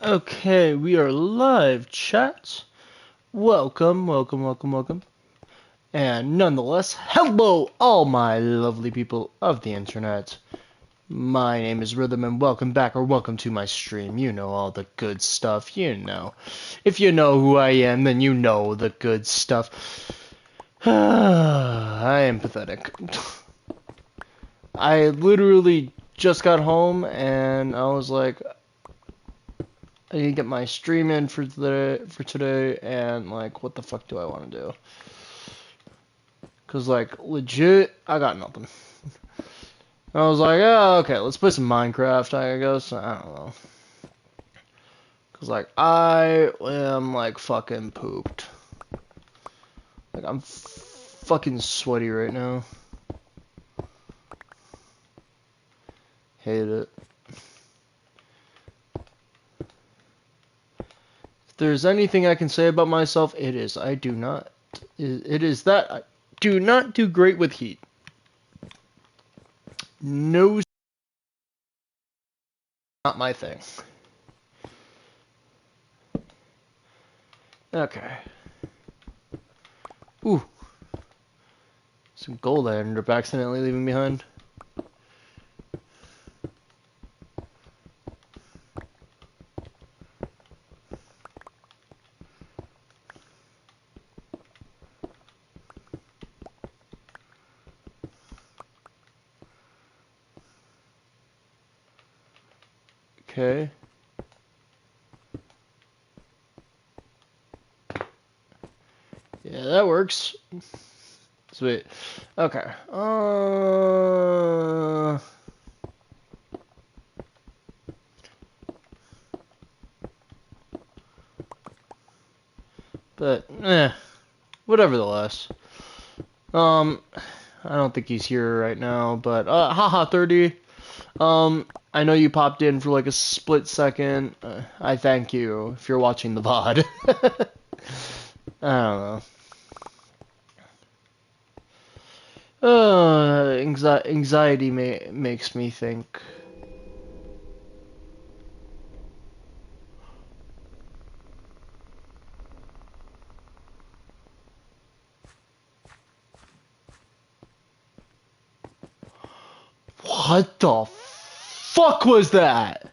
Okay, we are live, chat. Welcome, welcome, welcome, welcome. And nonetheless, hello, all my lovely people of the internet. My name is Rhythm, and welcome back, or welcome to my stream. You know all the good stuff, you know. If you know who I am, then you know the good stuff. I am pathetic. I literally just got home, and I was like, I need to get my stream in for today, and like, what the fuck do I want to do? Cause like, legit, I got nothing. I was like, oh, okay, let's play some Minecraft, I guess. I don't know. Cause like, I am like fucking pooped. Like, I'm fucking sweaty right now. Hate it. If there's anything I can say about myself, it is I do not. It is that I do not do great with heat. No, not my thing. Okay. Ooh. Some gold I ended up accidentally leaving behind. Okay. Yeah, that works. Sweet. Okay. But, whatever the less. I don't think he's here right now, but, haha, 30. I know you popped in for like a split second. I thank you if you're watching the VOD. I don't know. Anxiety makes me think. What the fuck was that?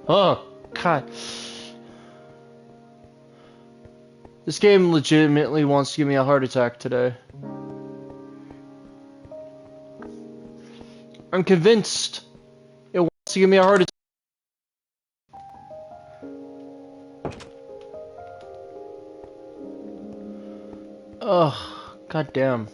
Oh, God. This game legitimately wants to give me a heart attack today. I'm convinced it wants to give me a heart attack. Oh, god damn.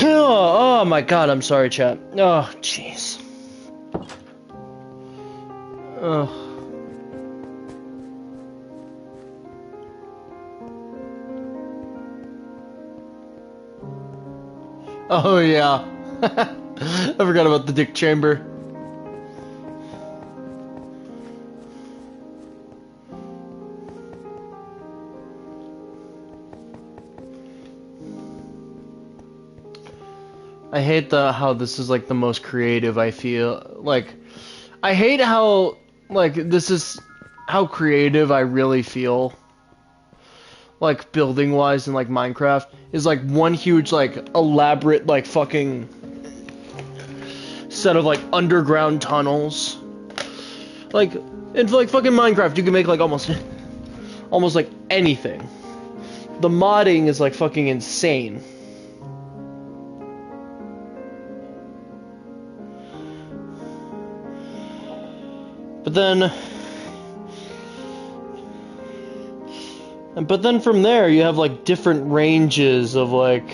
Oh my god, I'm sorry, chat. Oh, jeez. Oh. Oh yeah. I forgot about the dick chamber. I hate how this is like the most creative I feel. Like, I hate how like this is how creative I really feel. Like building wise in like Minecraft is like one huge like elaborate like fucking set of like underground tunnels. Like in like fucking Minecraft you can make like almost like anything. The modding is like fucking insane. But then from there you have like different ranges of like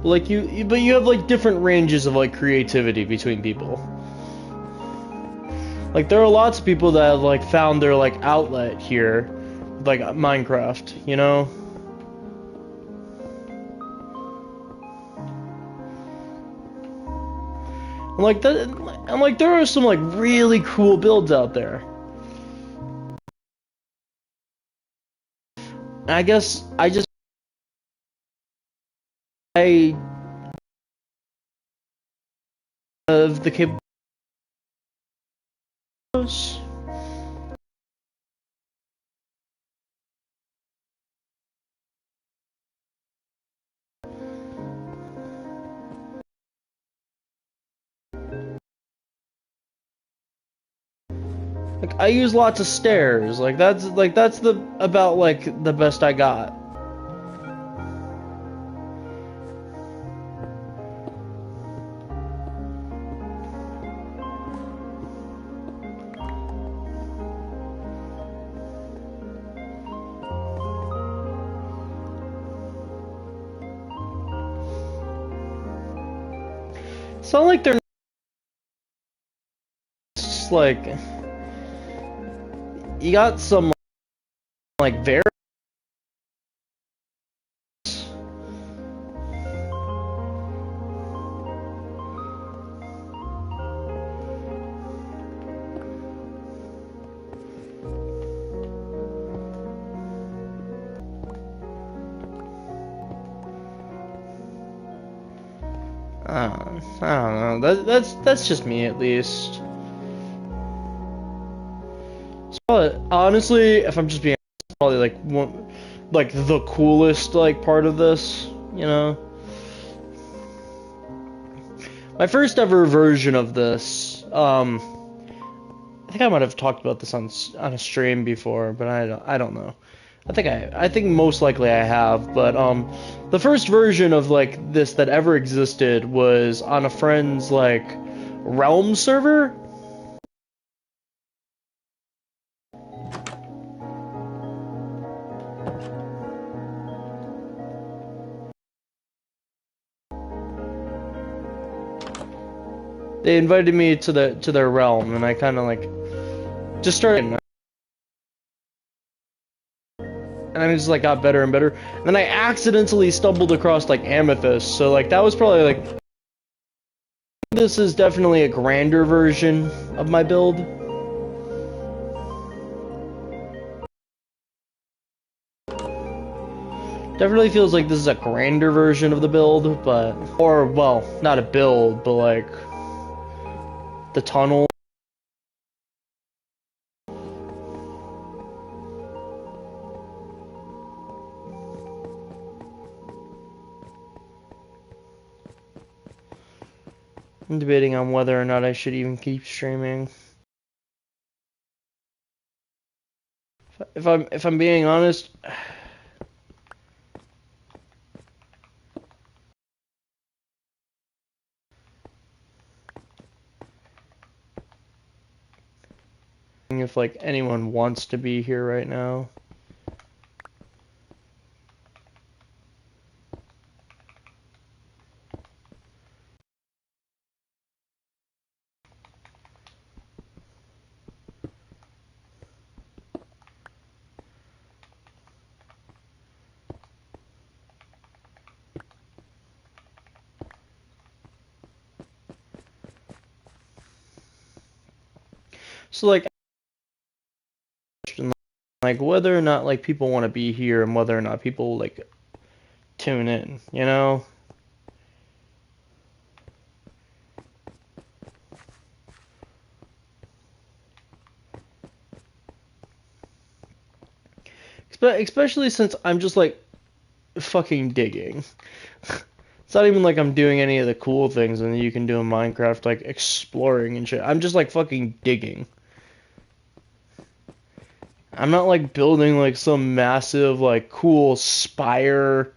Like but you have like different ranges of like creativity between people. Like there are lots of people that have like found their like outlet here, like Minecraft, you know? And like that, and like there are some like really cool builds out there. And I guess I have the capabilities. Like I use lots of stairs. Like that's the about like the best I got. It's not like they're just like you got some like very. I don't know. That's just me at least. So, honestly, if I'm just being honest, it's probably like one, like the coolest like part of this, you know. My first ever version of this, I think I might have talked about this on a stream before, but I don't know. I think most likely I have, but the first version of like this that ever existed was on a friend's like Realm server. They invited me to their realm, and I kind of like just started, and I just like got better and better. And then I accidentally stumbled across like Amethyst, so like that was probably like this is definitely a grander version of my build. Definitely feels like this is a grander version of the build, but or well, not a build, but like the tunnel. I'm debating on whether or not I should even keep streaming. If I'm being honest, if like anyone wants to be here right now. So like whether or not like people want to be here and whether or not people like tune in, you know? Especially since I'm just like fucking digging. It's not even like I'm doing any of the cool things and you can do in Minecraft, like exploring and shit. I'm just like fucking digging. I'm not like building like some massive like cool spire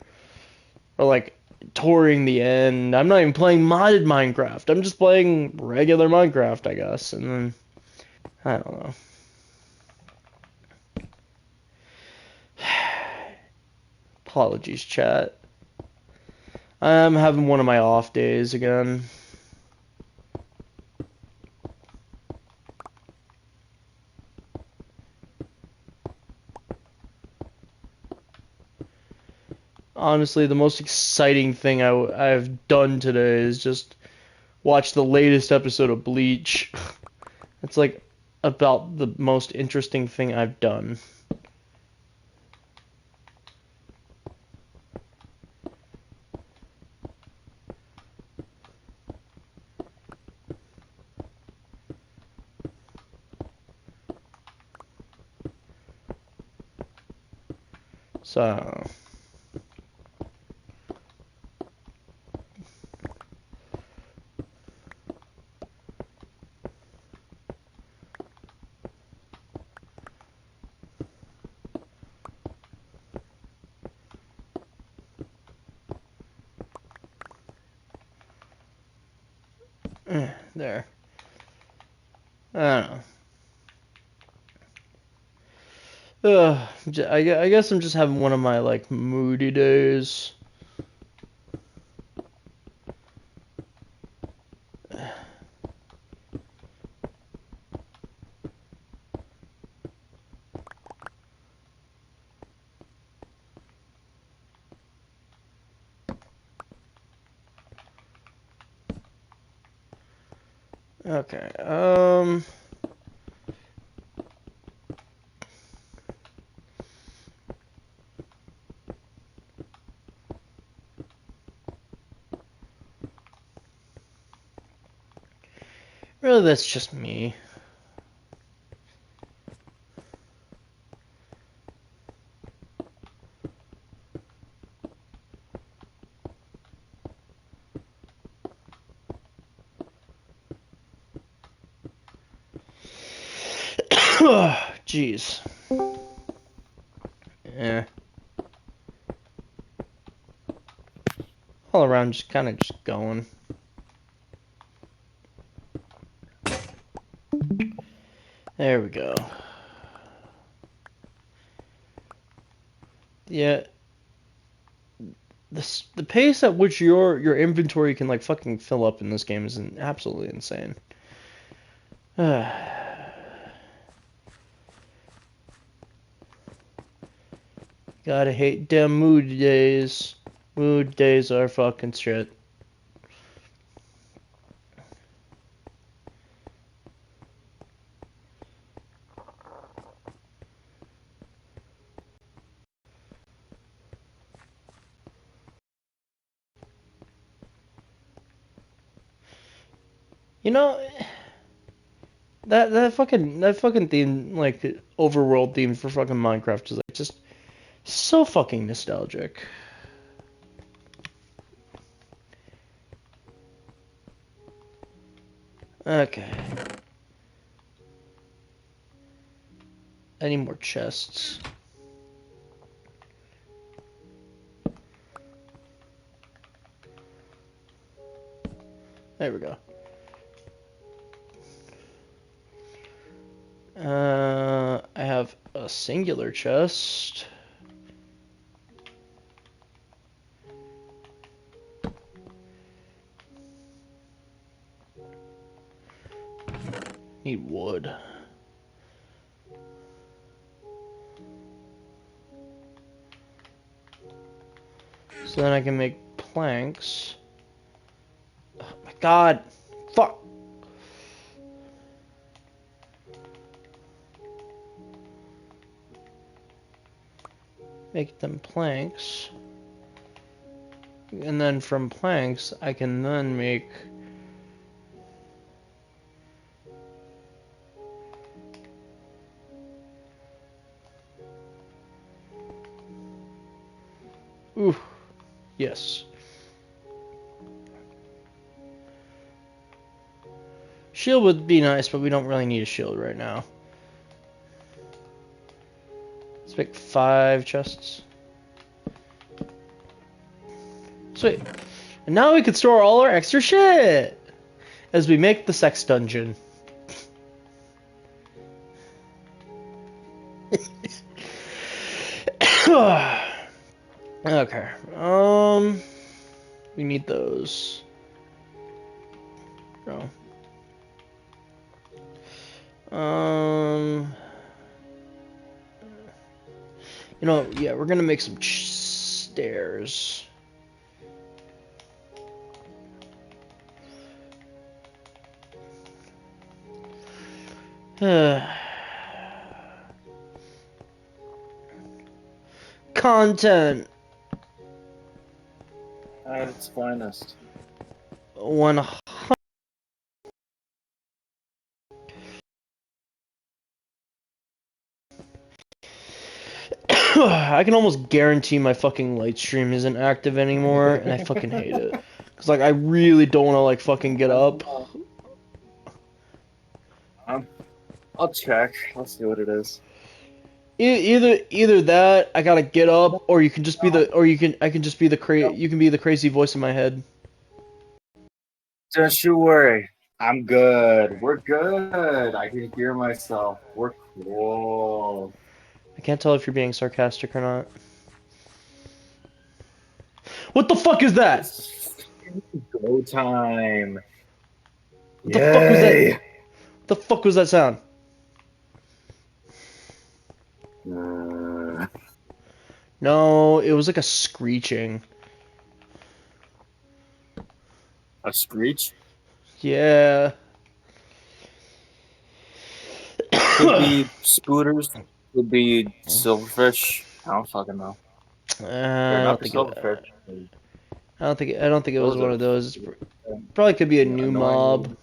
or like touring the end. I'm not even playing modded Minecraft. I'm just playing regular Minecraft, I guess. And then I don't know. Apologies, chat. I'm having one of my off days again. Honestly, the most exciting thing I've done today is just watch the latest episode of Bleach. It's like about the most interesting thing I've done. So, there. I don't know. I guess I'm just having one of my like moody days. Okay. Really, that's just me. Jeez. Yeah. All around, just kind of just going. There we go. Yeah. The pace at which your inventory can like fucking fill up in this game is absolutely insane. Gotta hate damn mood days. Mood days are fucking shit. You know, that fucking theme, like overworld theme for fucking Minecraft is like just so fucking nostalgic. Okay. I need more chests. There we go. I have a singular chest. Need wood. So then I can make planks. Oh my god. Fuck. Make them planks. And then from planks, I can then make... Ooh. Yes. Shield would be nice, but we don't really need a shield right now. Let's make 5 chests. Sweet. And now we can store all our extra shit as we make the sex dungeon. Okay. We need those. No. You know, yeah, we're gonna make some stairs. Content. At its finest. One. I can almost guarantee my fucking light stream isn't active anymore, and I fucking hate it. Cause like I really don't want to like fucking get up. I'll check. I'll see what it is. Either that I gotta get up, or you can just be the, or I can just be the you can be the crazy voice in my head. Don't you worry. I'm good. We're good. I can hear myself. We're cool. I can't tell if you're being sarcastic or not. What the fuck is that? It's go time. What the fuck was that? What the fuck was that sound? No, it was like a screeching. A screech? Yeah. Could be spooters. Could be silverfish. I don't fucking know. I don't think silverfish. I don't think it was one of those. Probably could be a new mob.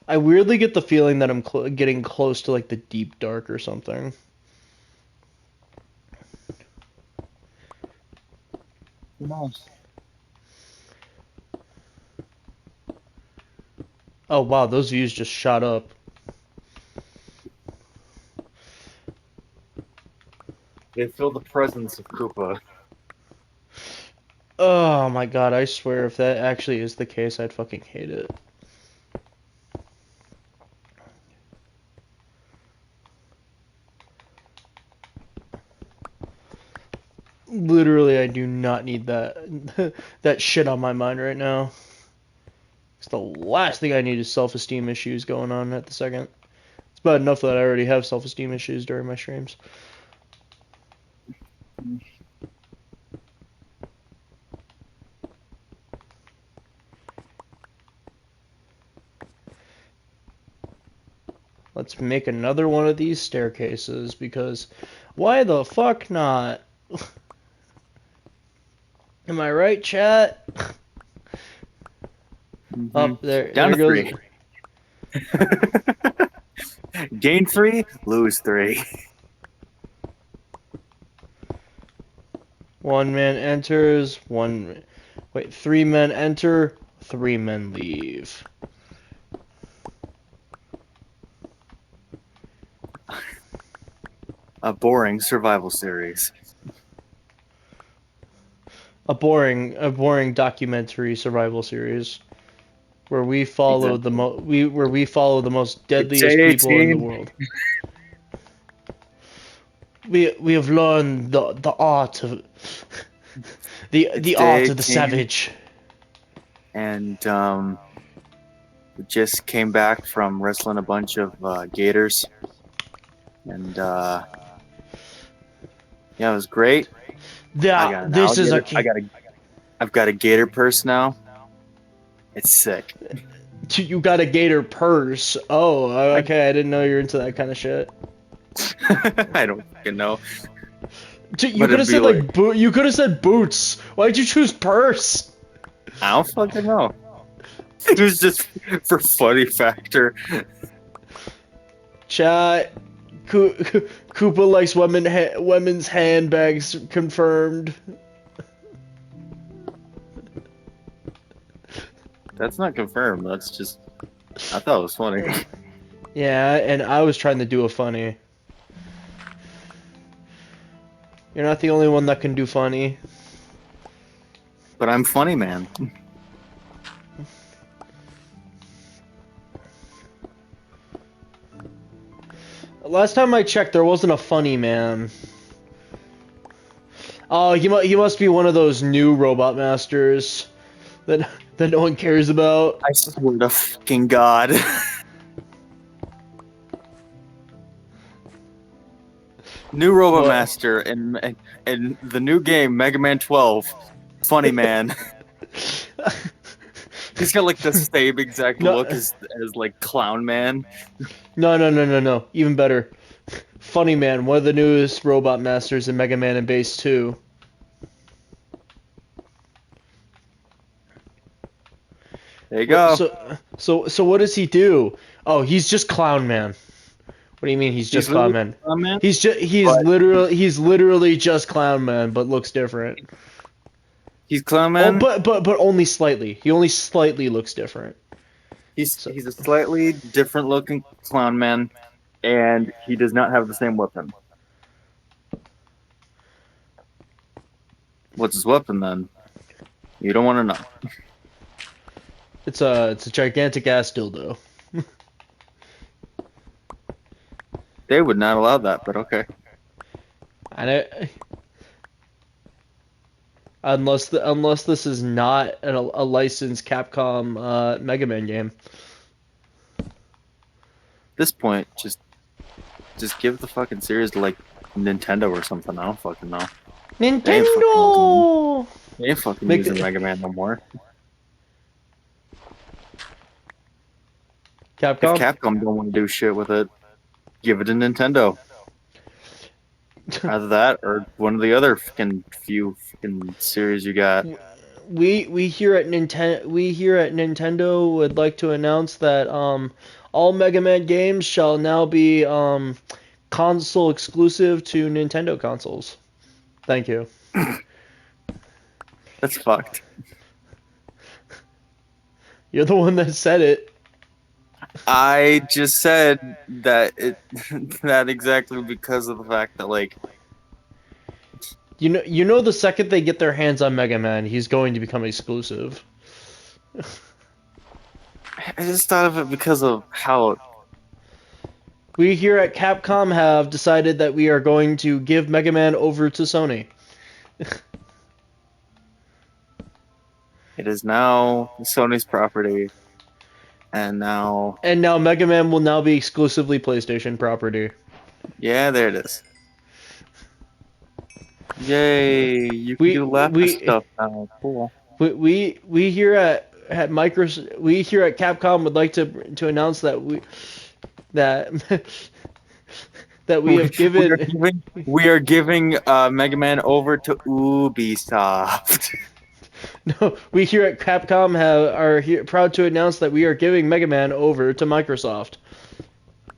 I weirdly get the feeling that I'm getting close to like the deep dark or something. Who knows? Oh wow, those views just shot up. They feel the presence of Koopa. Oh my god, I swear if that actually is the case, I'd fucking hate it. Literally, I do not need that that shit on my mind right now. It's the last thing I need is self-esteem issues going on at the second. It's bad enough that I already have self-esteem issues during my streams. Let's make another one of these staircases, because why the fuck not? Am I right, chat? Mm-hmm. There Down to goes. 3. Gain 3, lose 3. One man enters, wait, 3 men enter, 3 men leave. A boring survival series. A boring documentary survival series where we follow where we follow the most deadliest people in the world. We have learned the art of the art of the savage. And we just came back from wrestling a bunch of gators, and yeah, it was great. I've got a gator purse now. It's sick. You got a gator purse. Oh, okay. I didn't know you were into that kind of shit. I don't fucking know. You could have said like you could have said boots. Why'd you choose purse? I don't fucking know. It was just for funny factor. Chat. Koopa likes women's handbags. Confirmed. That's not confirmed. That's just. I thought it was funny. Yeah, and I was trying to do a funny. You're not the only one that can do funny. But I'm funny, man. Last time I checked, there wasn't a Funny Man. Oh, he must be one of those new Robot Masters that no one cares about. I swear to fucking God. New Robot What? Master and the new game Mega Man 12. Funny Man. He's got like the same exact No. look as like Clown Man. No. Even better. Funny Man, one of the newest Robot Masters in Mega Man and Base 2. There you go. So what does he do? Oh, he's just Clown Man. What do you mean he's just Clown Man? Clown Man? He's But- literally just Clown Man, but looks different. He's Clown Oh, Man. but only slightly. He only slightly looks different. He's a slightly different looking Clown Man, and he does not have the same weapon. What's his weapon then? You don't want to know. It's a gigantic ass dildo. They would not allow that, but okay. And unless this is not a licensed Capcom Mega Man game. At this point, just give the fucking series to like Nintendo or something. I don't fucking know. Nintendo. They ain't fucking Make using the- Mega Man no more. Capcom. If Capcom don't want to do shit with it, give it to Nintendo. Either that or one of the other fucking few fucking series you got. We here at Nintendo would like to announce that all Mega Man games shall now be console exclusive to Nintendo consoles. Thank you. That's fucked. You're the one that said it. I just said that that exactly because of the fact that like You know the second they get their hands on Mega Man, he's going to become exclusive. I just thought of it because of how We here at Capcom have decided that we are going to give Mega Man over to Sony. it is now Sony's property, and now And now Mega Man will now be exclusively PlayStation property. yeah, there it is. Yay! You can We- do Lapis we- stuff now. Cool. We here at we here at Capcom would like to announce that that we have given we are giving Mega Man over to Ubisoft. no, we here at Capcom are here proud to announce that we are giving Mega Man over to Microsoft.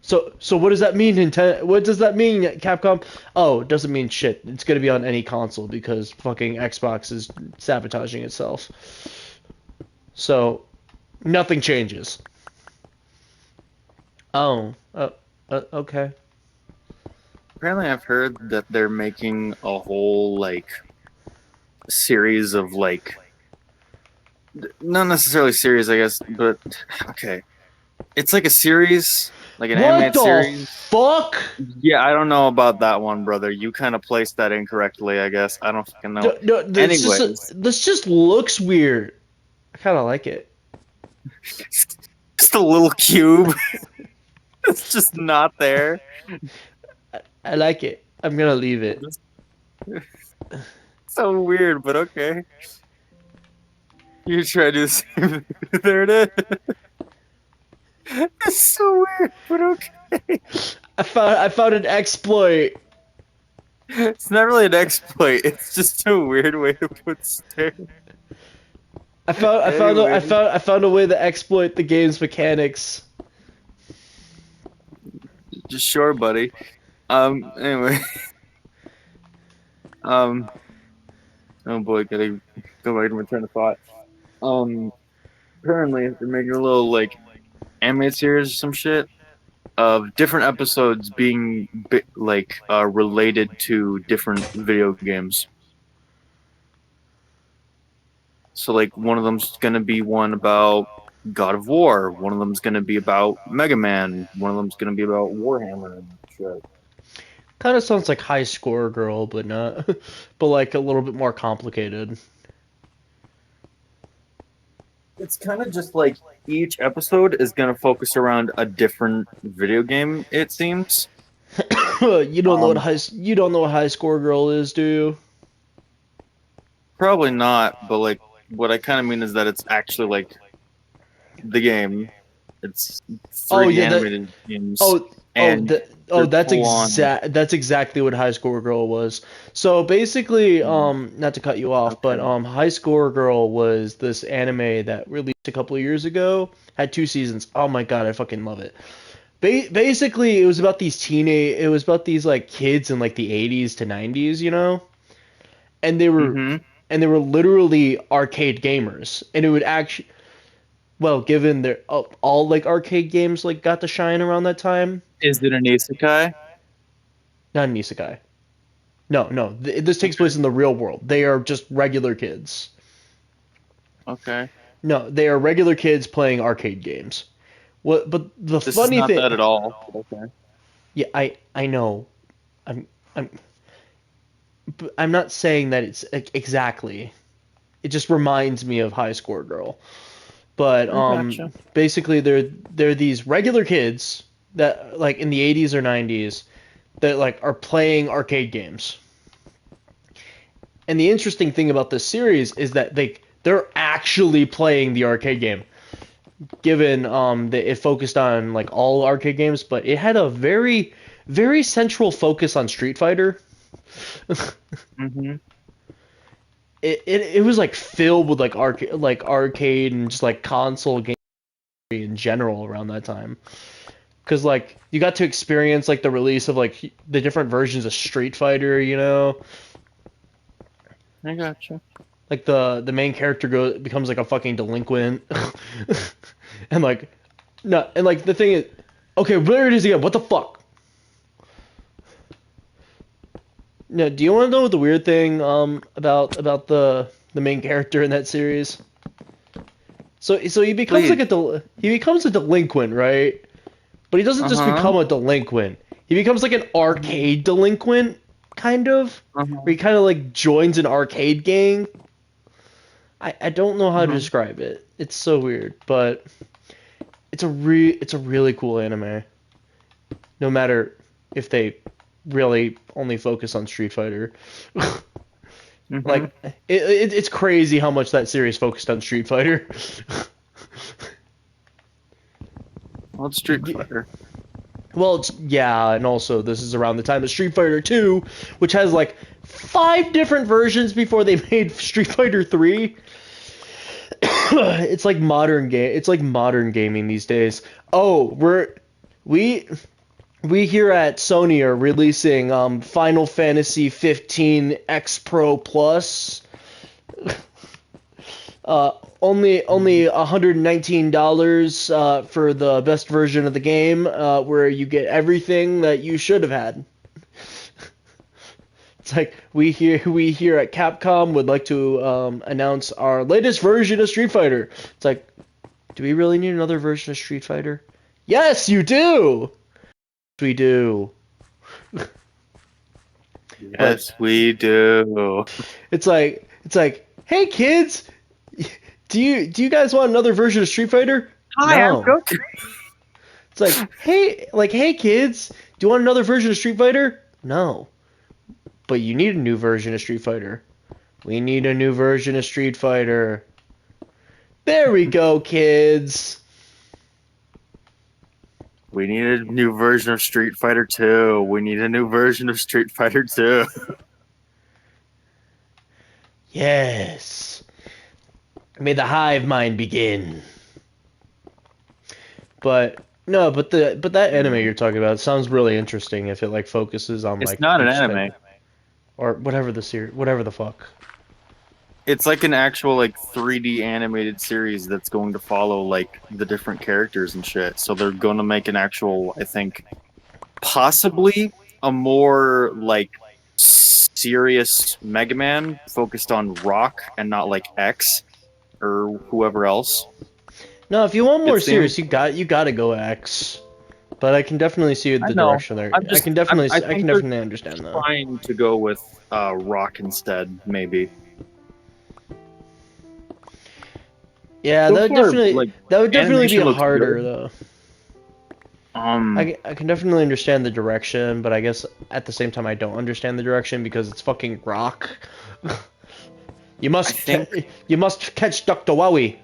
So what does that mean, Nintendo? What does that mean, Capcom? Oh, it doesn't mean shit. It's gonna be on any console because fucking Xbox is sabotaging itself. So nothing changes. Oh, okay. Apparently, I've heard that they're making a whole like series of like not necessarily series, I guess, but okay. It's like a series, like an What animated the series. fuck? Yeah, I don't know about that one, brother. You kind of placed that incorrectly, I guess. I don't fucking know. No, Anyways. this just looks weird. I kind of like it. Just a little cube. It's just not there. I like it. I'm gonna leave it. So weird, but okay. You try to do the same. There it is. It's so weird, but okay. I found an exploit. It's not really an exploit. It's just a weird way to put stairs. I found a way to exploit the game's mechanics. Just sure, buddy. Anyway. Oh boy, gotta go back to my train of thought. Apparently they're making a little like animated series or some shit of different episodes being related to different video games. So like one of them's gonna be one about God of War, one of them's gonna be about Mega Man, one of them's gonna be about Warhammer and shit. Kind of sounds like High Score Girl, but not, but like a little bit more complicated. It's kind of just like each episode is going to focus around a different video game, it seems. Um, You don't know what High Score Girl is, do you? Probably not, but like what I kind of mean is that it's actually like the game. It's Oh 3D yeah, animated games, oh and they're full on. that's exactly what High Score Girl was. So basically, not to cut you off, but Okay. High Score Girl was this anime that released a couple of years ago. Had 2 seasons. Oh my god, I fucking love it. Basically, it was about these like kids in like the 80s to 90s, you know? And they were Mm-hmm. literally arcade gamers. And it would actually, well, given their all like arcade games like got to shine around that time. Is it an isekai? Not an isekai. No, no. This takes Okay. place in the real world. They are just regular kids. Okay. No, they are regular kids playing arcade games. What? But the This is funny not thing, that at all. Okay. yeah, I know. I'm I'm I'm not saying that it's exactly. It just reminds me of High Score Girl. But I gotcha. basically they're these regular kids that like in the 80s or 90s that like are playing arcade games. And the interesting thing about this series is that they're actually playing the arcade game. Given that it focused on like all arcade games, but it had a very central focus on Street Fighter. Mm-hmm. It was like filled with like arcade and just like console games in general around that time. Because like you got to experience like the release of like the different versions of Street Fighter, you know, I gotcha. like the main character becomes like a fucking delinquent, and like no, and like the thing is, okay, there it is again. What the fuck? No, do you want to know what the weird thing about the main character in that series? So he becomes Please. like he becomes a delinquent, right? But he doesn't just Uh-huh. become a delinquent. He becomes like an arcade delinquent, kind of. Where Uh-huh. he kind of like joins an arcade gang. I don't know how to Uh-huh. describe it. It's so weird, but it's a really cool anime. No matter if they really only focus on Street Fighter. Mm-hmm. Like it's crazy how much that series focused on Street Fighter. Well, it's Street Fighter. Well, yeah, and also this is around the time of Street Fighter 2, which has like 5 different versions before they made Street Fighter 3. It's like modern game. It's like modern gaming these days. Oh, we we here at Sony are releasing Final Fantasy 15 X Pro Plus. Uh, only $119 for the best version of the game, where you get everything that you should have had. It's like we here at Capcom would like to announce our latest version of Street Fighter. It's like, do we really need another version of Street Fighter? Yes, you do. We do. But Yes, we do. it's like, hey kids, do you guys want another version of Street Fighter? Hi, I'm No. Goku. It's hey kids, do you want another version of Street Fighter? No. But you need a new version of Street Fighter. We need a new version of Street Fighter. There we go, kids. We need a new version of Street Fighter 2. We need a new version of Street Fighter 2. Yes. May the hive mind begin. But no, but that anime you're talking about sounds really interesting if it like focuses on It's like not an each type anime. or whatever the series, whatever the fuck. It's like an actual like 3D animated series that's going to follow like the different characters and shit. So they're going to make an actual, I think, possibly a more like serious Mega Man focused on Rock and not like X or whoever else. No, if you want more It seems serious, you got to go X. but I can definitely see I the know. direction there. I'm I just. can definitely, I I can think they're definitely understand that. trying to go with rock instead, maybe. Yeah, So far, like that would definitely be animation looks harder good. though. Um, I can definitely understand the direction, but I guess at the same time I don't understand the direction because it's fucking rock. You I must think you must catch Dr. Wowie.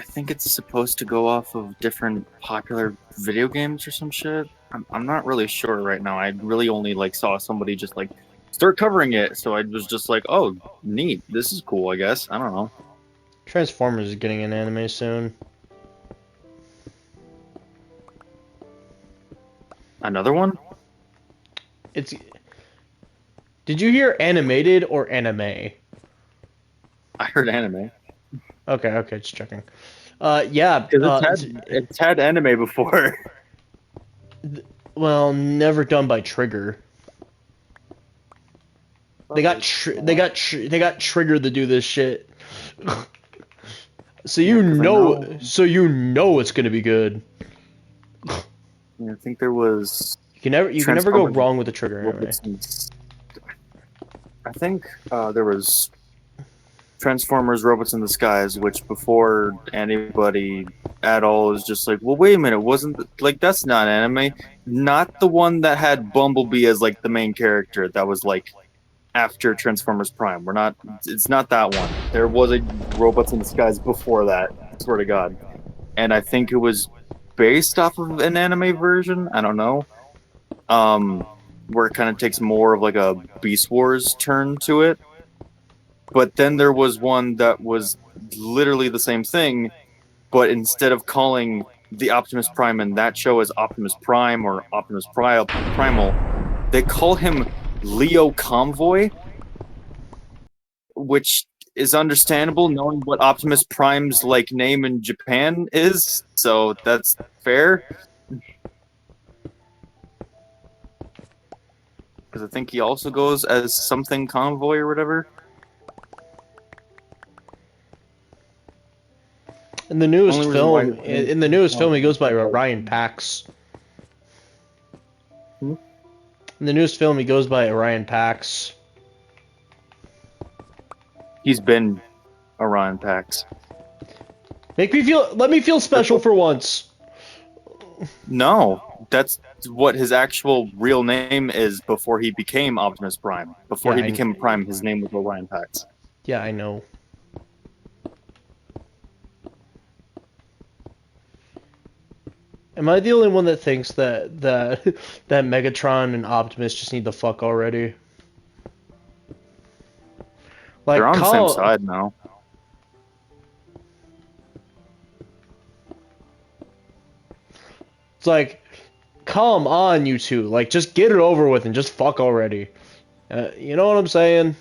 I think it's supposed to go off of different popular video games or some shit. I'm not really sure right now. I really only like saw somebody just like start covering it, so I was just like, oh, neat. This is cool. I guess I don't know. Transformers is getting an anime soon. Another one? It's. Did you hear animated or anime? I heard anime Okay, just checking. Yeah. because it's had anime before. Well, never done by Trigger. They got Trigger to do this shit. So Yeah, 'cause you know it's gonna be good. I think there was You can never go Transformers wrong with the Trigger anime. Robots. I think there was Transformers Robots in the Skies, which before anybody at all is just like, well, wait a minute, like that's not anime, not the one that had Bumblebee as like the main character. That was like after Transformers Prime. It's not that one. There was a Robots in the Skies before that. I swear to God, and I think it was based off of an anime version. I don't know. Where it kind of takes more of like a Beast Wars turn to it. But then there was one that was literally the same thing, but instead of calling the Optimus Prime in that show as Optimus Prime or Optimus Primal, they call him Leo Convoy, which is understandable knowing what Optimus Prime's like name in Japan is, so that's fair. Because I think he also goes as something Convoy or whatever. In the newest Only reason why film, he goes by Orion Pax. Hmm? In the newest film, he goes by Orion Pax. He's been Orion Pax. Let me feel special for once. No, that's what his actual real name is before he became Optimus Prime. Before Yeah, he became Prime, his name was Orion Pax. Yeah, I know. Am I the only one that thinks that Megatron and Optimus just need to fuck already? Like, They're on the same side now. It's like, come on, you two. Like, just get it over with and just fuck already. You know what I'm saying?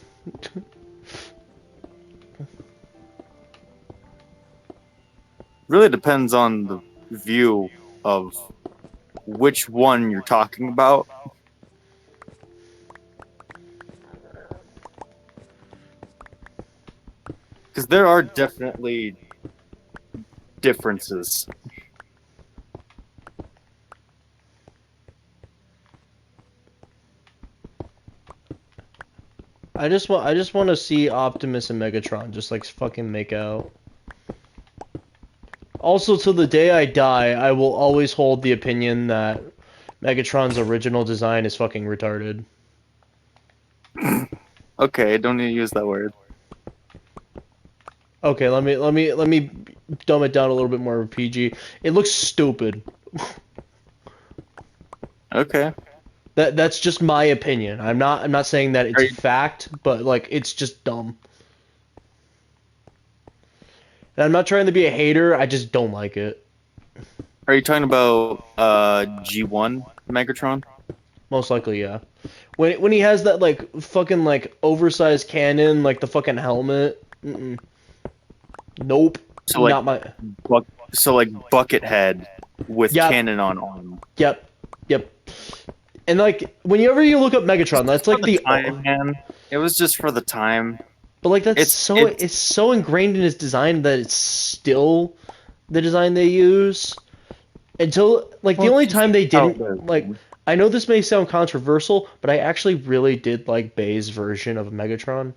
Really depends on the view of which one you're talking about. Because there are definitely differences. I just want to see Optimus and Megatron just like fucking make out. Also, till the day I die, I will always hold the opinion that Megatron's original design is fucking retarded. Okay, don't need to use that word. Okay, let me dumb it down a little bit more PG. It looks stupid. Okay. That's just my opinion. I'm not saying that it's fact, but like it's just dumb. And I'm not trying to be a hater, I just don't like it. Are you talking about G1 Megatron? Most likely, yeah. When he has that like fucking like oversized cannon, like the fucking helmet. Nope. So like not my. So like Buckethead with Yep. cannon on arm. Yep. And like whenever you look up Megatron, that's like the time, man. It was just for the time. But like that's It's so ingrained in his design that it's still the design they use. Until, like, the Well, only it's just time they how didn't, they're like, I know this may sound controversial, but I actually really did like Bay's version of Megatron.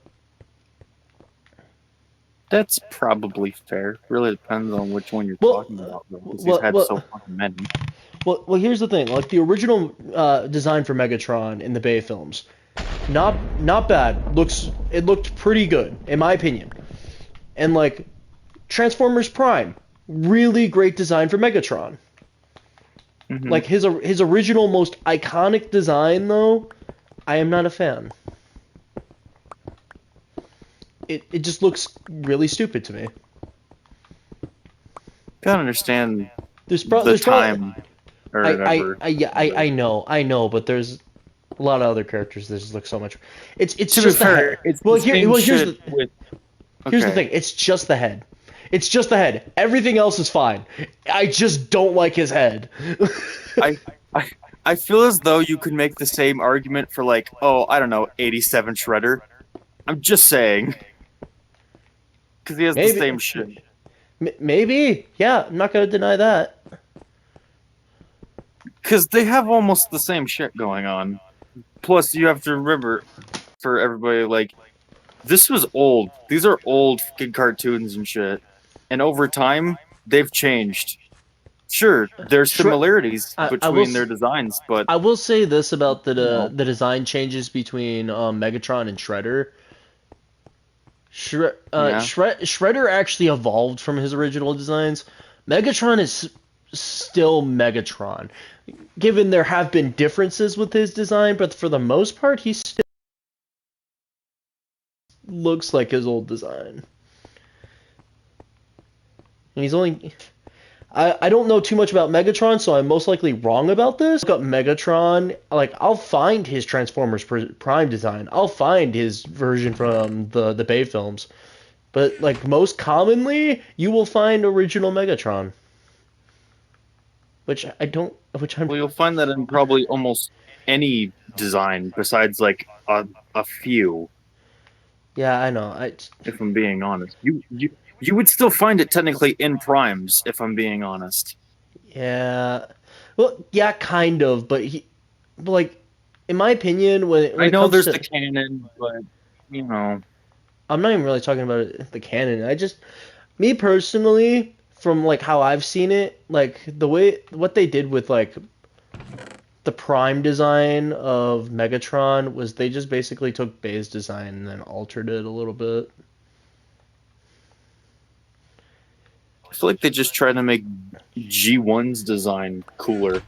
That's probably fair. Really depends on which one you're Well, talking about, though, because he's well, had so well, fucking many. well, here's the thing. Like, the original design for Megatron in the Bay films, not bad. It looked pretty good, in my opinion. And, like, Transformers Prime, really great design for Megatron. Hmm. Like, his original, most iconic design, though, I am not a fan. It just looks really stupid to me. Gotta understand There's the there's probably time or whatever. yeah, I know, but there's a lot of other characters that just look so much. It's To be just the fair, head. it's Well, the same here's shit the with. here's the Okay. thing. It's just the head. It's just the head. Everything else is fine. I just don't like his head. I, I I feel as though you could make the same argument for like, oh, I don't know, 87 Shredder. I'm just saying, because he has the Maybe, same shit. maybe, yeah. I'm not gonna deny that. Because they have almost the same shit going on. Plus, you have to remember, for everybody, like, this was old. These are old fucking cartoons and shit. And over time, they've changed. Sure, there's Shre- similarities I will between their designs, but I will say this about no. the design changes between Megatron and Shredder. Yeah. Shredder actually evolved from his original designs. Megatron is still Megatron. Given there have been differences with his design, but for the most part, he still looks like his old design. And he's only. I don't know too much about Megatron, so I'm most likely wrong about this. Look up Megatron. Like, I'll find his Transformers Prime design. I'll find his version from the Bay films. But, like, most commonly, you will find original Megatron. Which I don't. Which I'm. Well, you'll find that in probably almost any design besides like a few, Yeah, I know. if I'm being honest. You would still find it technically in primes, if I'm being honest. Yeah. Well, yeah, kind of, but like, in my opinion, when I it know comes there's the to, canon, but you know, I'm not even really talking about the canon. Me personally, from like how I've seen it, like the way what they did with like the Prime design of Megatron was they just basically took Bay's design and then altered it a little bit. I feel like they just try to make G1's design cooler.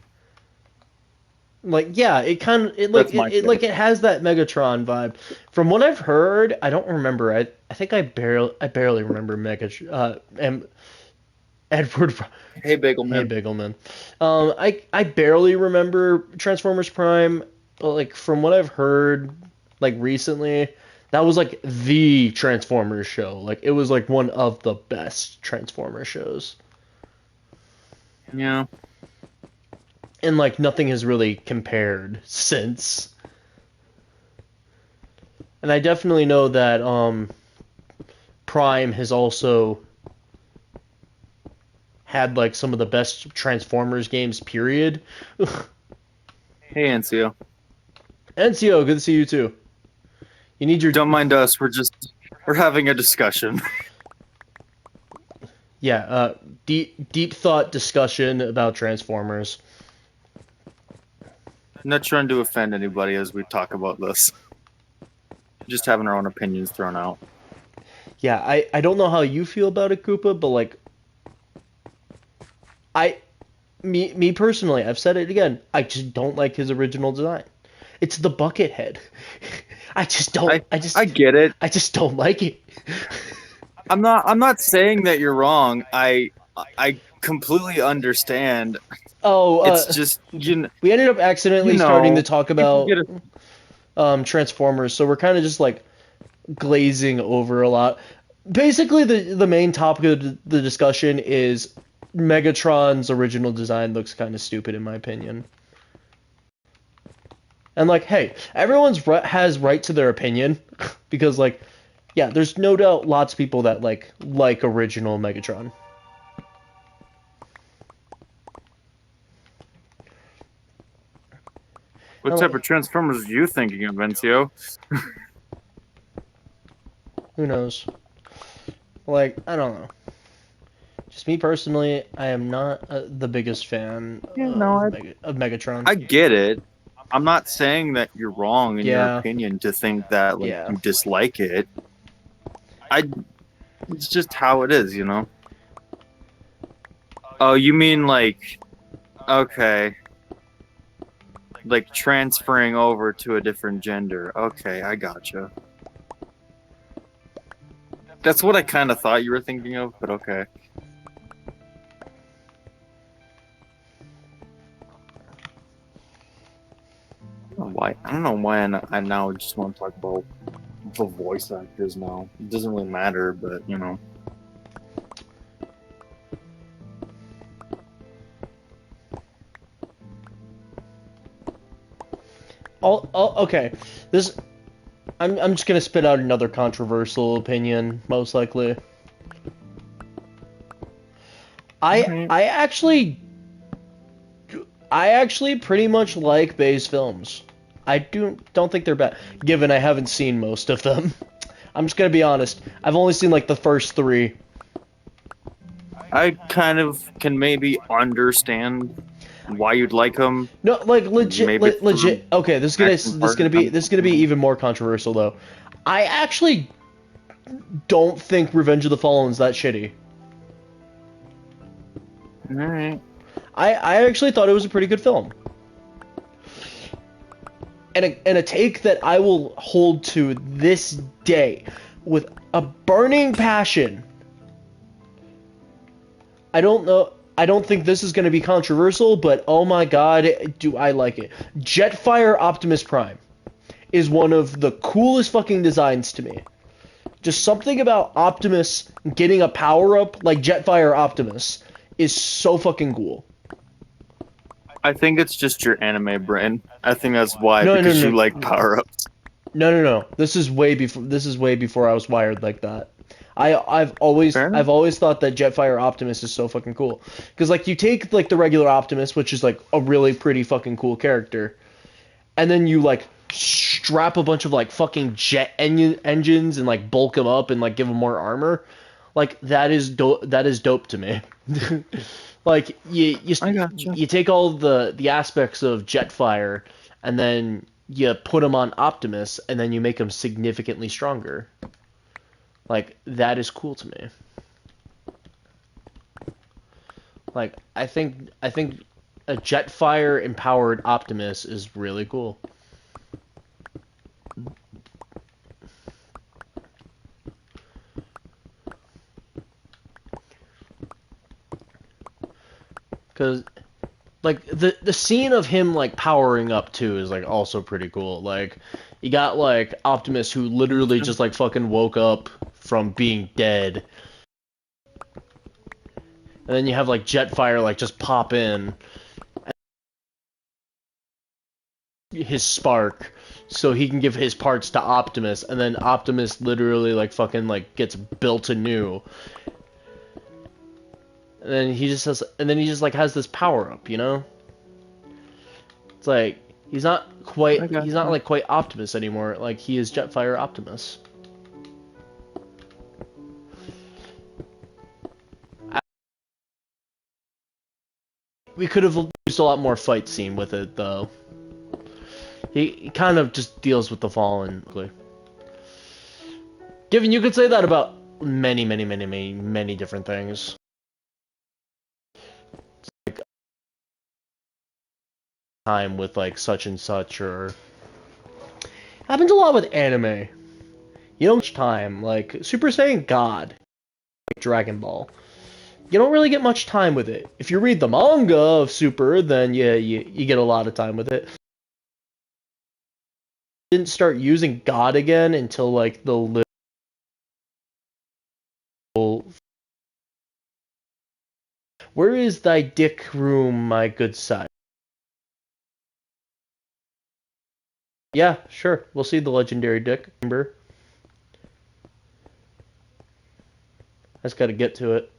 Like, yeah, it kind of That's my like take. it has that Megatron vibe. From what I've heard, I don't remember. I think I barely remember Edward. Hey, Hey, Bagelman. Biggleman. I barely remember Transformers Prime, but like from what I've heard, like recently, that was like the Transformers show. Like it was like one of the best Transformers shows, Yeah. and like nothing has really compared since. And I definitely know that Prime has also had like some of the best Transformers games. Period. Hey, Ancio. NCO, good to see you too. You need your Don't mind us. We're having a discussion. yeah, deep thought discussion about Transformers. Not trying to offend anybody as we talk about this. Just having our own opinions thrown out. Yeah, I don't know how you feel about it, Koopa, but like I me personally, I've said it again. I just don't like his original design. It's the bucket head. I just don't. I get it. I just don't like it. I'm not saying that you're wrong. I completely understand. Oh, It's just we ended up accidentally starting to talk people about get Transformers, so we're kind of just like glazing over a lot. Basically, the main topic of the discussion is Megatron's original design looks kind of stupid in my opinion. And like, hey, has right to their opinion because like, yeah, there's no doubt lots of people that like original Megatron. What type of Transformers are you thinking of, Vencio? Who knows? Like, I don't know. Just me personally, I am not the biggest fan Yeah, no, of Megatron. I get it. I'm not saying that you're wrong in your Yeah, opinion to think that like yeah. you dislike it. I It's just how it is, you know. Oh, you mean like okay, like transferring over to a different gender. Okay, I gotcha. That's what I kind of thought you were thinking of, but okay. I don't know why I now just want to talk about the voice actors now. It doesn't really matter, but you know. Okay. This I'm just gonna spit out another controversial opinion, most likely. I Mhm. I actually I actually pretty much like Bay's films. I don't think they're bad, given I haven't seen most of them. I'm just gonna be honest. I've only seen like the first three. I kind of can maybe understand why you'd like them. No, like legit, Maybe for legit. Okay, acting part. this is gonna be even more controversial though. I actually don't think Revenge of the Fallen is that shitty. All right. I actually thought it was a pretty good film. And a take that I will hold to this day with a burning passion. I don't know. I don't think this is going to be controversial, but oh my god, do I like it. Jetfire Optimus Prime is one of the coolest fucking designs to me. Just something about Optimus getting a power-up like Jetfire Optimus is so fucking cool. I think it's just your anime brain. I think that's why, No, no, because no, you like power ups. no. This is way before. This is way before I was wired like that. Fair enough. I've always thought that Jetfire Optimus is so fucking cool. Because like you take like the regular Optimus, which is like a really pretty fucking cool character, and then you like strap a bunch of like fucking engines and like bulk him up and like give him more armor. Like that is dope. That is dope to me. Like I gotcha. you take all the aspects of Jetfire and then you put him on Optimus and then you make him significantly stronger. Like that is cool to me. Like I think a Jetfire empowered Optimus is really cool. Cuz like the scene of him like powering up too is like also pretty cool. Like you got like Optimus who literally just like fucking woke up from being dead. And then you have like Jetfire like just pop in his spark so he can give his parts to Optimus and then Optimus literally like fucking like gets built anew. And then he just like has this power up, you know? It's like I he's not gotcha. like quite Optimus anymore. Like he is Jetfire Optimus. We could have used a lot more fight scene with it though. He kind of just deals with the Fallen. Given you could say that about many different things. Like time with like such and such or happens a lot with anime. You don't much time like Super Saiyan God, like Dragon Ball. You don't really get much time with it. If you read the manga of Super, then yeah, you get a lot of time with it. Didn't start using God again until like the little. Where is thy dick room, my good side? Yeah, sure. We'll see the legendary dick. Remember? I just gotta get to it.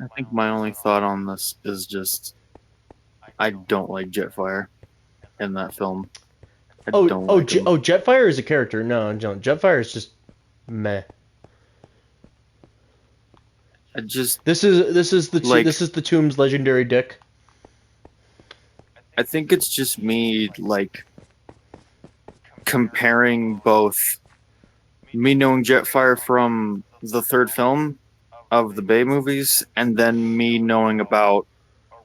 I think my only thought on this is just I don't like Jetfire. in that film. I Oh, don't like him. Jetfire is a character. No, Jetfire is just meh. I just This is like. this is the Tomb's legendary dick. I think it's just me like comparing both me knowing Jetfire from the third film of the Bay movies, and then me knowing about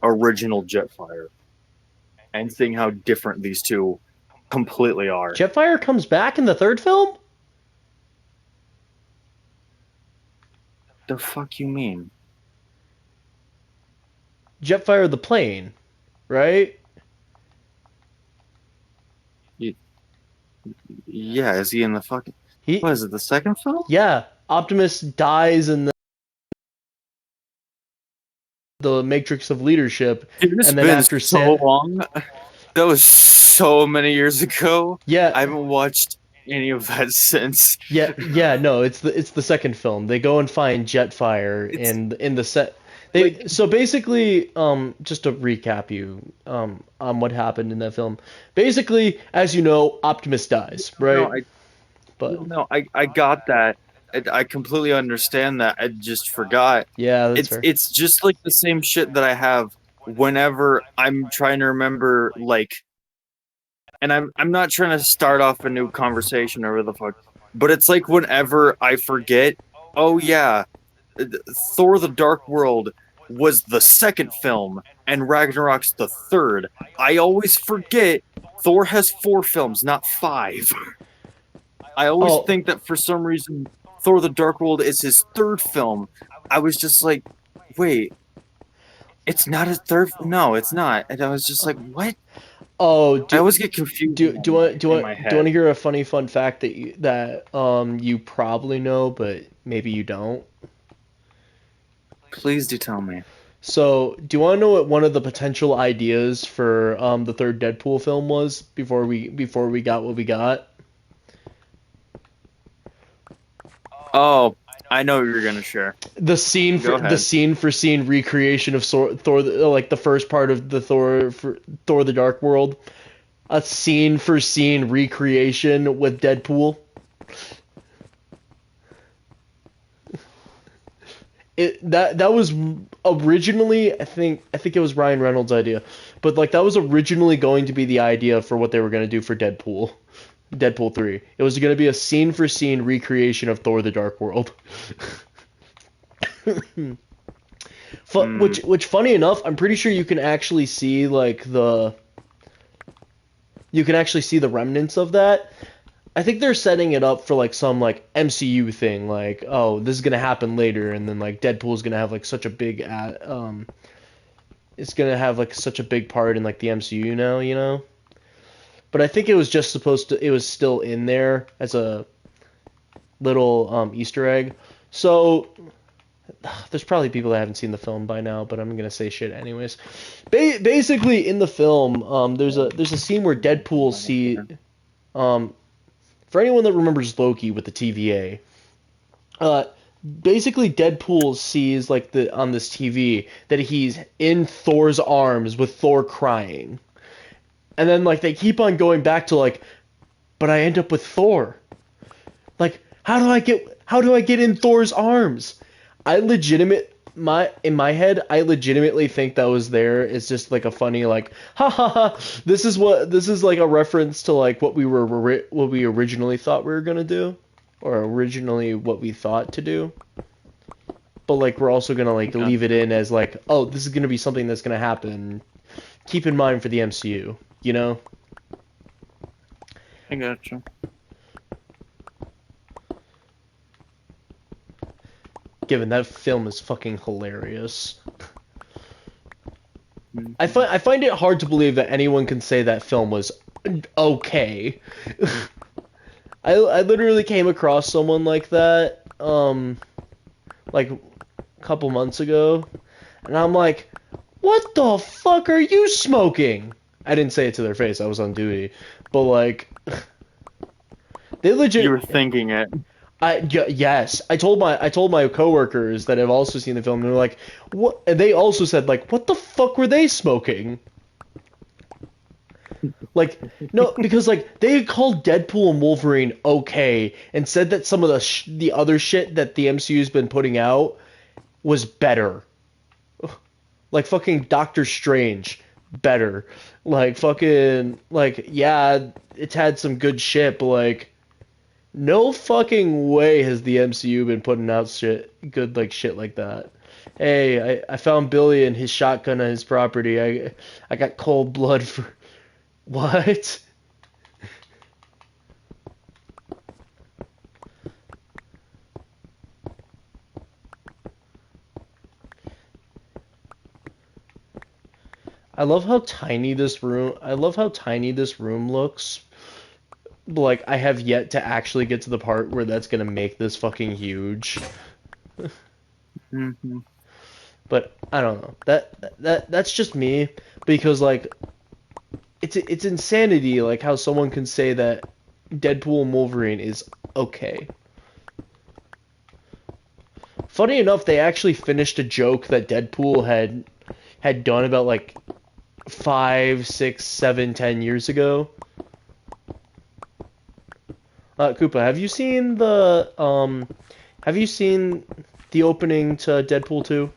original Jetfire, and seeing how different these two completely are. Jetfire comes back in the third film? The fuck you mean? Jetfire the plane, right? Yeah, is he in the fucking? He What is it? The second film? Yeah, Optimus dies in the Matrix of Leadership, Dude, it's and then been after so long. That was so many years ago. Yeah, I haven't watched any of that since. no, it's the second film. They go and find Jetfire in the set. So basically, just to recap you, on what happened in that film. Basically, as you know, Optimus dies, right? I got that. I completely understand that. I just forgot. Yeah, that's fair. It's just like the same shit that I have whenever I'm trying to remember, like, and I'm not trying to start off a new conversation or whatever the fuck, but it's like whenever I forget, oh yeah, Thor: The Dark World was the second film and Ragnarok's the third. I always forget Thor has 4 films, not 5. I always think that for some reason Thor: The Dark World is his third film. I was just like, wait, it's not his third? No, it's not. And I was just like, what? I always get confused. Do you want to hear a funny fun fact that you probably know, but maybe you don't? Please do tell me. So, do you want to know what one of the potential ideas for the third Deadpool film was before we got what we got? Oh, I know what you're gonna share. The scene for scene recreation of Thor, like the first part of the Thor: The Dark World, a scene for scene recreation with Deadpool. That was originally, I think it was Ryan Reynolds' idea, but like that was originally going to be the idea for what they were going to do for Deadpool 3. It was going to be a scene for scene recreation of Thor: The Dark World. Which funny enough, I'm pretty sure you can actually see the remnants of that. I think they're setting it up for like some like MCU thing, like, oh, this is gonna happen later, and then like Deadpool's gonna have like such a big it's gonna have like such a big part in like the MCU now, you know. But I think it was just it was still in there as a little Easter egg. So there's probably people that haven't seen the film by now, but I'm gonna say shit anyways. Basically, in the film, there's a scene where Deadpool for anyone that remembers Loki with the TVA, basically Deadpool sees like on this TV that he's in Thor's arms with Thor crying, and then like they keep on going back to like, but I end up with Thor. Like, how do I get in Thor's arms? In my head, I legitimately think that was there. It's just like a funny like, ha ha ha. This is like a reference to like what we originally thought we were gonna do, or originally what we thought to do. But like we're also gonna like leave it in as like, oh, this is gonna be something that's gonna happen. Keep in mind for the MCU, you know. I gotcha. Given that film is fucking hilarious. I find it hard to believe that anyone can say that film was okay. I literally came across someone like that like a couple months ago, and I'm like, what the fuck are you smoking? I didn't say it to their face, I was on duty, but like they legit. You were thinking it. Yes, I told my coworkers that have also seen the film, and they're like, "What?" And they also said, like, "What the fuck were they smoking?" Like, no, because like they called Deadpool and Wolverine okay, and said that some of the other shit that the MCU's been putting out was better. Like fucking Doctor Strange, better. Like fucking like yeah, it's had some good shit, but like no fucking way has the MCU been putting out good like shit like that. Hey, I found Billy and his shotgun on his property. I got cold blood for what? I love how tiny this room looks. Like I have yet to actually get to the part where that's gonna make this fucking huge. Mhm. But I don't know. That's just me because like it's insanity like how someone can say that Deadpool and Wolverine is okay. Funny enough, they actually finished a joke that Deadpool had done about like 5, 6, 7, 10 years ago. Koopa, have you seen the opening to Deadpool 2?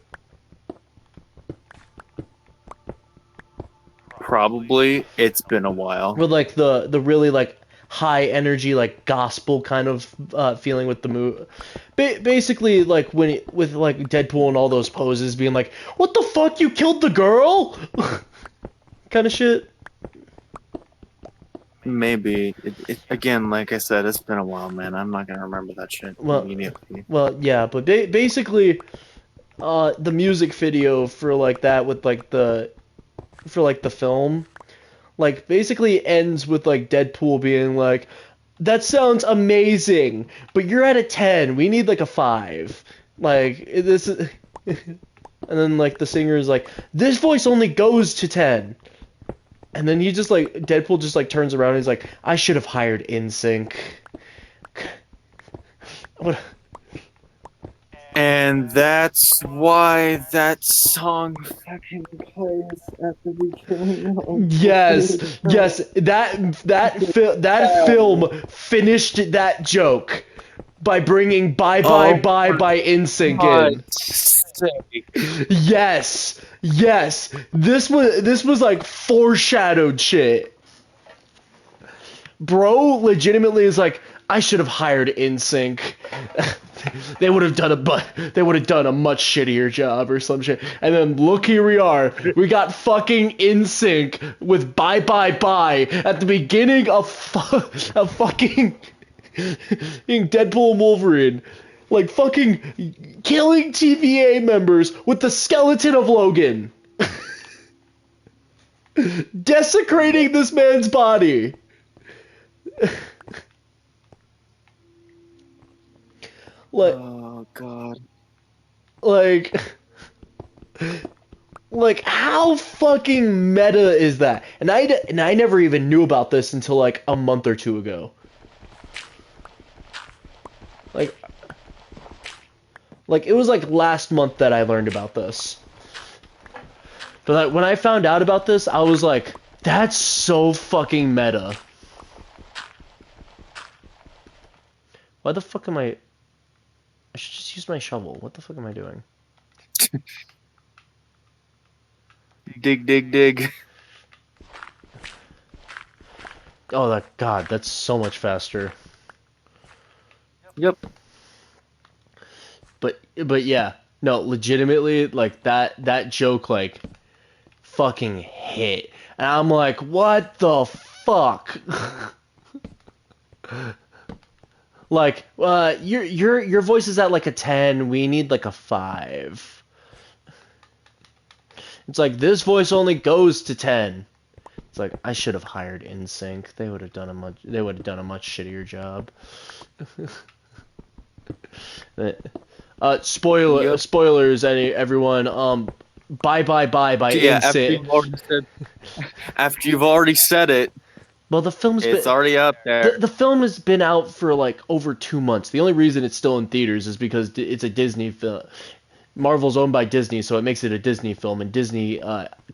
Probably. It's been a while. With like the really like high energy like gospel kind of feeling with the movie. Basically like with like Deadpool and all those poses being like, "What the fuck? You killed the girl?" kind of shit. Maybe. Again, like I said, it's been a while, man. I'm not gonna remember that shit Well, immediately. yeah, but basically the music video for like that with like the for like the film like basically ends with like Deadpool being like, "That sounds amazing, but you're at a 10. We need like a 5." Like this is and then like the singer is like, "This voice only goes to 10." And then he just like Deadpool just like turns around and he's like, "I should have hired InSync." What And that's why that song fucking plays at the beginning of Yes, yes, that film finished that joke by bringing "Bye Bye Oh, Bye" for by InSync in. God's sake. Yes, yes. This was like foreshadowed shit. Bro legitimately is like, I should have hired InSync. They would have done a much shittier job or some shit. And then look here we are. We got fucking InSync with Bye Bye Bye at the beginning of fucking Deadpool and Wolverine. Like fucking killing TVA members with the skeleton of Logan. Desecrating this man's body. Like, Oh God. like, like, how fucking meta is that? And I never even knew about this until like a month or two ago. Like, it was like last month that I learned about this. But like, when I found out about this, I was like, that's so fucking meta. Why the fuck am I should just use my shovel. What the fuck am I doing? Dig, dig, dig. Oh, God, that's so much faster. Yep. But yeah, no, legitimately, like that joke, like, fucking hit, and I'm like, what the fuck? Like, your voice is at like a 10. We need like a 5. It's like this voice only goes to 10. It's like I should have hired InSync. They would have done a much shittier job. Yep. Spoilers, everyone. Bye Bye Bye by Yeah, InSync. after you've already said it, Well, it's already up there. the film has been out for like over 2 months. The only reason it's still in theaters is because it's a Disney film. Marvel's owned by Disney, so it makes it a Disney film, and Disney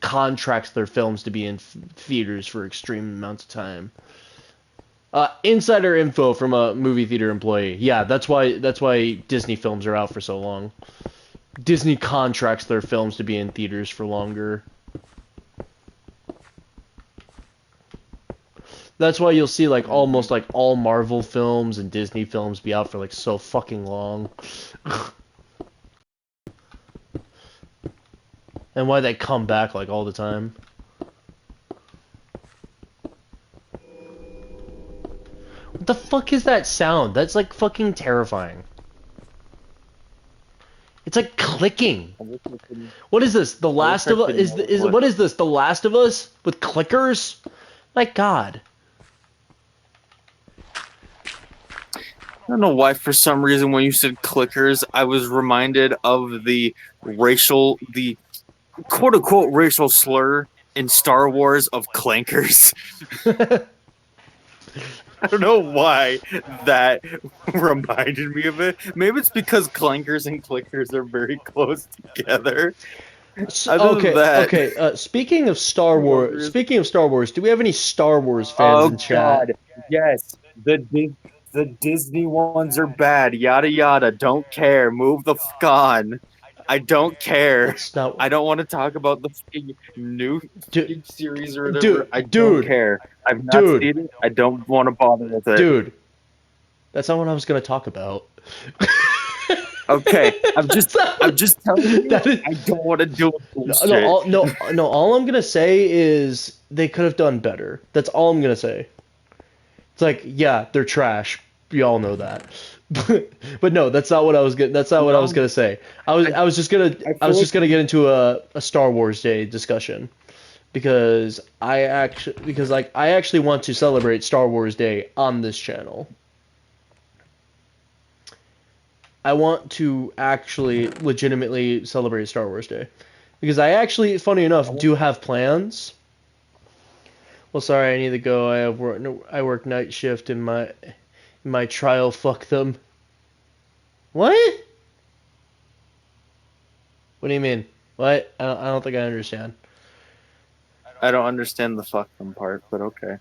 contracts their films to be in theaters for extreme amounts of time. Insider info from a movie theater employee. Yeah, that's why Disney films are out for so long. Disney contracts their films to be in theaters for longer. That's why you'll see like almost like all Marvel films and Disney films be out for like so fucking long. And why they come back like all the time. What the fuck is that sound? That's like fucking terrifying. It's like clicking. What is this? The Last of Us? What is this? The Last of Us with clickers? My God. I don't know why, for some reason, when you said clickers, I was reminded of the quote-unquote racial slur in Star Wars of clankers. I don't know why that reminded me of it. Maybe it's because clankers and clickers are very close together. Okay. Speaking of Star Wars, do we have any Star Wars fans in chat? God, yes, the Disney ones are bad. Yada yada. Don't care. Move the fuck on. I don't care. Not... I don't want to talk about the new series or whatever. Dude, I don't care. I've not seen it. I don't want to bother with it. Dude, that's not what I was gonna talk about. Okay, I'm just telling you. I don't want to deal with bullshit. No. All I'm gonna say is they could have done better. That's all I'm gonna say. It's like, yeah, they're trash. We all know that. But no, that's not what I was gonna. That's not what I was gonna say. I was just gonna get into a Star Wars Day discussion because I actually want to celebrate Star Wars Day on this channel. I want to actually legitimately celebrate Star Wars Day because I actually, funny enough, do have plans. Well, sorry, I need to go. I work night shift in my trial. Fuck them. What? What do you mean? What? I don't think I understand. I don't understand the fuck them part, but okay.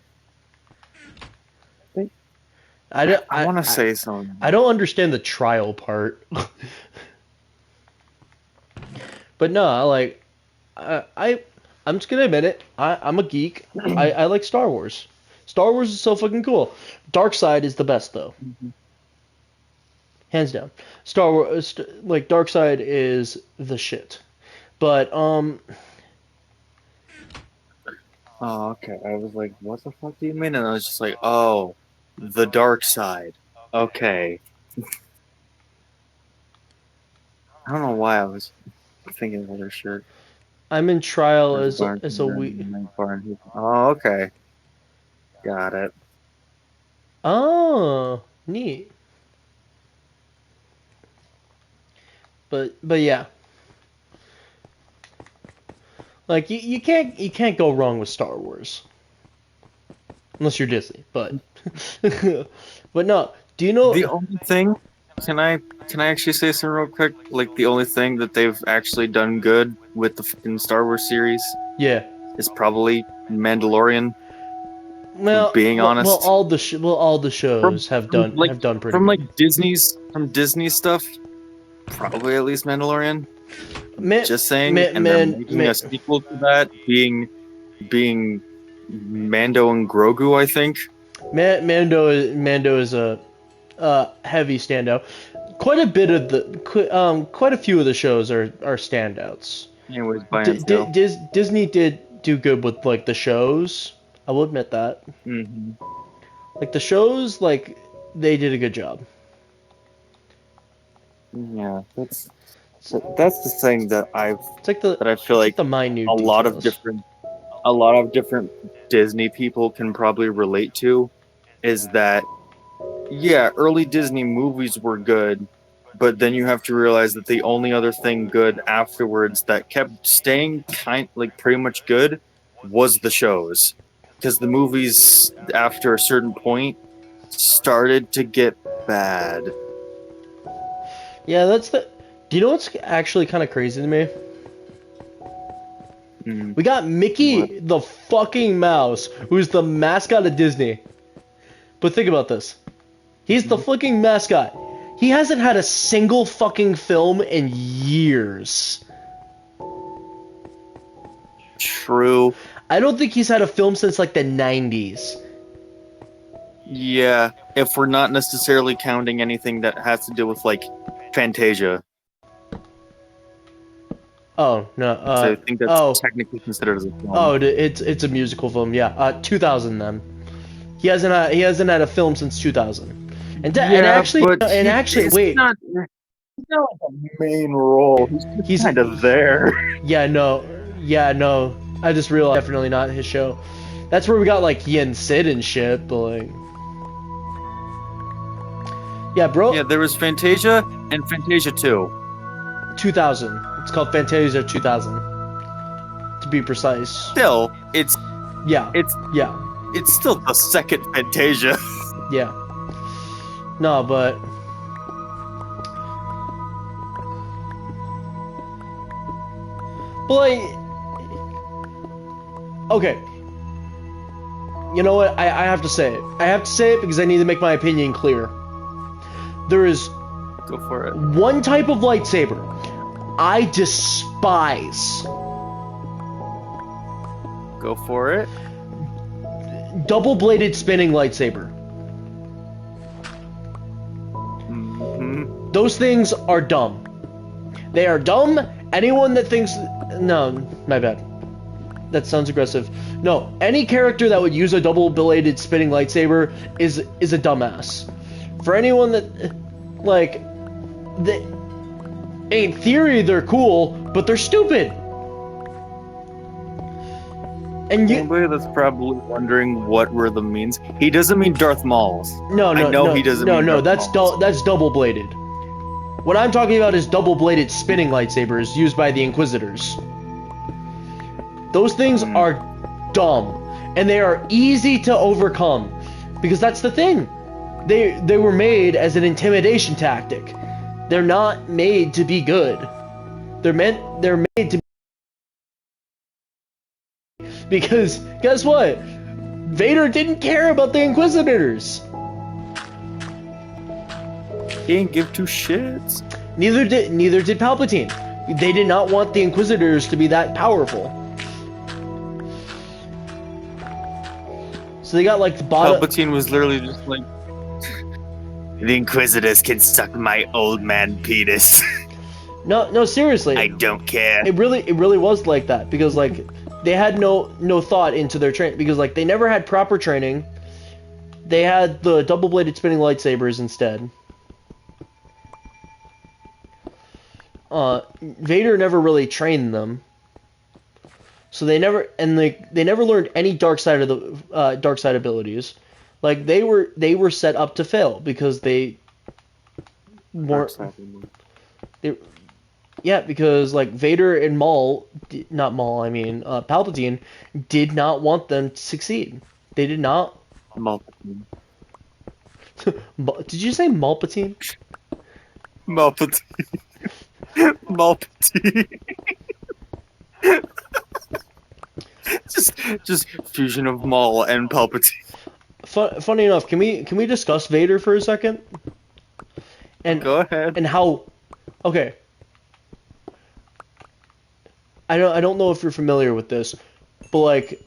I want to say something. I don't understand the trial part. But no, like, I'm just gonna admit it. I'm a geek. I like Star Wars. Star Wars is so fucking cool. Dark Side is the best though. Mm-hmm. Hands down. Star Wars, like Dark Side is the shit. But Oh, okay. I was like, what the fuck do you mean? And I was just like, oh, the dark side. Okay. I don't know why I was thinking of other shirt. I'm in trial as a week. Oh, okay. Got it. Oh, neat. But yeah. Like you can't go wrong with Star Wars. Unless you're Disney, but but no. Do you know the only thing? Can I actually say something real quick? Like the only thing that they've actually done good with the fucking Star Wars series, is probably Mandalorian. Well, being honest, all the shows have done pretty from good. like Disney stuff. Probably at least Mandalorian. Just saying, and they're making a sequel to that, being Mando and Grogu, I think. Mando is a heavy standout. Quite a bit of quite a few of the shows are standouts. Anyways, Disney did do good with like the shows. I will admit that. Mm-hmm. Like the shows, like they did a good job. Yeah, that's the thing that I feel like the minute a lot of different Disney people can probably relate to is that, yeah, early Disney movies were good, but then you have to realize that the only other thing good afterwards that kept staying pretty much good was the shows, because the movies after a certain point started to get bad. Yeah, do you know what's actually kind of crazy to me? Mm. We got Mickey the fucking Mouse, who's the mascot of Disney. But think about this. He's the fucking mascot. He hasn't had a single fucking film in years. True. I don't think he's had a film since like the 90s. Yeah, if we're not necessarily counting anything that has to do with like Fantasia. Oh no. So I think that's technically considered as a film. Oh, it's a musical film. Yeah. 2000 then. He hasn't had a film since 2000. And actually wait. He's not like a main role. He's kind of there. Yeah, no. I just realized definitely not his show. That's where we got like Yen Sid and shit, but like. Yeah, bro. Yeah, there was Fantasia and Fantasia 2. 2000. It's called Fantasia 2000. To be precise. Still, it's still the second Fantasia. Yeah. No, but like, okay. You know what? I have to say it. I have to say it because I need to make my opinion clear. There is Go for it. one type of lightsaber I despise. Go for it. Double-bladed spinning lightsaber. Mm-hmm. Those things are dumb. They are dumb. Anyone that thinks... No, my bad. That sounds aggressive. No, any character that would use a double-bladed spinning lightsaber is a dumbass. For anyone that... Like... in theory, they're cool, but they're stupid. And anybody that's probably wondering what Rhythm means, he doesn't mean Darth Maul's. No, I know he doesn't. No, that's double-bladed. What I'm talking about is double-bladed spinning lightsabers used by the Inquisitors. Those things are dumb, and they are easy to overcome, because that's the thing. They were made as an intimidation tactic. They're not made to be good. They're made to be... Because guess what? Vader didn't care about the Inquisitors. He didn't give two shits. Neither did Palpatine. They did not want the Inquisitors to be that powerful. So they got like the bottom. Palpatine was literally just like, the Inquisitors can suck my old man penis. No, seriously. I don't care. It really was like that, because like they had no thought into their training, because like they never had proper training. They had the double-bladed spinning lightsabers instead. Vader never really trained them, so they never learned any dark side abilities. Like they were set up to fail because they weren't. Yeah, because like Vader and Palpatine did not want them to succeed. They did not. Malpatine. Did you say Malpatine? Malpatine. Malpatine. just fusion of Maul and Palpatine. Funny enough, can we discuss Vader for a second? And go ahead. And how? Okay. I don't know if you're familiar with this, but like,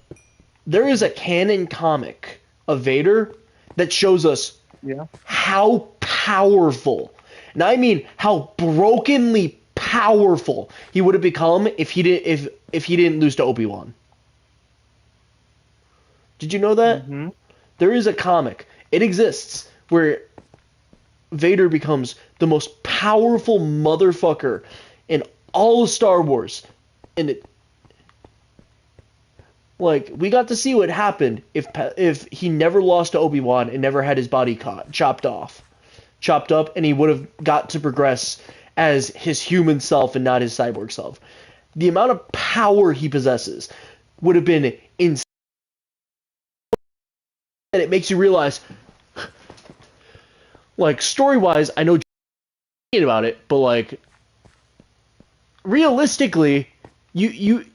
there is a canon comic of Vader that shows us how powerful, and I mean how brokenly powerful he would have become if he didn't lose to Obi-Wan. Did you know that? Mm-hmm. There is a comic. It exists where Vader becomes the most powerful motherfucker in all of Star Wars. And we got to see what happened if he never lost to Obi-Wan and never had his body chopped up, and he would have got to progress as his human self and not his cyborg self. The amount of power he possesses would have been insane. And it makes you realize, like, story-wise, I know about it, but like, realistically, you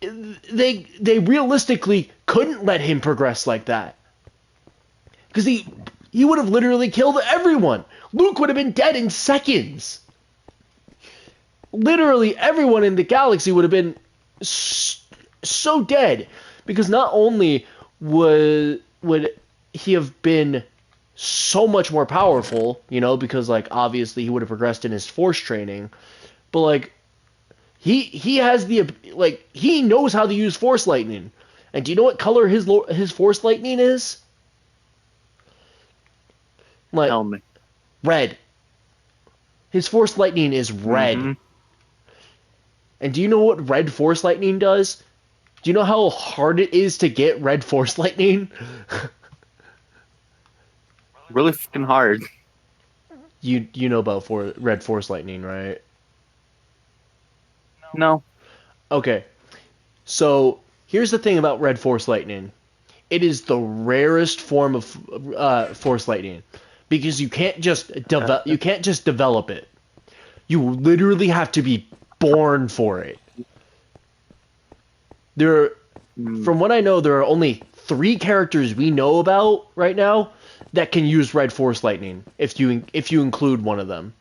they realistically couldn't let him progress like that. Because he would have literally killed everyone. Luke would have been dead in seconds. Literally everyone in the galaxy would have been so dead. Because not only would he have been so much more powerful, you know, because like obviously he would have progressed in his force training, but like he has the like he knows how to use force lightning. And do you know what color his force lightning is? Like Tell me. red. His force lightning is red. Mm-hmm. And do you know what red force lightning does? Do you know how hard it is to get red force lightning? Really fucking hard. You know about red force lightning, right? No. Okay. So, here's the thing about red force lightning. It is the rarest form of force lightning because you can't just develop it. You literally have to be born for it. From what I know, there are only 3 characters we know about right now that can use red force lightning if you include one of them.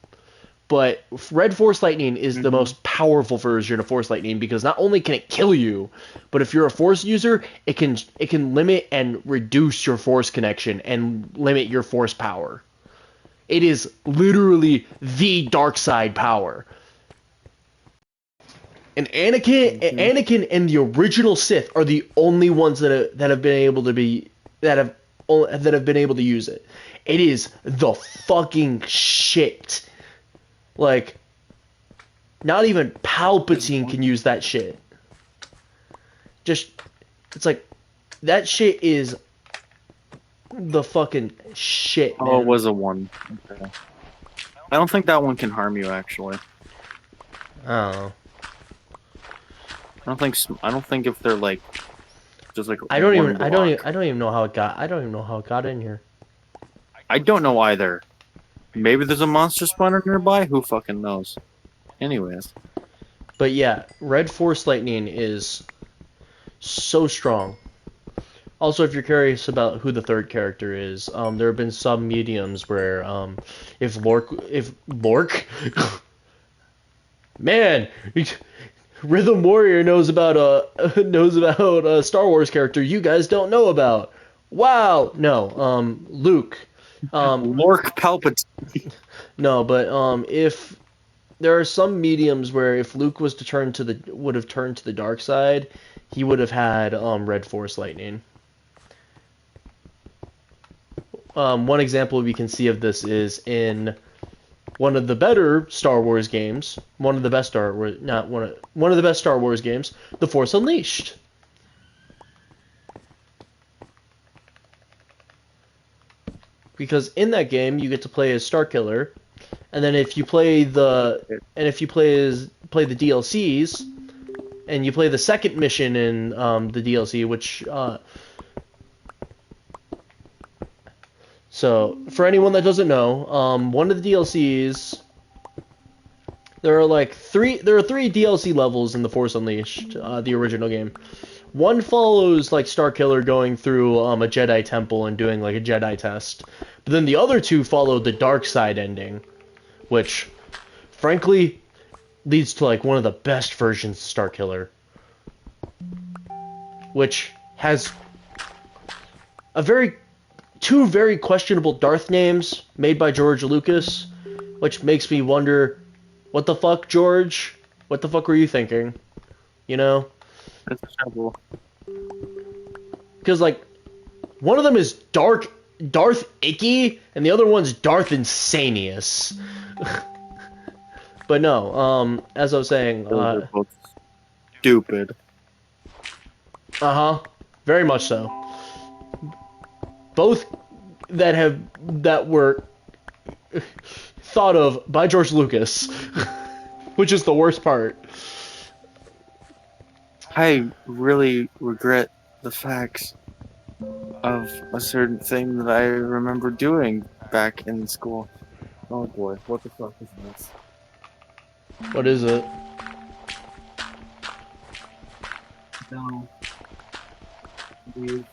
But red force lightning is the most powerful version of force lightning because not only can it kill you, but if you're a force user, it can limit and reduce your force connection and limit your force power. It is literally the dark side power. And Anakin and the original Sith are the only ones that have been able to use it. It is the fucking shit. Like, not even Palpatine can use that shit. It's like, that shit is the fucking shit, man. Oh, it was a 1. Okay. I don't think that one can harm you, actually. Oh. I don't think if they're like, just like. I don't even know how it got in here. I don't know either. Maybe there's a monster spawner nearby. Who fucking knows? Anyways. But yeah, red force lightning is so strong. Also, if you're curious about who the third character is, there have been some mediums where if Lork, man, Rhythm Warrior knows about a Star Wars character you guys don't know about. Wow, no, Luke. Lork Palpatine. No, but if there are some mediums where if Luke was to would have turned to the dark side, he would have had red force lightning. One example we can see of this is in one of the better Star Wars games, one of the best Star Wars games, The Force Unleashed. Because in that game you get to play as Starkiller, and then if you play the DLCs, and you play the second mission in the DLC, which so for anyone that doesn't know, one of the DLCs, there are 3 DLC levels in The Force Unleashed, the original game. One follows like Starkiller going through a Jedi temple and doing like a Jedi test. But then the other 2 follow the dark side ending, which frankly leads to like one of the best versions of Starkiller, which has two very questionable Darth names made by George Lucas, which makes me wonder, what the fuck, George? What the fuck were you thinking? You know? That's terrible. Because like, one of them is Darth Icky, and the other one's Darth Insanius. But no, as I was saying, Those are both stupid. Very much so. Both that were thought of by George Lucas, which is the worst part. I really regret the facts of a certain thing that I remember doing back in school. Oh boy, what the fuck is this? What is it? No. Leave.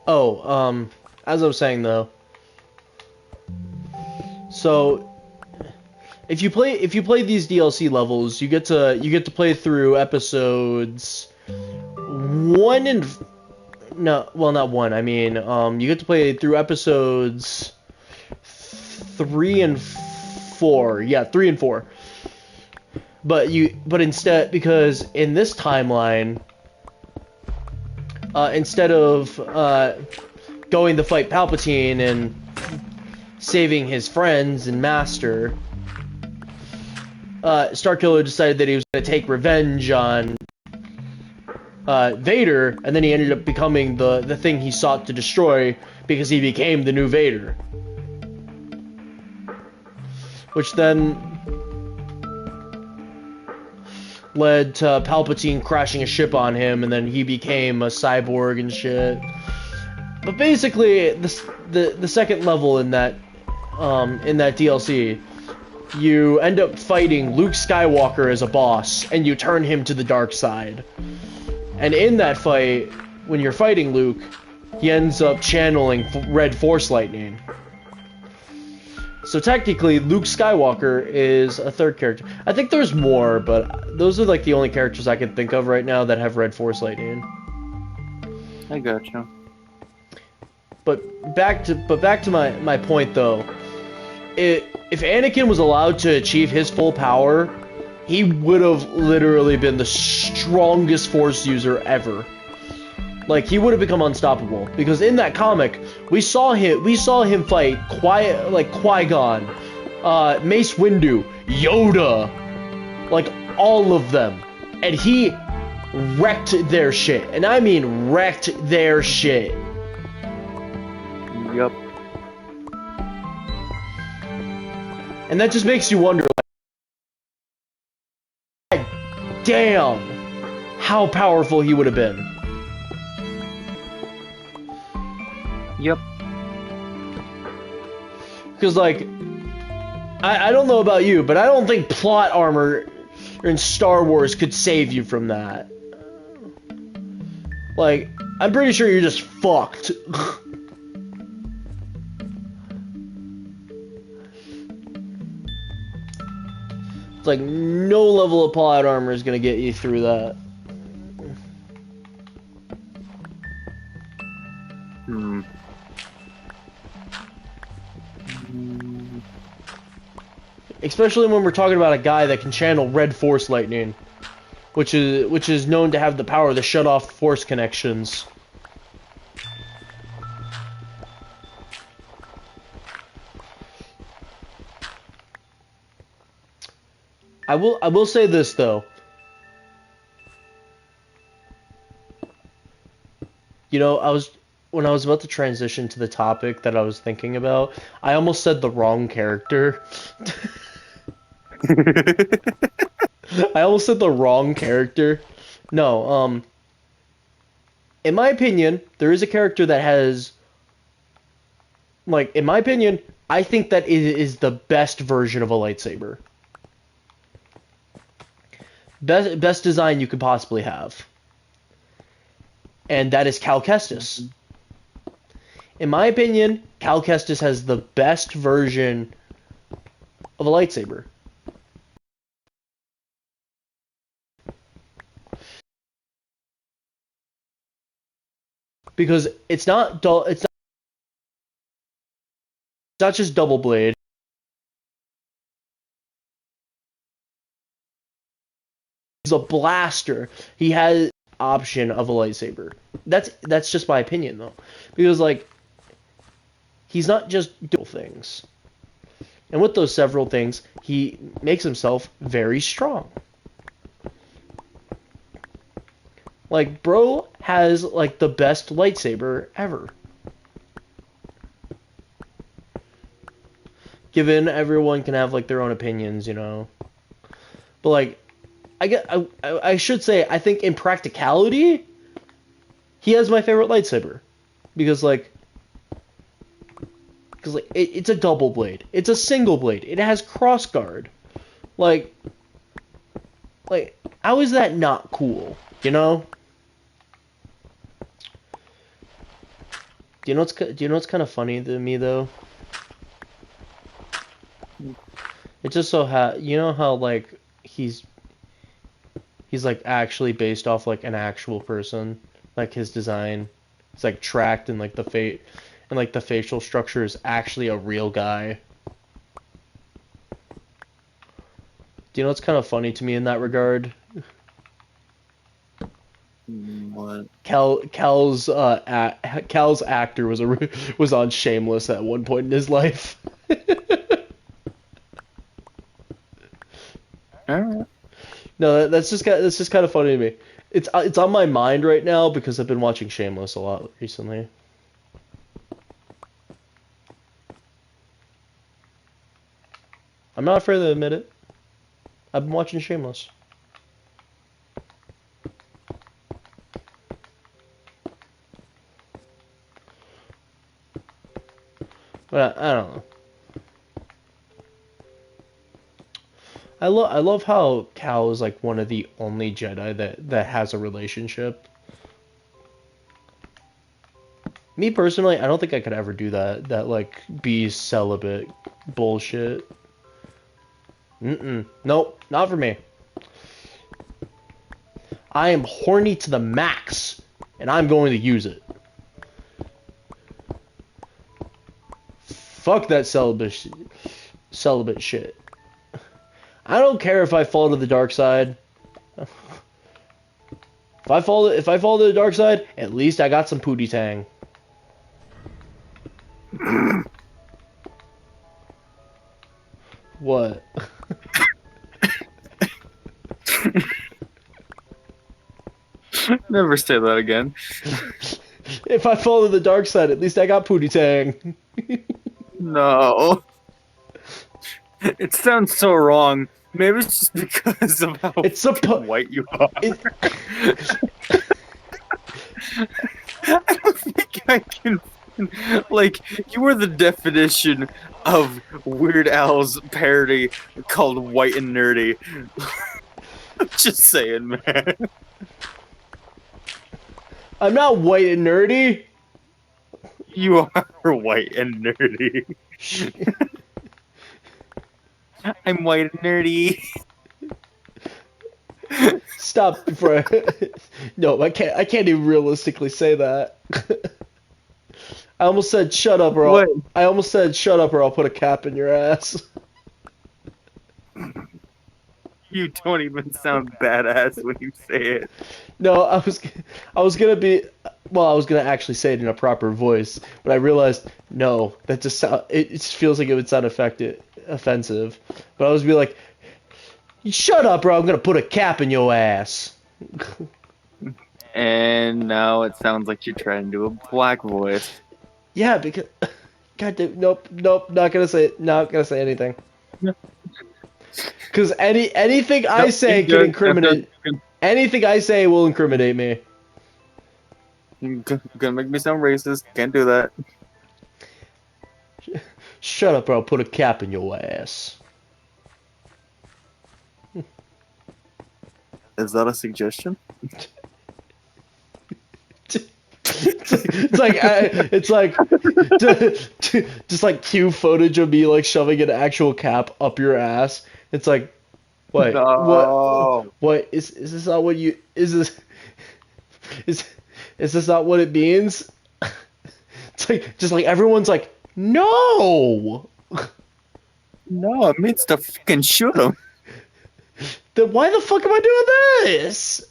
Oh, as I was saying though, so if you play these DLC levels, you get to play through episodes one and no, well, not one. I mean, you get to play through episodes 3 and 4. Yeah, 3 and 4. But instead, because in this timeline, instead of going to fight Palpatine and saving his friends and master, Starkiller decided that he was going to take revenge on Vader, and then he ended up becoming the thing he sought to destroy because he became the new Vader. Which then led to Palpatine crashing a ship on him, and then he became a cyborg and shit. But basically, the second level in that DLC, you end up fighting Luke Skywalker as a boss, and you turn him to the dark side. And in that fight, when you're fighting Luke, he ends up channeling red force lightning. So technically, Luke Skywalker is a third character. I think there's more, but those are like the only characters I can think of right now that have red force lightning. I gotcha. But back to my point though. If Anakin was allowed to achieve his full power, he would have literally been the strongest force user ever. Like, he would have become unstoppable, because in that comic, we saw him fight Qui-Gon, Mace Windu, Yoda, like all of them, and he wrecked their shit, and I mean wrecked their shit. Yup. And that just makes you wonder, like, damn, how powerful he would have been. Yep. Because, like, I don't know about you, but I don't think plot armor in Star Wars could save you from that. Like, I'm pretty sure you're just fucked. It's like, no level of plot armor is gonna get you through that. Especially when we're talking about a guy that can channel red force lightning, which is known to have the power to shut off force connections. I will say this though. You know, when I was about to transition to the topic that I was thinking about, I almost said the wrong character. I almost said the wrong character. No, in my opinion, there is a character that has, like, in my opinion, I think that it is the best version of a lightsaber. Best design you could possibly have. And that is Cal Kestis. In my opinion, Cal Kestis has the best version of a lightsaber. Because it's not dull. It's not just double blade. He's a blaster. He has option of a lightsaber. That's just my opinion though, because like he's not just doing things, and with those several things, he makes himself very strong. Like, bro has, like, the best lightsaber ever. Given everyone can have, like, their own opinions, you know. But, like, I should say, I think in practicality, he has my favorite lightsaber. Because, like, it's a double blade. It's a single blade. It has crossguard. Like, how is that not cool? You know? Do you know what's kind of funny to me though? It just so you know how like he's like actually based off like an actual person, like his design, it's like tracked and like the facial structure is actually a real guy. Do you know what's kind of funny to me in that regard? What? Cal's actor was on Shameless at one point in his life. Alright. No, that's just kind of funny to me. It's on my mind right now because I've been watching Shameless a lot recently. I'm not afraid to admit it. I've been watching Shameless. But I don't know. I love how Cal is like one of the only Jedi that has a relationship. Me personally, I don't think I could ever do that. That like be celibate bullshit. Nope, not for me. I am horny to the max, and I'm going to use it. Fuck that celibate shit. I don't care if I fall to the dark side. If I fall to the dark side, at least I got some pootie tang. What? Never say that again. If I fall to the dark side, at least I got pootie tang. No. It sounds so wrong. Maybe it's just because of how It's white you are. I don't think I can. Like, you are the definition of Weird Al's parody called White and Nerdy. I'm just saying, man. I'm not white and nerdy. You are white and nerdy. I'm white and nerdy. Stop before No, I can't even realistically say that. I almost said shut up or What? I almost said shut up or I'll put a cap in your ass. You don't even sound badass when you say it. No, I was gonna be well, I was gonna actually say it in a proper voice, but I realized no, that just it just feels like it would sound offensive. But I was be like, shut up, or I'm gonna put a cap in your ass. And now it sounds like you're trying to do a black voice. Yeah, because God damn, nope, not gonna say it. Not gonna say anything. Because anything I say can incriminate. Anything I say will incriminate me. You're gonna make me sound racist. Can't do that. Shut up, or I'll put a cap in your ass. Is that a suggestion? It's like just like cue footage of me like shoving an actual cap up your ass. It's like, what? No. What is this not what you is this is this not what it means? It's like just like everyone's like, no. No, it means to fucking shoot him. Then why the fuck am I doing this?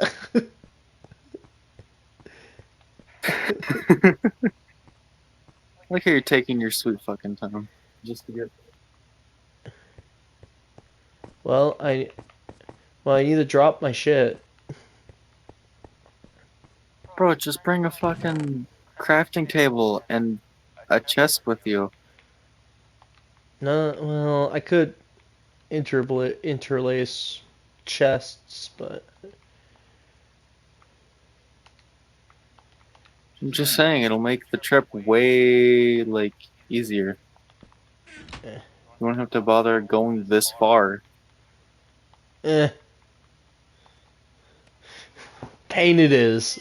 Like how you're taking your sweet fucking time just to get. Well, I need to drop my shit. Bro, just bring a fucking crafting table and a chest with you. No, well, I could interlace chests, but I'm just saying, it'll make the trip way, like, easier. Eh. You won't have to bother going this far. Eh. Pain it is.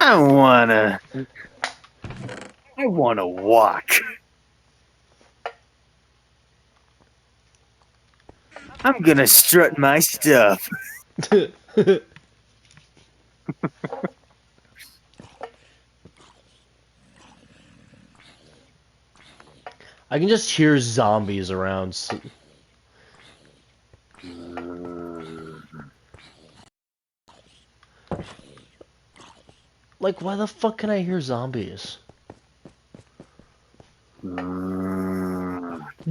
I wanna walk. I'm gonna strut my stuff. I can just hear zombies around. Like, why the fuck can I hear zombies?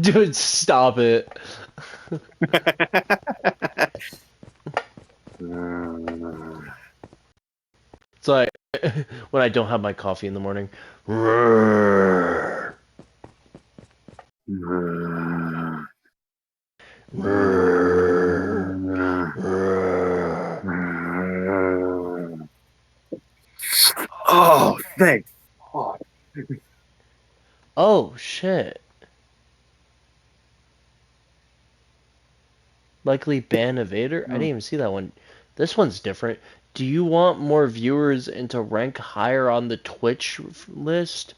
Dude, stop it. It's like when I don't have my coffee in the morning. Oh, thanks. Oh, shit. Likely ban evader? I didn't even see that one. This one's different. Do you want more viewers and to rank higher on the Twitch list?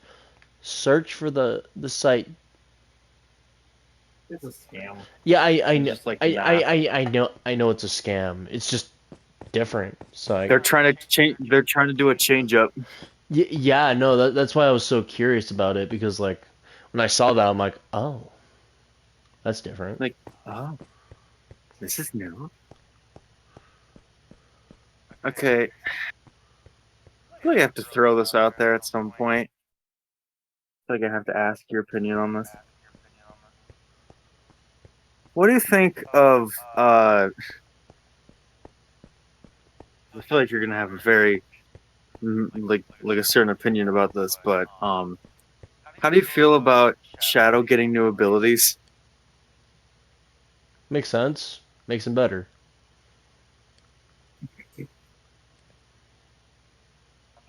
Search for the site. It's a scam. Yeah, I know. Just like I know it's a scam. It's just different. So they're trying to change. They're trying to do a change up. yeah, no, that's why I was so curious about it, because like when I saw that I'm like, oh, that's different. Like, oh, this is new. Okay, I feel like I have to throw this out there at some point. I feel like I have to ask your opinion on this. What do you think of? I feel like you're gonna have a very like a certain opinion about this, but how do you feel about Shadow getting new abilities? Makes sense. Makes him better.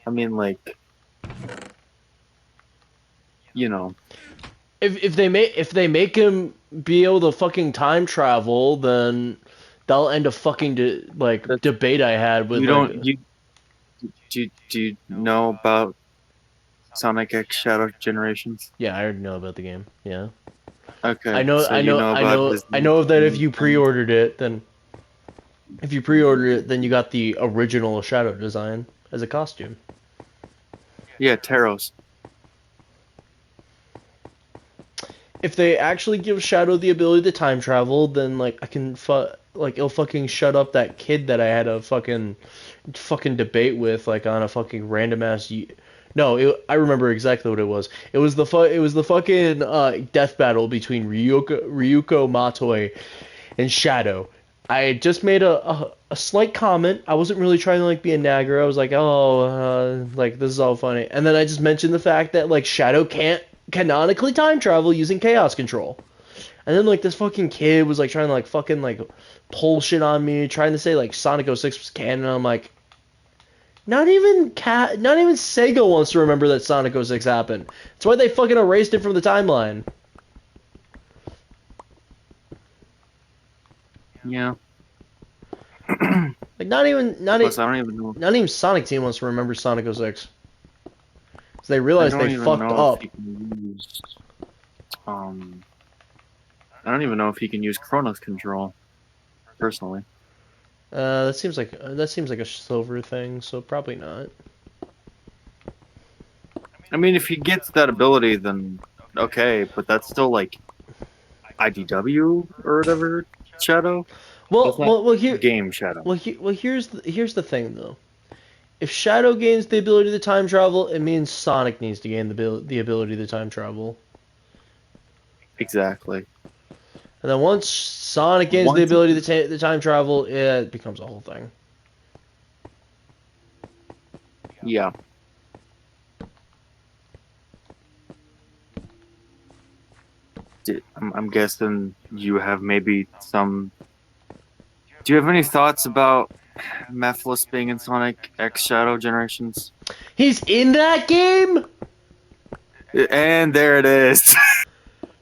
I mean, like, you know, If they make him be able to fucking time travel, then that'll end a fucking debate I had with you like. don't you do you know about Sonic X Shadow Generations? Yeah, I already know about the game. Yeah. Okay, I know so you know about this I know that if you pre-ordered it, then you got the original Shadow design as a costume. Yeah, Taros. If they actually give Shadow the ability to time travel, then like I can it'll fucking shut up that kid that I had a fucking debate with like on a fucking random ass. No, I remember exactly what it was. It was the fucking death battle between Ryuko Matoi and Shadow. I had just made a slight comment. I wasn't really trying to like be a nagger. I was like, oh, like this is all funny. And then I just mentioned the fact that like Shadow can't canonically time travel using chaos control. And then like this fucking kid was like trying to like fucking like pull shit on me, trying to say like Sonic 06 was canon. I'm like, not even Sega wants to remember that Sonic 06 happened. That's why they fucking erased it from the timeline. Yeah. Like not even Plus, I don't even know. not even Sonic Team wants to remember Sonic 06. So they realized they fucked up. I don't even know if he can use Chronos Control. Personally. That seems like a silver thing, so probably not. I mean, if he gets that ability, then okay, but that's still like IDW or whatever Shadow. Well, here, game Shadow. Here's the thing though. If Shadow gains the ability to time travel, it means Sonic needs to gain the ability to time travel. Exactly. And then once Sonic gains the ability to time travel, it becomes a whole thing. Yeah. I'm guessing you have maybe some. Do you have any thoughts about Mephiles being in Sonic X Shadow Generations? He's in that game? And there it is.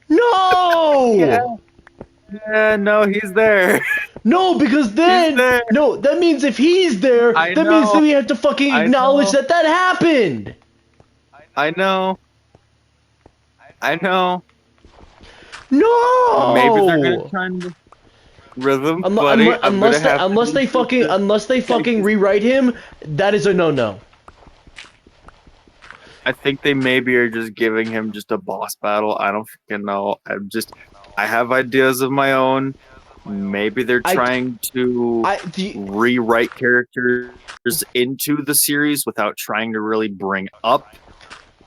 No! Yeah, no, he's there. No, because then there. no, that means if he's there, I that means that know. we have to fucking I acknowledge know. that happened. I know. I know. Maybe they're gonna No. try and rhythm, buddy. I'm gonna have to Unless they take fucking this. rewrite him, that is a no. I think they maybe are just giving him just a boss battle. I don't fucking know. I have ideas of my own. Maybe they're I trying to I the rewrite characters into the series without trying to really bring up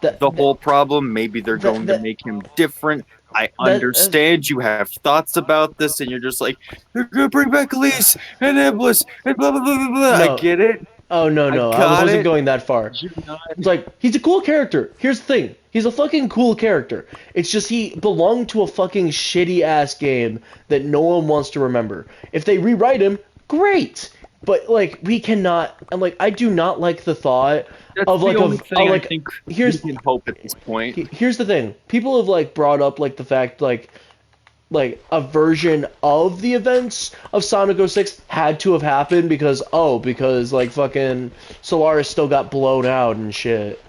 that the whole problem. Maybe they're that going to that make him different. I that understand you have thoughts about this, and you're just like, they're gonna bring back Elise and Iblis and blah blah blah blah blah. I no. get it. Oh I no, I got wasn't it. going that far. You're not. It's like he's a cool character. Here's the thing. He's a fucking cool character. It's just he belonged to a fucking shitty ass game that no one wants to remember. If they rewrite him, great. But like we cannot and like I do not like the thought That's of like the only thing I like think here's we can hope at this point. here's the thing. People have like brought up like the fact like a version of the events of Sonic 06 had to have happened because like fucking Solaris still got blown out and shit.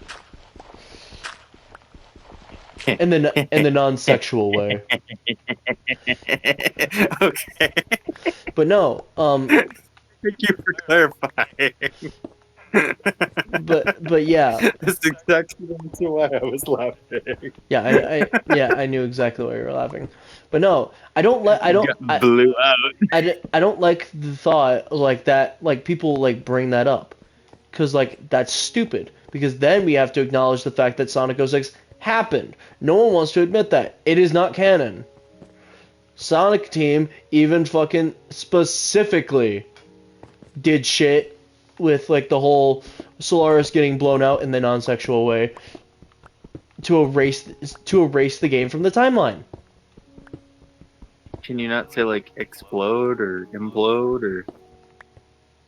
In the non-sexual way. Okay. But no, Thank you for clarifying. but yeah. That's exactly why I was laughing. Yeah, I knew exactly why you were laughing. But no, Got blew out. I don't like the thought like that like people like bring that up. Cuz like that's stupid because then we have to acknowledge the fact that Sonic 06 happened. No one wants to admit that. It is not canon. Sonic Team even fucking specifically did shit with like the whole Solaris getting blown out in the non-sexual way to erase the game from the timeline. Can you not say like explode or implode or?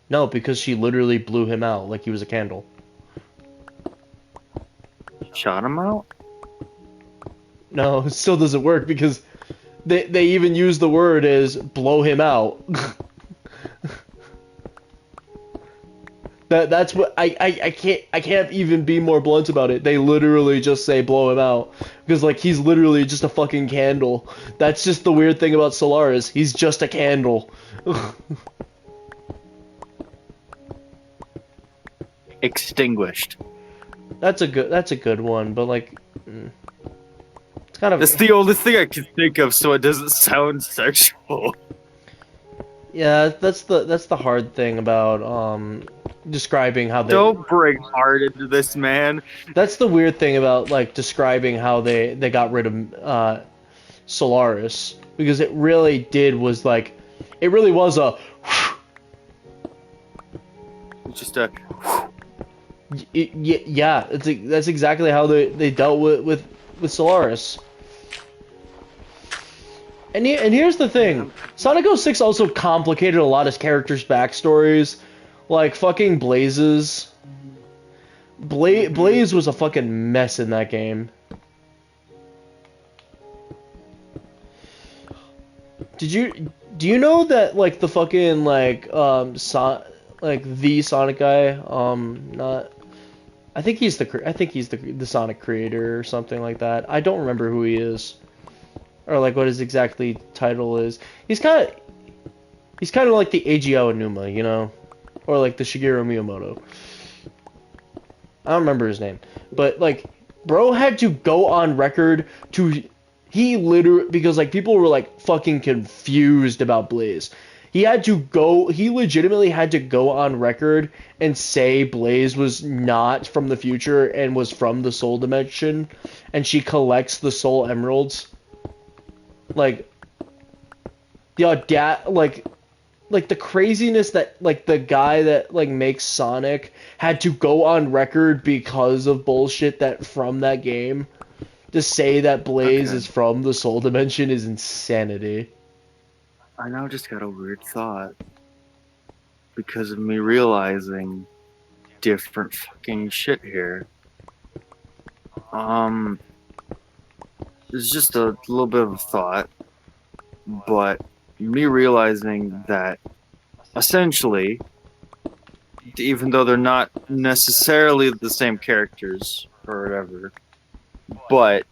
No, because she literally blew him out like he was a candle. Shot him out? No, it still doesn't work because they even use the word as blow him out. That's what I can't even be more blunt about it. They literally just say blow him out because like he's literally just a fucking candle. That's just the weird thing about Solaris. He's just a candle. Extinguished. That's a good one, but like it's kind of That's the only thing I can think of, so it doesn't sound sexual. yeah. That's the hard thing about describing how they. Don't bring heart into this, man. That's the weird thing about like describing how they got rid of Solaris because it really did was like it really was a It's just a. yeah, that's exactly how they dealt with Solaris. And here's the thing, Sonic 06 also complicated a lot of characters' backstories, like fucking Blaze's. Blaze was a fucking mess in that game. Do you know that like the fucking like the Sonic guy not I think he's the Sonic creator or something like that. I don't remember who he is or like what his exactly title is. He's kind of like the Eiji Aonuma, you know, or like the Shigeru Miyamoto. I don't remember his name, but like bro had to go on record to he literally because like people were like fucking confused about Blaze. He legitimately had to go on record and say Blaze was not from the future and was from the Soul Dimension, and she collects the Soul Emeralds. Like, like the craziness that, like, the guy that, like, makes Sonic had to go on record because of bullshit that from that game to say that Blaze is from the Soul Dimension is insanity. I now just got a weird thought because of me realizing different fucking shit here. It's just a little bit of a thought, but me realizing that essentially, even though they're not necessarily the same characters or whatever, but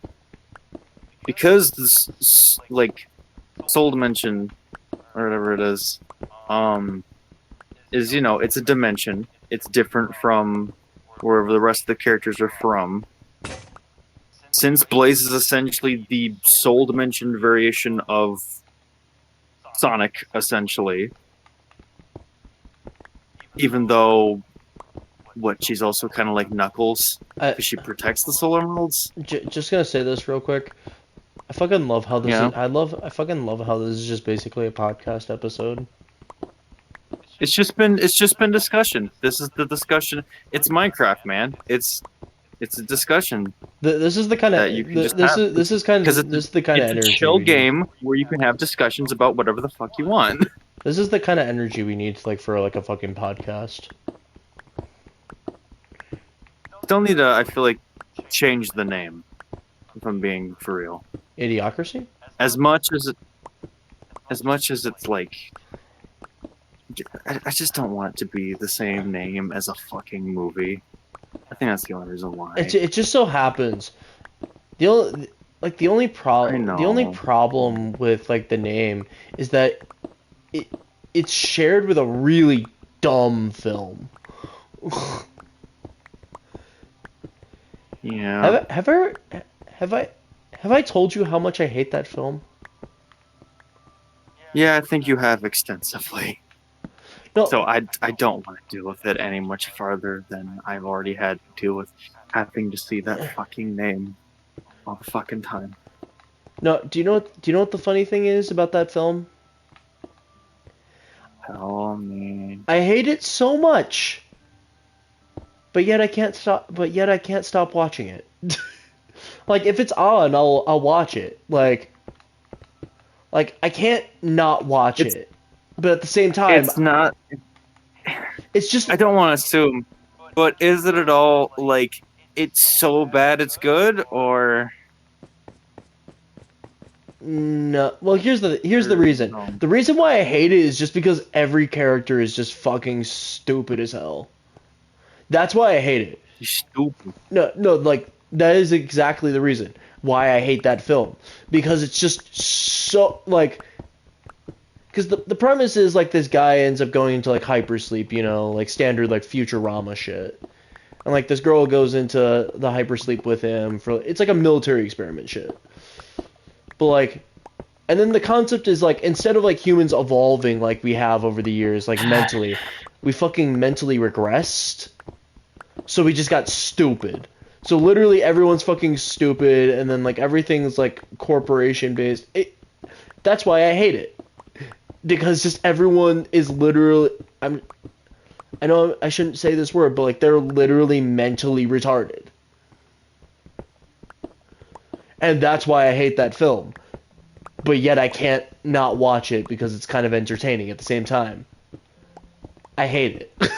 because this like soul dimension or whatever it is it's a dimension. It's different from wherever the rest of the characters are from. Since Blaze is essentially the soul dimension variation of Sonic, essentially, even though she's also kind of like Knuckles because she protects the soul emeralds. Just gonna say this real quick. I fucking love how this is. I fucking love how this is just basically a podcast episode. It's just been discussion. This is the discussion. It's Minecraft, man. It's a discussion. This is the kind of you can just this have. is this is kind of this is the kind of energy. It's a chill game where you can have discussions about whatever the fuck you want. This is the kind of energy we need for a fucking podcast. Still need to, I feel like, change the name. If I'm being for real. Idiocracy? As much as it's like, I just don't want it to be the same name as a fucking movie. I think that's the only reason why. It just so happens. The only problem with the name is that it's shared with a really dumb film. Yeah. Have I told you how much I hate that film? Yeah, I think you have extensively. No. So I don't want to deal with it any much farther than I've already had to deal with having to see that fucking name all the fucking time. No, do you know what the funny thing is about that film? Oh man. I hate it so much. But yet I can't stop watching it. If it's on, I'll watch it. I can't not watch it. But at the same time, it's not. It's just. I don't want to assume, but is it at all it's so bad it's good, or? No. Well, here's the reason. No. The reason why I hate it is just because every character is just fucking stupid as hell. That's why I hate it. You're stupid. No, that is exactly the reason why I hate that film. Because it's just so, because the premise is, this guy ends up going into, hypersleep, standard, Futurama shit. And, this girl goes into the hypersleep with him it's a military experiment shit. But, and then the concept is, instead of, humans evolving like we have over the years, mentally, we fucking mentally regressed. So we just got stupid. So literally everyone's fucking stupid, and then everything's corporation based. That's why I hate it, because just everyone is literally. I know I shouldn't say this word, but they're literally mentally retarded, and that's why I hate that film. But yet I can't not watch it because it's kind of entertaining at the same time. I hate it.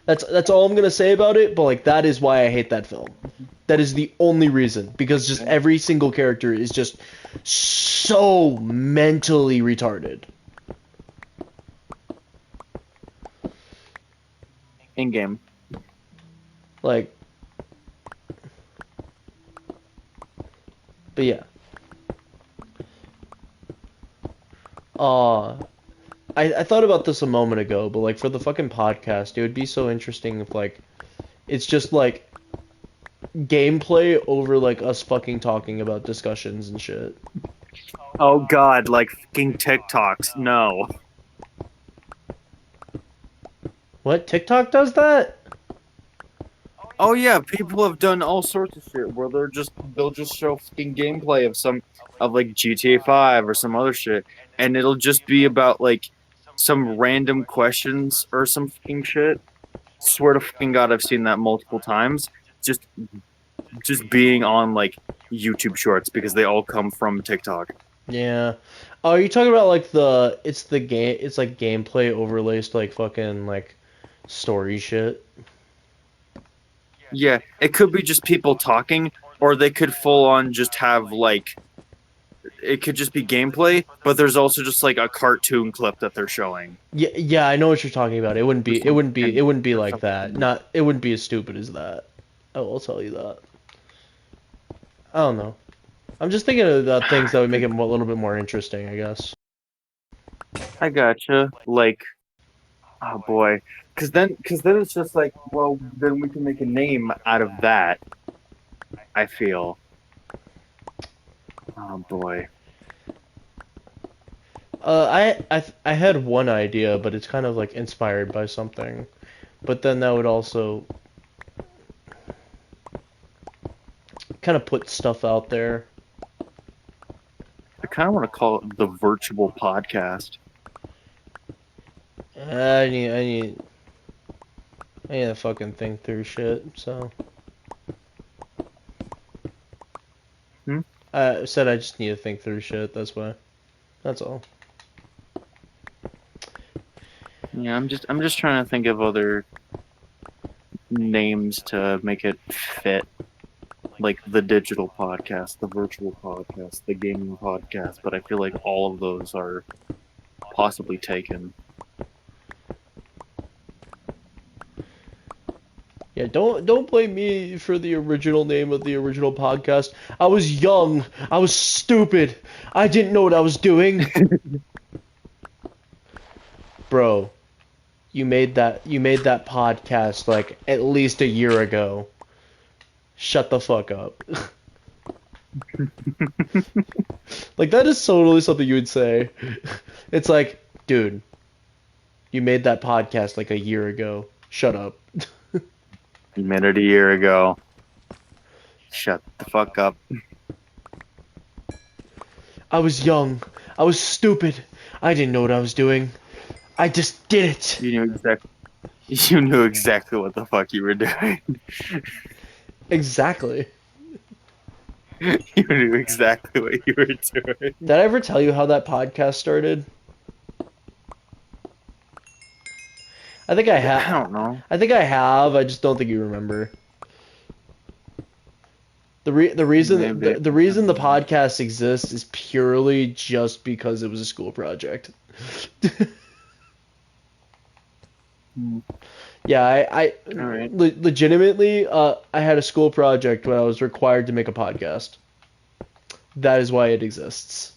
That's all I'm gonna say about it, but that is why I hate that film. That is the only reason, because just every single character is just so mentally retarded. In game. But yeah. I thought about this a moment ago, but for the fucking podcast, it would be so interesting if it's just gameplay over us fucking talking about discussions and shit. Oh god, fucking TikToks, no. What? TikTok does that? Oh yeah, people have done all sorts of shit where they'll just show fucking gameplay of GTA 5 or some other shit, and it'll just be about some random questions or some fucking shit. Swear to fucking god, I've seen that multiple times. Just being on YouTube Shorts because they all come from TikTok. Yeah. Oh, are you talking about it's gameplay overlays fucking story shit? Yeah, it could be just people talking, or they could full on just have it could just be gameplay, but there's also just like a cartoon clip that they're showing. Yeah, I know what you're talking about. It wouldn't be Or like that. something. It wouldn't be as stupid as that. I will tell you that. I don't know. I'm just thinking about things that would make it a little bit more interesting, I guess. I gotcha. Like, oh boy, because then it's just like, well, then we can make a name out of that. I feel. Oh boy. I had one idea, but it's kind of like inspired by something. But then that would also kind of put stuff out there. I kind of want to call it the virtual podcast. I need to fucking think through shit. So Hmm? I said I just need to think through shit. That's why. That's all. Yeah, I'm just trying to think of other names to make it fit. Like the digital podcast, the virtual podcast, the gaming podcast, but I feel like all of those are possibly taken. Yeah, don't blame me for the original name of the original podcast. I was young. I was stupid. I didn't know what I was doing. Bro, you made that podcast like at least a year ago. Shut the fuck up. Like that is totally something you would say. It's like, dude, you made that podcast like a year ago. Shut up. You made it a year ago. Shut the fuck up. I was young. I was stupid. I didn't know what I was doing. I just did it. You knew exactly what the fuck you were doing. Exactly. You knew exactly what you were doing. Did I ever tell you how that podcast started? I think I I have. don't know. I think I have. I just don't think you remember. The reason Maybe. the reason the podcast exists is purely just because it was a school project. Yeah, I Alright. legitimately I had a school project when I was required to make a podcast. That is why it exists.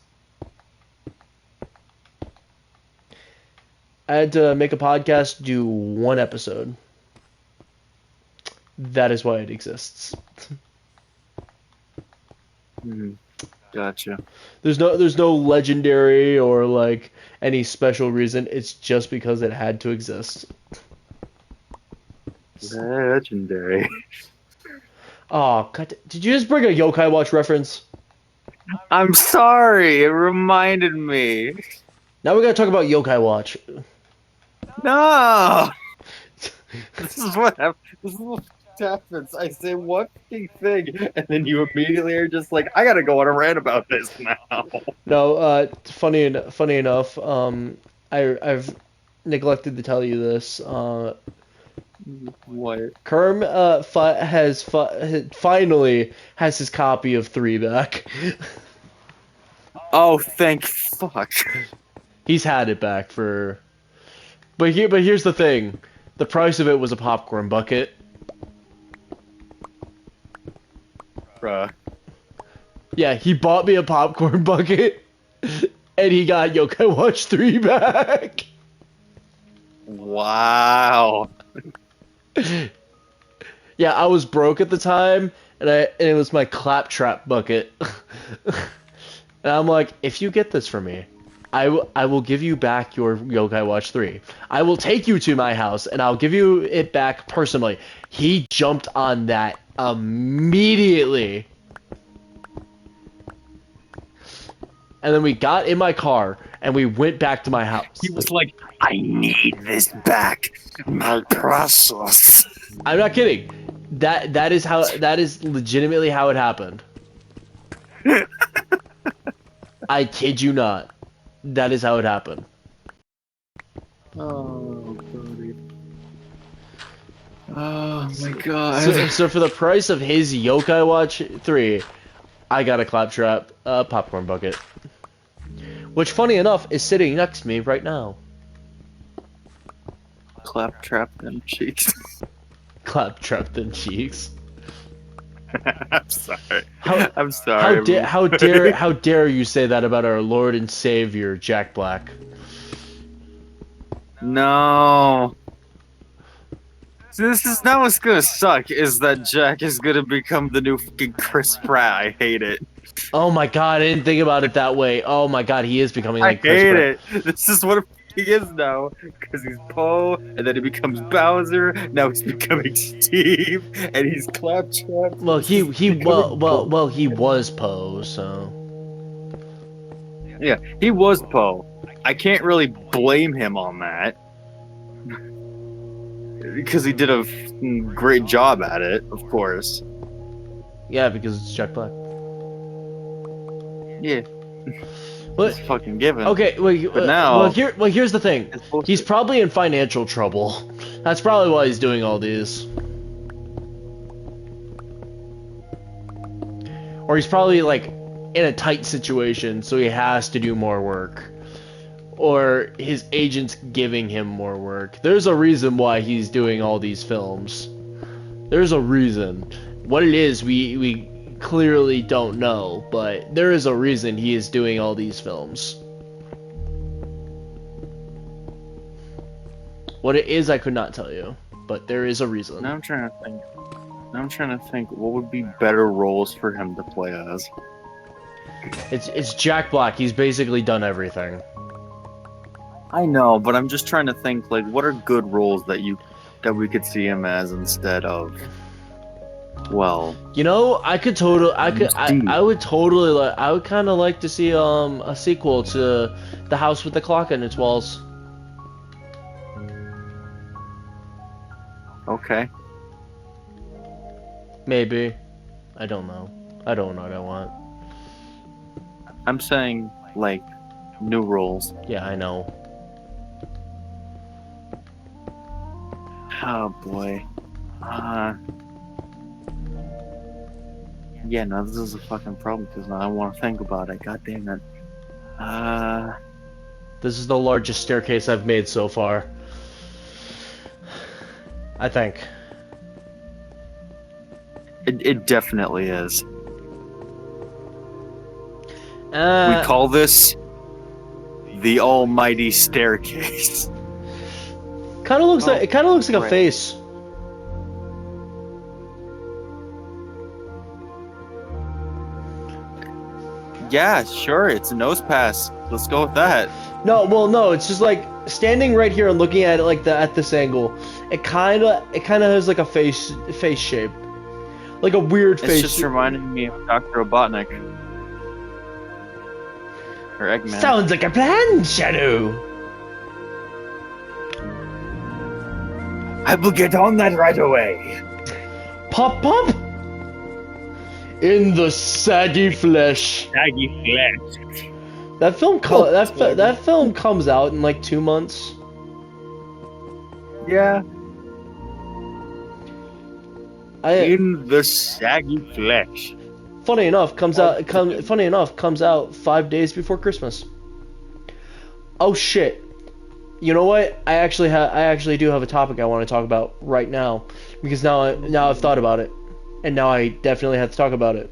I had to make a podcast, do one episode. That is why it exists. Gotcha. There's no legendary or like any special reason. It's just because it had to exist. Legendary. Oh, God, did you just bring a Yokai Watch reference? I'm sorry, it reminded me. Now we gotta talk about Yokai Watch. No! This is what happens. I say one big thing, and then you immediately are just like, I gotta go on a rant about this now. No, funny enough, I've neglected to tell you this. What? Kerm finally has his copy of 3 back. Oh, thank fuck. He's had it back for. But here's the thing, the price of it was a popcorn bucket. Bruh. Yeah, he bought me a popcorn bucket, and he got Yokai Watch 3 back. Wow. Yeah, I was broke at the time, and it was my claptrap bucket. And I'm like, if you get this for me, I will give you back your Yokai Watch 3. I will take you to my house, and I'll give you it back personally. He jumped on that immediately. And then we got in my car, and we went back to my house. He was like, I need this back. My precious. I'm not kidding. That is legitimately how it happened. I kid you not. That is how it happened. Oh, buddy. Oh my god. So for the price of his Yokai Watch 3, I got a Claptrap popcorn bucket, which, funny enough, is sitting next to me right now. Claptrap them cheeks. Claptrap them cheeks. I'm sorry. How- I'm sorry. How dare you say that about our Lord and Savior, Jack Black? No. See, this is not what's gonna suck, is that Jack is gonna become the new fucking Chris Pratt. I hate it. Oh my god, I didn't think about it that way. Oh my god, he is becoming I like Chris hate Pratt. it. This is what he is now. Because he's Poe, and then he becomes Bowser. Now he's becoming Steve, and he's Claptrap. Well, he becoming Poe. he was Poe, so Yeah, he was Poe. I can't really blame him on that. Because he did a great job at it, of course. yeah, because it's Jack Black. Yeah. But It's fucking given. okay, But now- here's the thing. It's bullshit. He's probably in financial trouble. That's probably why he's doing all these. Or he's probably like in a tight situation, so he has to do more work. Or his agent's giving him more work. There's a reason why he's doing all these films. There's a reason. What it is, we clearly don't know, but there is a reason he is doing all these films. What it is, I could not tell you, but there is a reason. Now I'm trying to think what would be better roles for him to play as. It's Jack Black. He's basically done everything. I know, but I'm just trying to think like what are good roles that we could see him as instead of, well, You know, I would kind of like to see a sequel to The House with the Clock in its Walls. okay. Maybe. I don't know. I don't know what I want. I'm saying like new roles. Yeah, I know. Oh boy. Yeah, no, this is a fucking problem because now I want to think about it. God damn it. This is the largest staircase I've made so far. I think. It definitely is. We Uh, call this the Almighty Staircase. kind of looks like it kind of looks like a right. face. Yeah, sure, it's a nose pass. Let's go with that. No, well, no, it's just like standing right here and looking at it like that at this angle. It kind of has like a face shape, like a weird It's face. just reminding me of Dr. Robotnik. Or Eggman. Sounds like a plan, Shadow. I will get on that right away. Pop, pop. In the saggy flesh. Saggy flesh. That film that film comes out in like 2 months. Yeah. I In the saggy flesh. funny enough comes out 5 days before Christmas. Oh shit. You know what? I actually do have a topic I want to talk about right now because now I've thought about it. And now I definitely have to talk about it.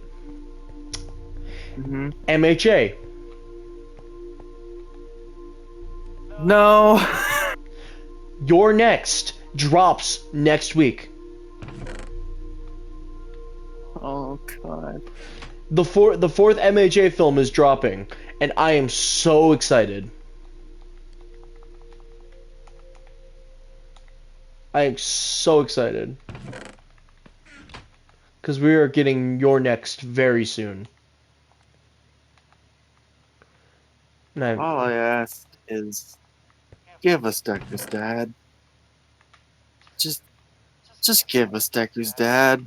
Mm-hmm. MHA. No. You're Next drops next week. Oh god. The fourth MHA film is dropping, and I am so excited. I am so excited. Because we are getting Your Next very soon. And All I ask is give us Decker's dad. Just give us Decker's dad.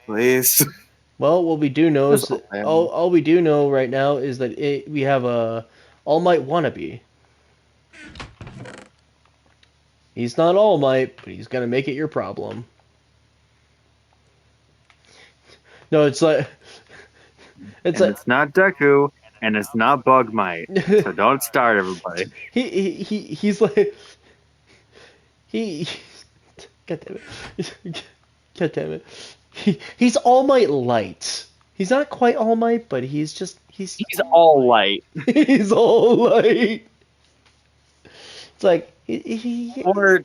Please. well, what we do know is That's that, all all we do know right now is that we have a All Might wannabe. He's not All Might, but he's gonna make it your problem. No, it's like It's and like it's not Deku, and it's not Bugmite. So don't start, everybody. he's like he God damn it. God damn it. He's All Might light. He's not quite All Might, but he's He's all light. he's All Light. It's like Or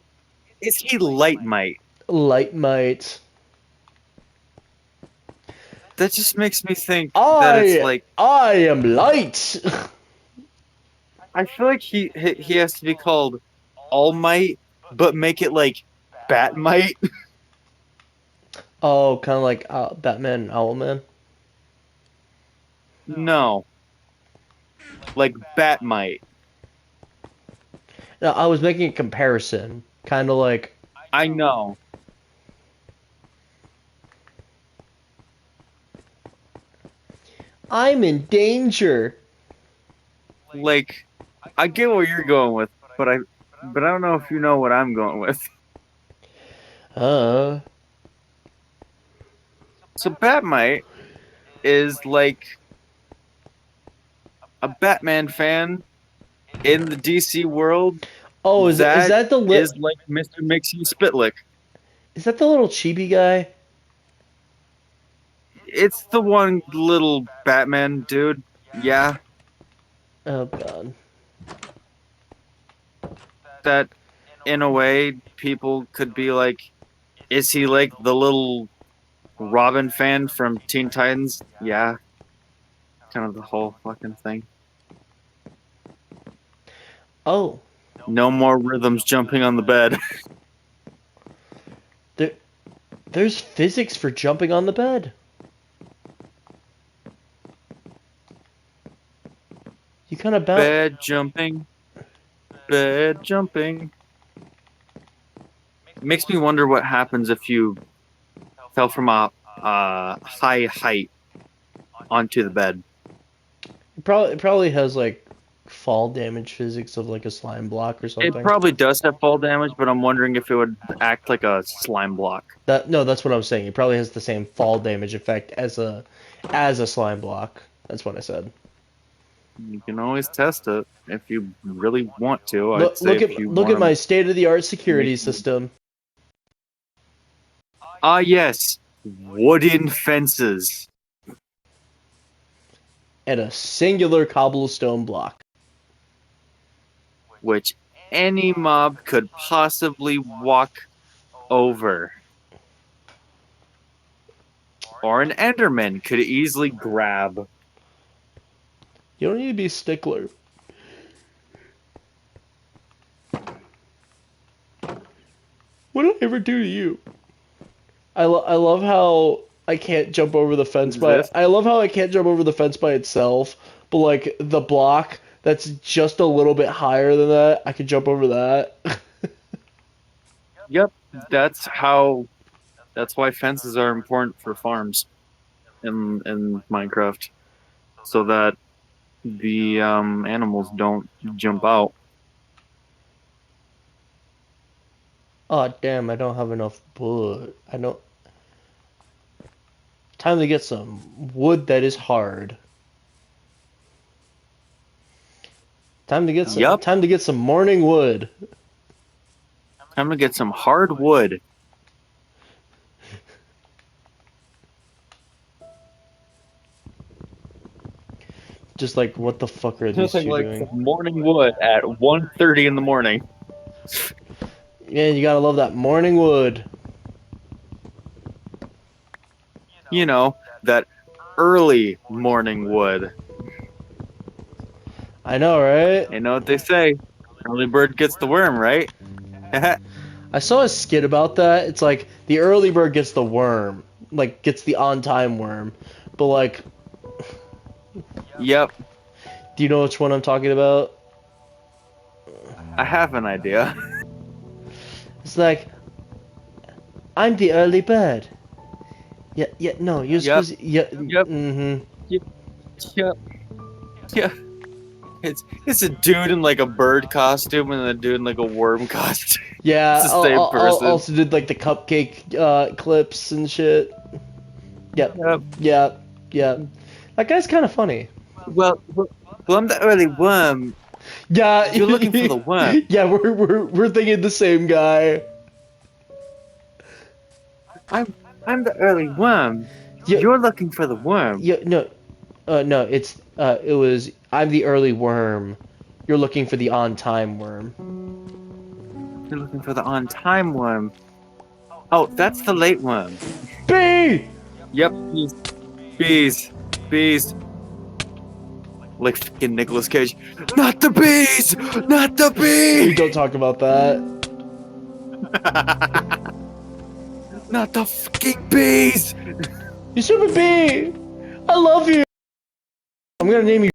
is he Light Might? Light Might. That just makes me think that it's like I am light. I feel like he has to be called All Might, but make it like Bat Might. Oh, kind of like Batman and Owlman. No, like Bat Might. No, I was making a comparison, kind of like I know. I'm in danger. Like I get where you're going with, but I don't know if you know what I'm going with. Uh, So Batmite is like a Batman fan in the DC world oh, is that the is like Mr. Makes You Spitlick. is that the little chibi guy? It's the one little Batman dude. Yeah, Oh god. that in a way people could be like, is he like the little Robin fan from Teen Titans? Yeah, kind of the whole fucking thing. Oh, No more rhythms jumping on the bed. there, there's physics for jumping on the bed. You kind of bounce. Bed jumping. Bed jumping. Makes me wonder what happens if you fell from a high height onto the bed. It probably has like fall damage physics of like a slime block or It something. probably does have fall damage, but I'm wondering if it would act like a slime block. That's what I was saying. It probably has the same fall damage effect as a slime block. That's what I said. You can always test it if you really want to. I'd Look, say if you look at wanna- my state-of-the-art security make- system. Ah, yes, wooden fences. And a singular cobblestone block. Which any mob could possibly walk over. Or an Enderman could easily grab. You don't need to be a stickler. What did I ever do to you? I love how I can't jump over the fence I love how I can't jump over the fence by itself, but like the block that's just a little bit higher than that, I can jump over that. Yep, that's why fences are important for farms in Minecraft. So that the animals don't jump out. Oh damn, I don't have enough wood. I don't. Time to get some wood that is hard. Time to get some. Yup. Time to get some morning wood. Time to get some hard wood. Just like, what the fuck are these two doing? morning wood at 1:30 in the morning. Yeah, you gotta love that morning wood. You know, that early morning wood. I know, right? You know what they say? Early bird gets the worm, right? I saw a skit about that. It's like the early bird gets the worm, like gets the on-time worm, but like, Yep, do you know which one I'm talking about? I have an idea. It's like, I'm the early bird. Yeah, no, you're Yep. supposed to, yeah, Yep. mm-hmm. Yep. Yeah. It's a dude in like a bird costume and a dude in like a worm costume. Yeah, It's the same person. also did like the cupcake clips and shit. Yep. Yep. Yeah. That guy's kind of funny. Well, I'm the early worm. Yeah, You're looking for the worm. Yeah, we're thinking the same guy. I'm the early worm. Yeah, You're looking for the worm. yeah, no, no, it was I'm the early worm. You're looking for the on-time worm. You're looking for the on-time worm. Oh, that's the late worm. B! Yep, bees. Like fucking Nicolas Cage. Not the bees! Not the Hey, bees! don't talk about that. Not the fucking bees! You stupid bee! I love you! I'm gonna name you.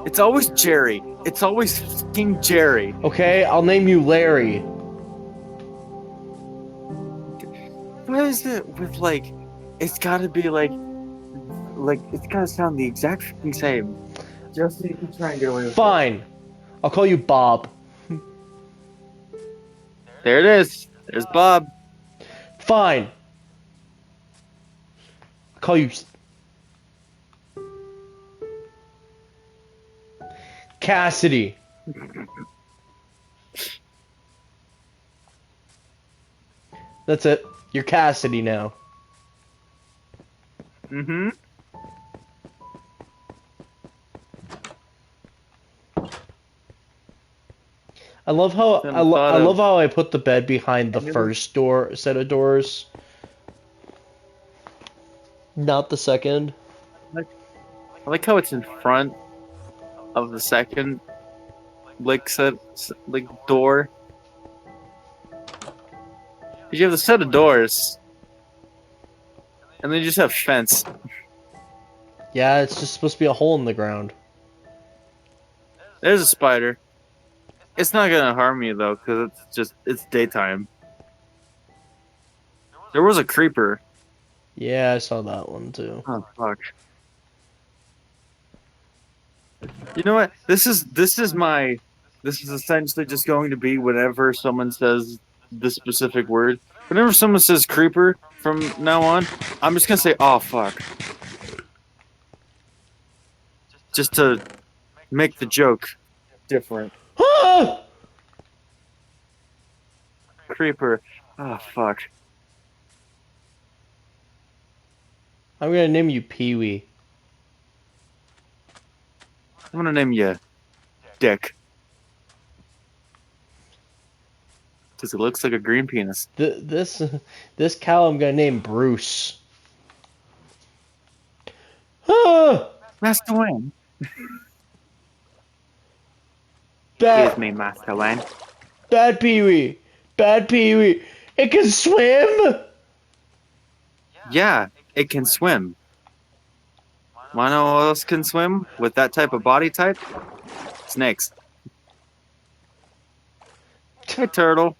It's always Jerry. It's always fucking Jerry. Okay, I'll name you Larry. What is it with like? It's gotta be like it's gotta sound the exact fucking same. Just so you can try and get away with it. Fine. I'll call you Bob. There it is. There's Bob. Fine. I'll call you Cassidy. That's it. You're Cassidy now. Mm-hmm. I love how Then I thought of- love how I put the bed behind the first door set of doors, not the second. I like how it's in front of the second door. You have the set of doors, and then you just have fence. Yeah, it's just supposed to be a hole in the ground. There's a spider. It's not gonna harm you though, because it's daytime. There was a creeper. Yeah, I saw that one too. Oh fuck. You know what? This is essentially just going to be whenever someone says the specific word. Whenever someone says creeper from now on, I'm just gonna say, oh fuck. Just to make the joke different. Ah! Creeper. Oh fuck. I'm gonna name you Pee Wee. I'm gonna name you Dick. Because it looks like a green penis. This cow I'm gonna name Bruce. Ah! Master Wayne. Bad, me, Master Wayne. bad Pee Wee. Bad Pee Wee. It can swim. Yeah, it can swim. Wanna know what else can swim with that type of body type? Snakes. Hey, turtle.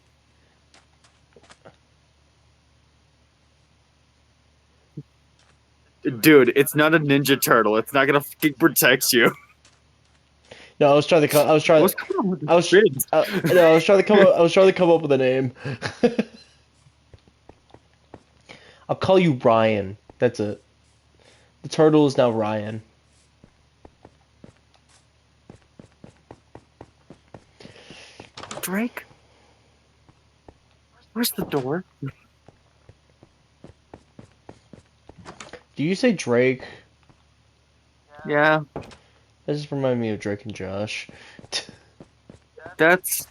Dude, it's not a ninja turtle. It's not gonna fucking protect you. No, I was trying to come. I was trying. What's going on with I was. the kids? No, I was trying to come up. I was trying to come up with a name. I'll call you Ryan. That's it. The turtle is now Ryan. Drake? Where's the door? Do you say Drake? Yeah, This just reminded me of Drake and Josh. that's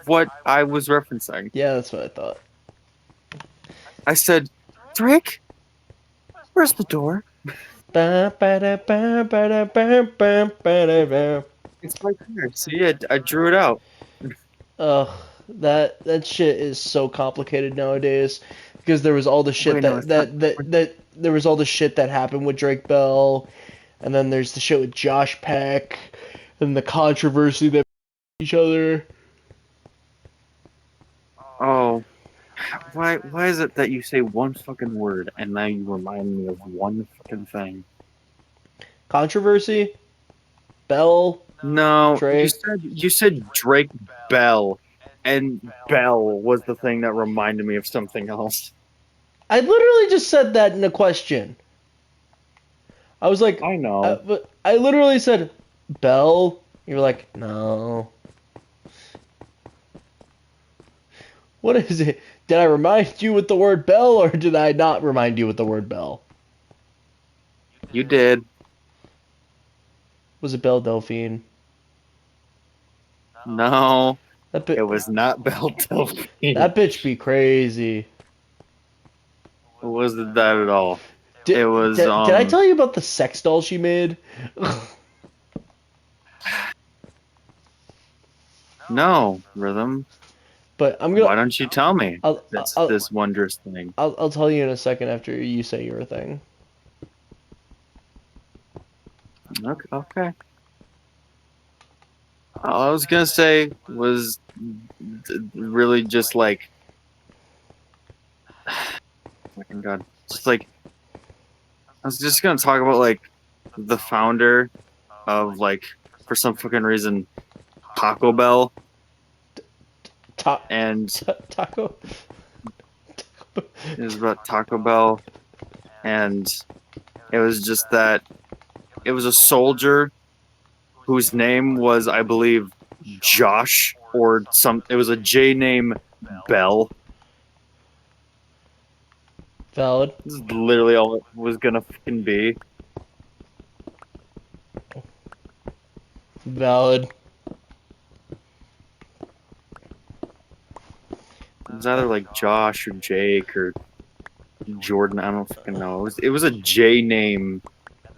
what I was referencing. Yeah, that's what I thought. I said, Drake? Where's the door? It's right there. See, I drew it out. Ugh, that shit is so complicated nowadays because there was all the shit Wait, no, it's that there was all the shit that happened with Drake Bell, and then there's the shit with Josh Peck, and the controversy that each other. Oh, why is it that you say one fucking word and now you remind me of one fucking thing? Controversy? Bell? No, Drake? you said Drake Bell, and Bell was the thing that reminded me of something else. I literally just said that in a question. I was like, I know. but I literally said, Belle. You're like, no. What is it? Did I remind you with the word Belle, or did I not remind you with the word Belle? You did. Was it Belle Delphine? No, That it bi- was not Belle Delphine. that bitch be crazy. It wasn't that at all. It Did, was did I tell you about the sex doll she made? no, Rhythm. But I'm Why gonna. don't you tell me I'll, I'll, this wondrous thing? I'll tell you in a second after you say your thing. Okay. Okay. All I was gonna say was really just like, fucking God, just like I was just gonna talk about like the founder of like for some fucking reason Taco Bell Ta- and taco. it was about Taco Bell and it was just that it was a soldier whose name was I believe Josh or some it was a J name Bell. Valid. This is literally all it was gonna fucking be. Valid. It was either like Josh or Jake or Jordan. I don't fucking know. It was a J name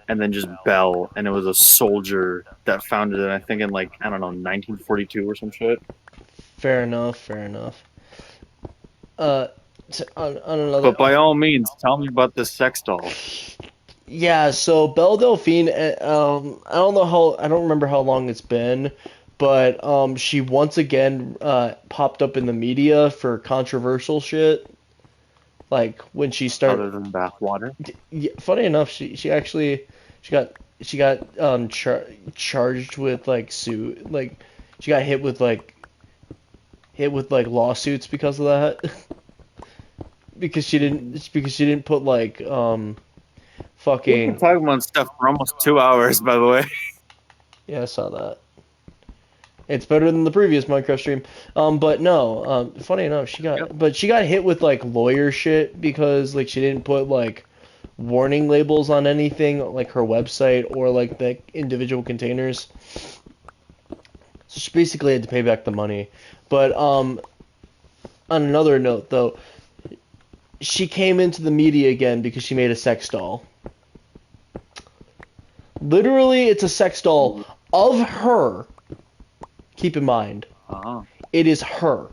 and then just Bell, and it was a soldier that founded it. I think in like I don't know 1942 or some shit. Fair enough. Fair enough. Uh, on another. But by all means, tell me about this sex doll. Yeah, so Belle Delphine, I don't remember how long it's been, but she once again popped up in the media for controversial shit. Like when she started, Other than bathwater. yeah, funny enough, she actually she got charged with like suit like she got hit with like lawsuits because of that because she didn't put like We've been fucking. talking about stuff for almost 2 hours, by the way. Yeah, I saw that. It's better than the previous Minecraft stream. But no, funny enough, Yep. she got hit with like lawyer shit because like she didn't put like warning labels on anything like her website or like the individual containers. So she basically had to pay back the money. But on another note though, she came into the media again because she made a sex doll. Literally, it's a sex doll of her. Keep in mind, Uh-huh. it is her.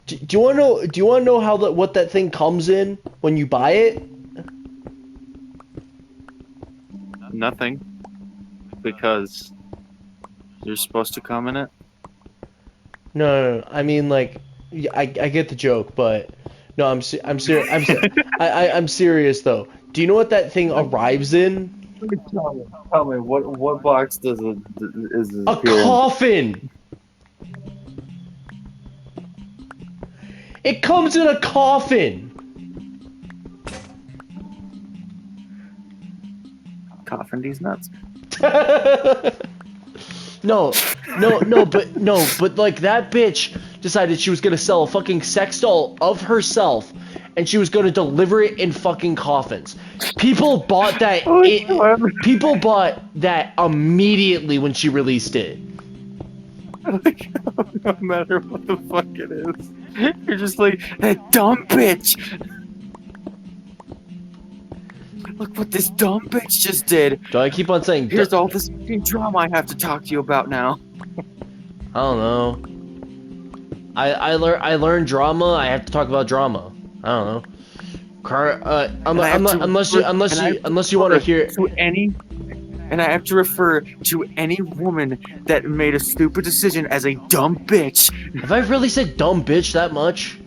Do you want to know? Do you want to know how what that thing comes in when you buy it? Nothing. Because you're supposed to come in it. No. I mean, like, yeah, I get the joke, but no, I'm serious. I'm serious though. Do you know what that thing arrives in? Tell me what box does it is it A appear in? coffin. It comes in a coffin. Coffin these nuts. But like that bitch decided she was gonna sell a fucking sex doll of herself, and she was gonna deliver it in fucking coffins. People bought that. People bought that immediately when she released it. No matter what the fuck it is, you're just like that dumb bitch. Look what this dumb bitch just did. Do I keep on saying? Here's all this fucking drama I have to talk to you about now. I don't know. I learned drama. I have to talk about drama. I don't know. Unless you want to hear. To any, and I have to refer to any woman that made a stupid decision as a dumb bitch. Have I really said dumb bitch that much?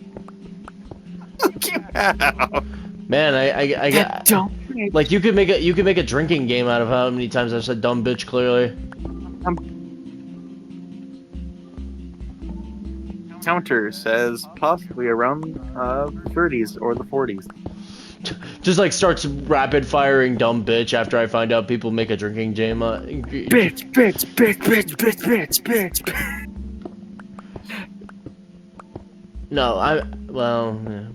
You have. Man, I That get dumb bitch. like you could make a drinking game out of how many times I've said dumb bitch clearly. counter says possibly around the 30s or the 40s. Just like starts rapid firing dumb bitch after I find out people make a drinking game. Bitch, bitch, bitch, bitch, bitch, bitch, bitch. No,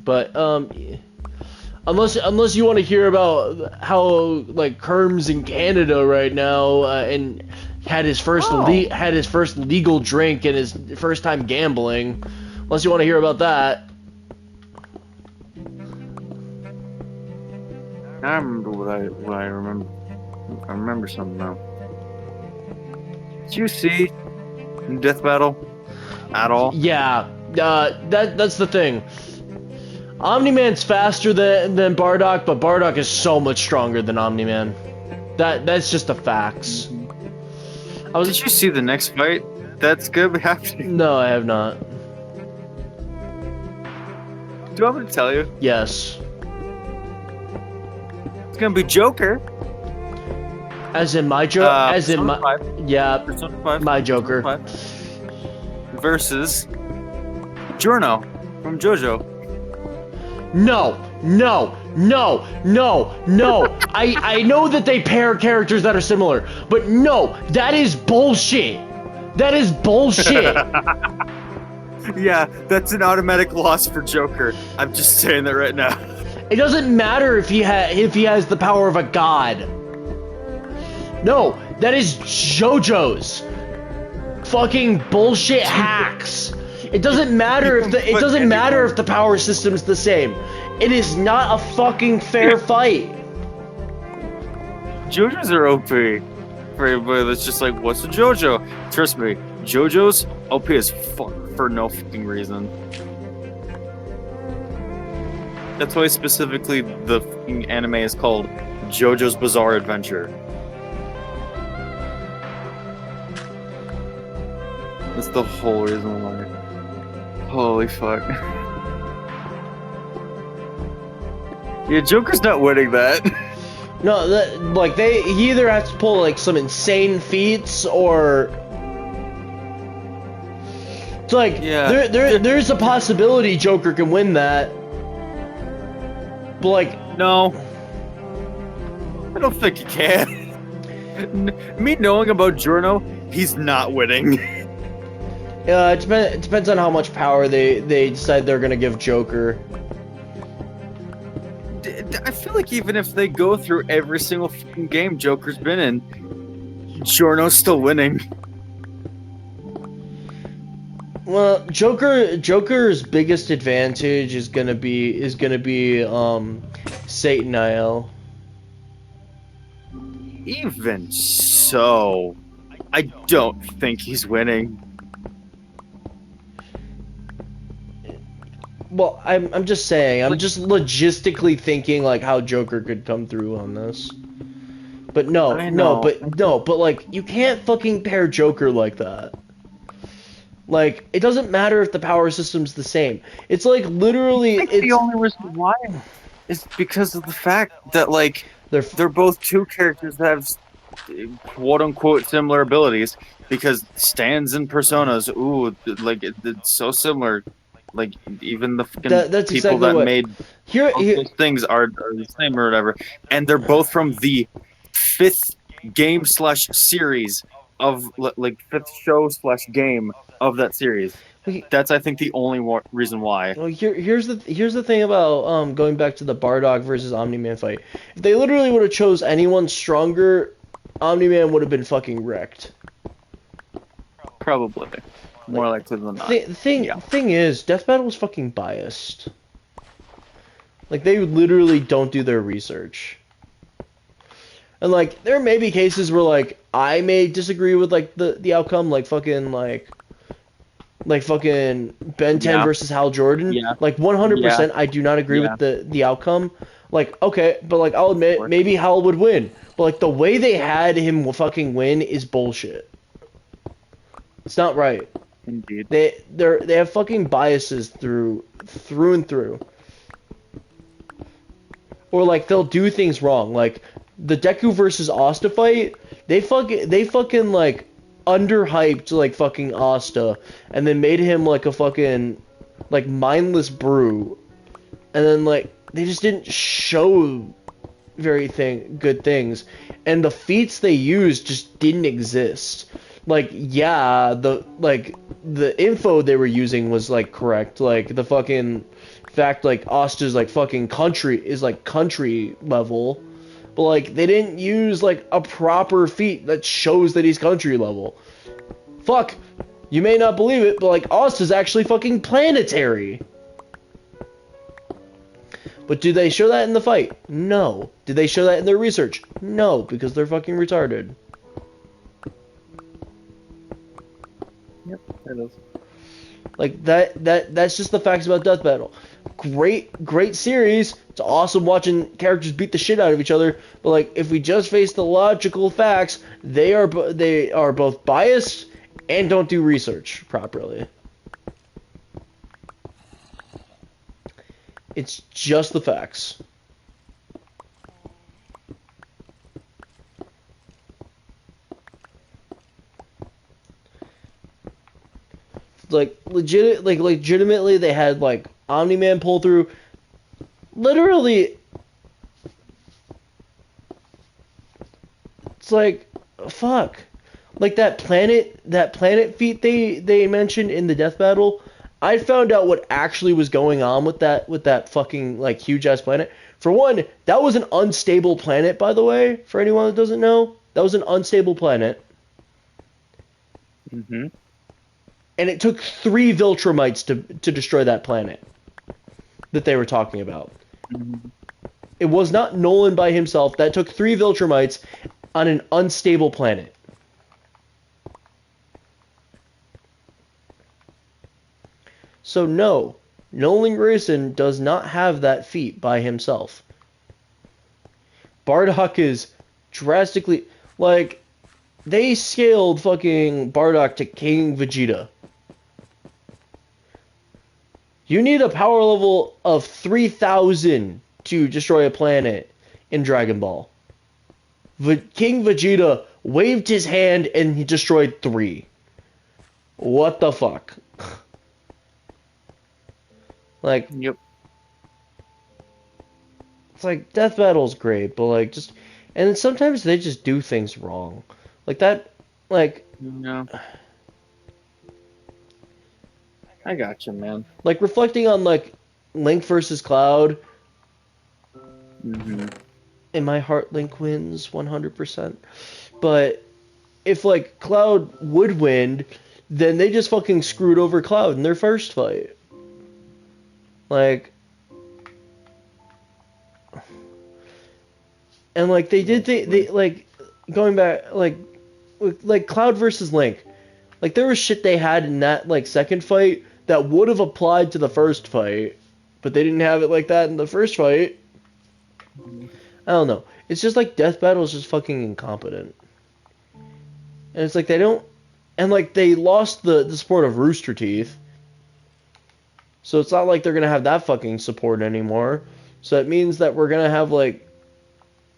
but unless you want to hear about how like Kerm's in Canada right now and had his first legal drink and his first time gambling, unless you want to hear about that. I remember what I remember. I remember something now. Did you see Death Battle at all? Yeah, that's the thing. Omni-Man's faster than Bardock, but Bardock is so much stronger than Omni-Man. That's just the facts. Did you see the next fight that's gonna be happening? No, I have not. Do you want me to tell you? Yes. It's gonna be Joker. As in my Joker? As in my... 5. Yeah, Persona 5. my Joker. Persona 5. Versus Giorno from JoJo. No. I know that they pair characters that are similar, but no, that is bullshit. That is bullshit. Yeah, that's an automatic loss for Joker. I'm just saying that right now. It doesn't matter if he has the power of a god. No, that is JoJo's fucking bullshit hacks. It doesn't matter if the power system's the same. It is not a fucking fair fight. JoJo's are OP. For everybody that's just like, what's a JoJo? Trust me, JoJo's OP as fuck for no fucking reason. That's why specifically the fucking anime is called JoJo's Bizarre Adventure. That's the whole reason why. Holy fuck. Yeah, Joker's not winning that. No, he either has to pull like some insane feats or it's like there's a possibility Joker can win that. But like no. I don't think he can. Me knowing about Giorno, he's not winning. It depends on how much power they decide they're gonna give Joker. I feel like even if they go through every single fucking game Joker's been in, Giorno's still winning. Well, Joker's biggest advantage is gonna be Sataniel. Even so, I don't think he's winning. Well, I'm just saying, I'm just logistically thinking like how Joker could come through on this. But but like you can't fucking pair Joker like that. Like it doesn't matter if the power system's the same. It's like literally I think the only reason why is because of the fact that like they're both two characters that have quote unquote similar abilities because stands and personas, it's so similar. Like even the fucking that's people exactly that made those things are the same or whatever, and they're both from the 5th game / series of like 5th show / game of that series. That's I think the only reason why. Well, here's the thing about going back to the Bardock versus Omni-Man fight. If they literally would have chose anyone stronger, Omni-Man would have been fucking wrecked. Probably. More likely than not. The thing is, Death Battle is fucking biased. Like, they literally don't do their research. And, like, there may be cases where, like, I may disagree with, like, the outcome, like fucking Ben 10 versus Hal Jordan. Yeah. Like, 100% I do not agree with the outcome. Like, okay, but, like, I'll admit, maybe Hal would win. But, like, the way they had him fucking win is bullshit. It's not right. Indeed. They have fucking biases through and through. Or like they'll do things wrong. Like the Deku versus Asta fight, they fucking like underhyped like fucking Asta, and then made him like a fucking like mindless brew, and then like they just didn't show good things, and the feats they used just didn't exist. Like, yeah, the info they were using was like correct, like the fucking fact like Asta's like fucking country is like country level, but like they didn't use like a proper feat that shows that he's country level. Fuck, you may not believe it, but like Asta's actually fucking planetary. But do they show that in the fight? No. Did they show that in their research? No, because they're fucking retarded. Yep, that is. Like that's just the facts about Death Battle. Great series. It's awesome watching characters beat the shit out of each other. But like, if we just face the logical facts, they are both biased and don't do research properly. It's just the facts. Like legitimately, they had like Omni-Man pull through. Literally, it's like fuck. Like that planet feat they mentioned in the Death Battle. I found out what actually was going on with that fucking like huge ass planet. For one, that was an unstable planet, by the way, for anyone that doesn't know. That was an unstable planet. Mm-hmm. And it took 3 Viltrumites to destroy that planet that they were talking about. Mm-hmm. It was not Nolan by himself. That took 3 Viltrumites on an unstable planet. So no, Nolan Grayson does not have that feat by himself. Bardock is drastically, like, they scaled fucking Bardock to King Vegeta. You need a power level of 3,000 to destroy a planet in Dragon Ball. King Vegeta waved his hand and he destroyed 3. What the fuck? Like, yep. It's like Death Battle's great, but like just, and then sometimes they just do things wrong, like that, like. No. I got you, man. Like reflecting on like Link versus Cloud. Mm-hmm. In my heart, Link wins 100%. But if like Cloud would win, then they just fucking screwed over Cloud in their first fight. Like, and like they like going back like Cloud versus Link, like there was shit they had in that like second fight that would have applied to the first fight, but they didn't have it like that in the first fight. I don't know. It's just like Death Battle is just fucking incompetent, and it's like they don't, and like they lost the support of Rooster Teeth. So it's not like they're going to have that fucking support anymore. So it means that we're going to have, like,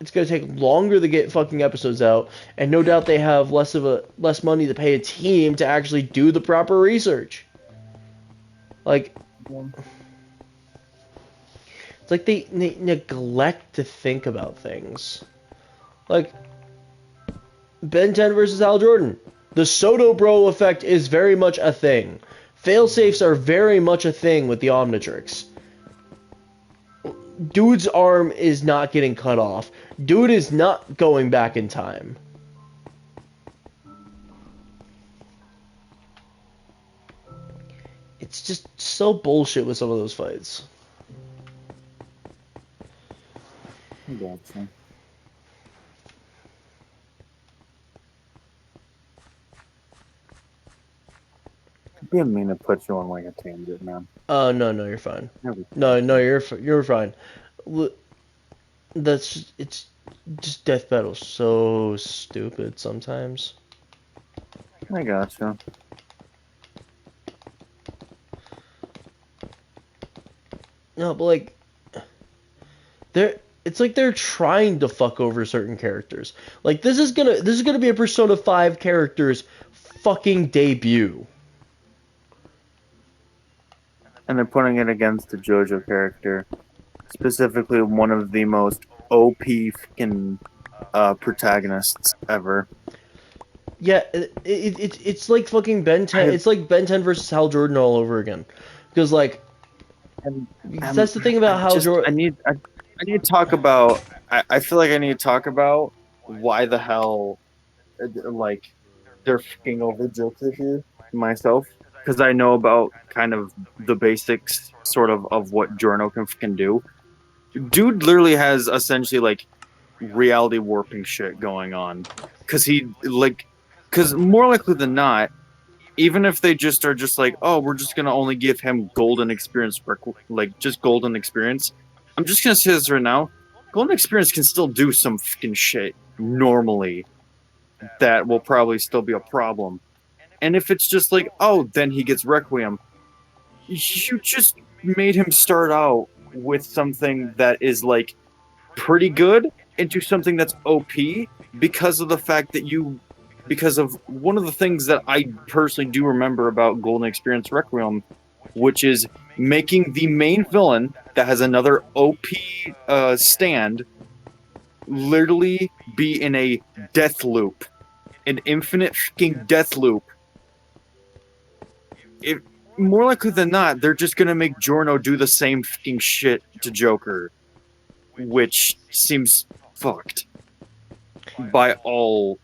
it's going to take longer to get fucking episodes out. And no doubt they have less money to pay a team to actually do the proper research. Like, it's like they neglect to think about things. Like, Ben 10 versus Al Jordan. The Soto Bro effect is very much a thing. Failsafes are very much a thing with the Omnitrix. Dude's arm is not getting cut off. Dude is not going back in time. It's just so bullshit with some of those fights. I gotcha. Didn't mean to put you on like a tangent, man. No, you're fine. No, you're fine. It's just Death Battle's so stupid sometimes. I gotcha. No, but like, it's like they're trying to fuck over certain characters. Like this is gonna be a Persona 5 character's fucking debut. And they're putting it against the JoJo character, specifically one of the most OP fucking protagonists ever. Yeah, it's like fucking Ben 10. It's like Ben 10 versus Hal Jordan all over again. Because like and, that's the thing about Hal Jordan. I need to talk about. I feel like I need to talk about why the hell, like, they're fucking over Joker here myself, because I know about kind of the basics, sort of what Giorno can do. Dude literally has essentially like reality warping shit going on, because because more likely than not, even if they just are just like, oh, we're just gonna only give him golden experience, like just golden experience. I'm just gonna say this right now: golden experience can still do some fucking shit normally that will probably still be a problem. And if it's just like, oh, then he gets Requiem, you just made him start out with something that is like pretty good into something that's OP because of the fact that because of one of the things that I personally do remember about Golden Experience Requiem, which is making the main villain that has another OP stand literally be in a death loop, an infinite fucking death loop. If more likely than not, they're just gonna make Giorno do the same fucking shit to Joker, which seems fucked by all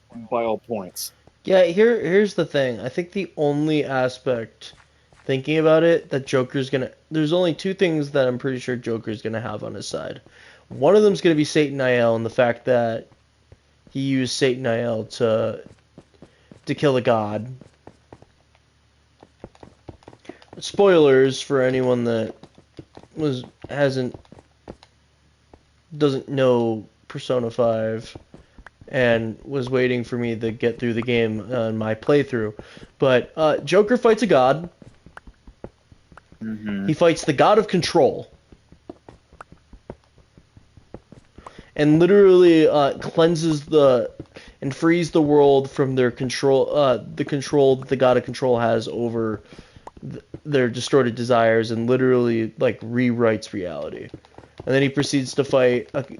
points. Yeah, here's the thing. I think the only aspect, thinking about it, that Joker's gonna. There's only two things that I'm pretty sure Joker's gonna have on his side. One of them's gonna be Satan IL and the fact that he used Satan IL to kill a god. Spoilers for anyone that hasn't doesn't know Persona 5 and was waiting for me to get through the game on my playthrough. But Joker fights a god. Mm-hmm. He fights the god of control. And literally cleanses and frees the world from their control, the control that the god of control has over their distorted desires, and literally like rewrites reality. And then he proceeds to fight. And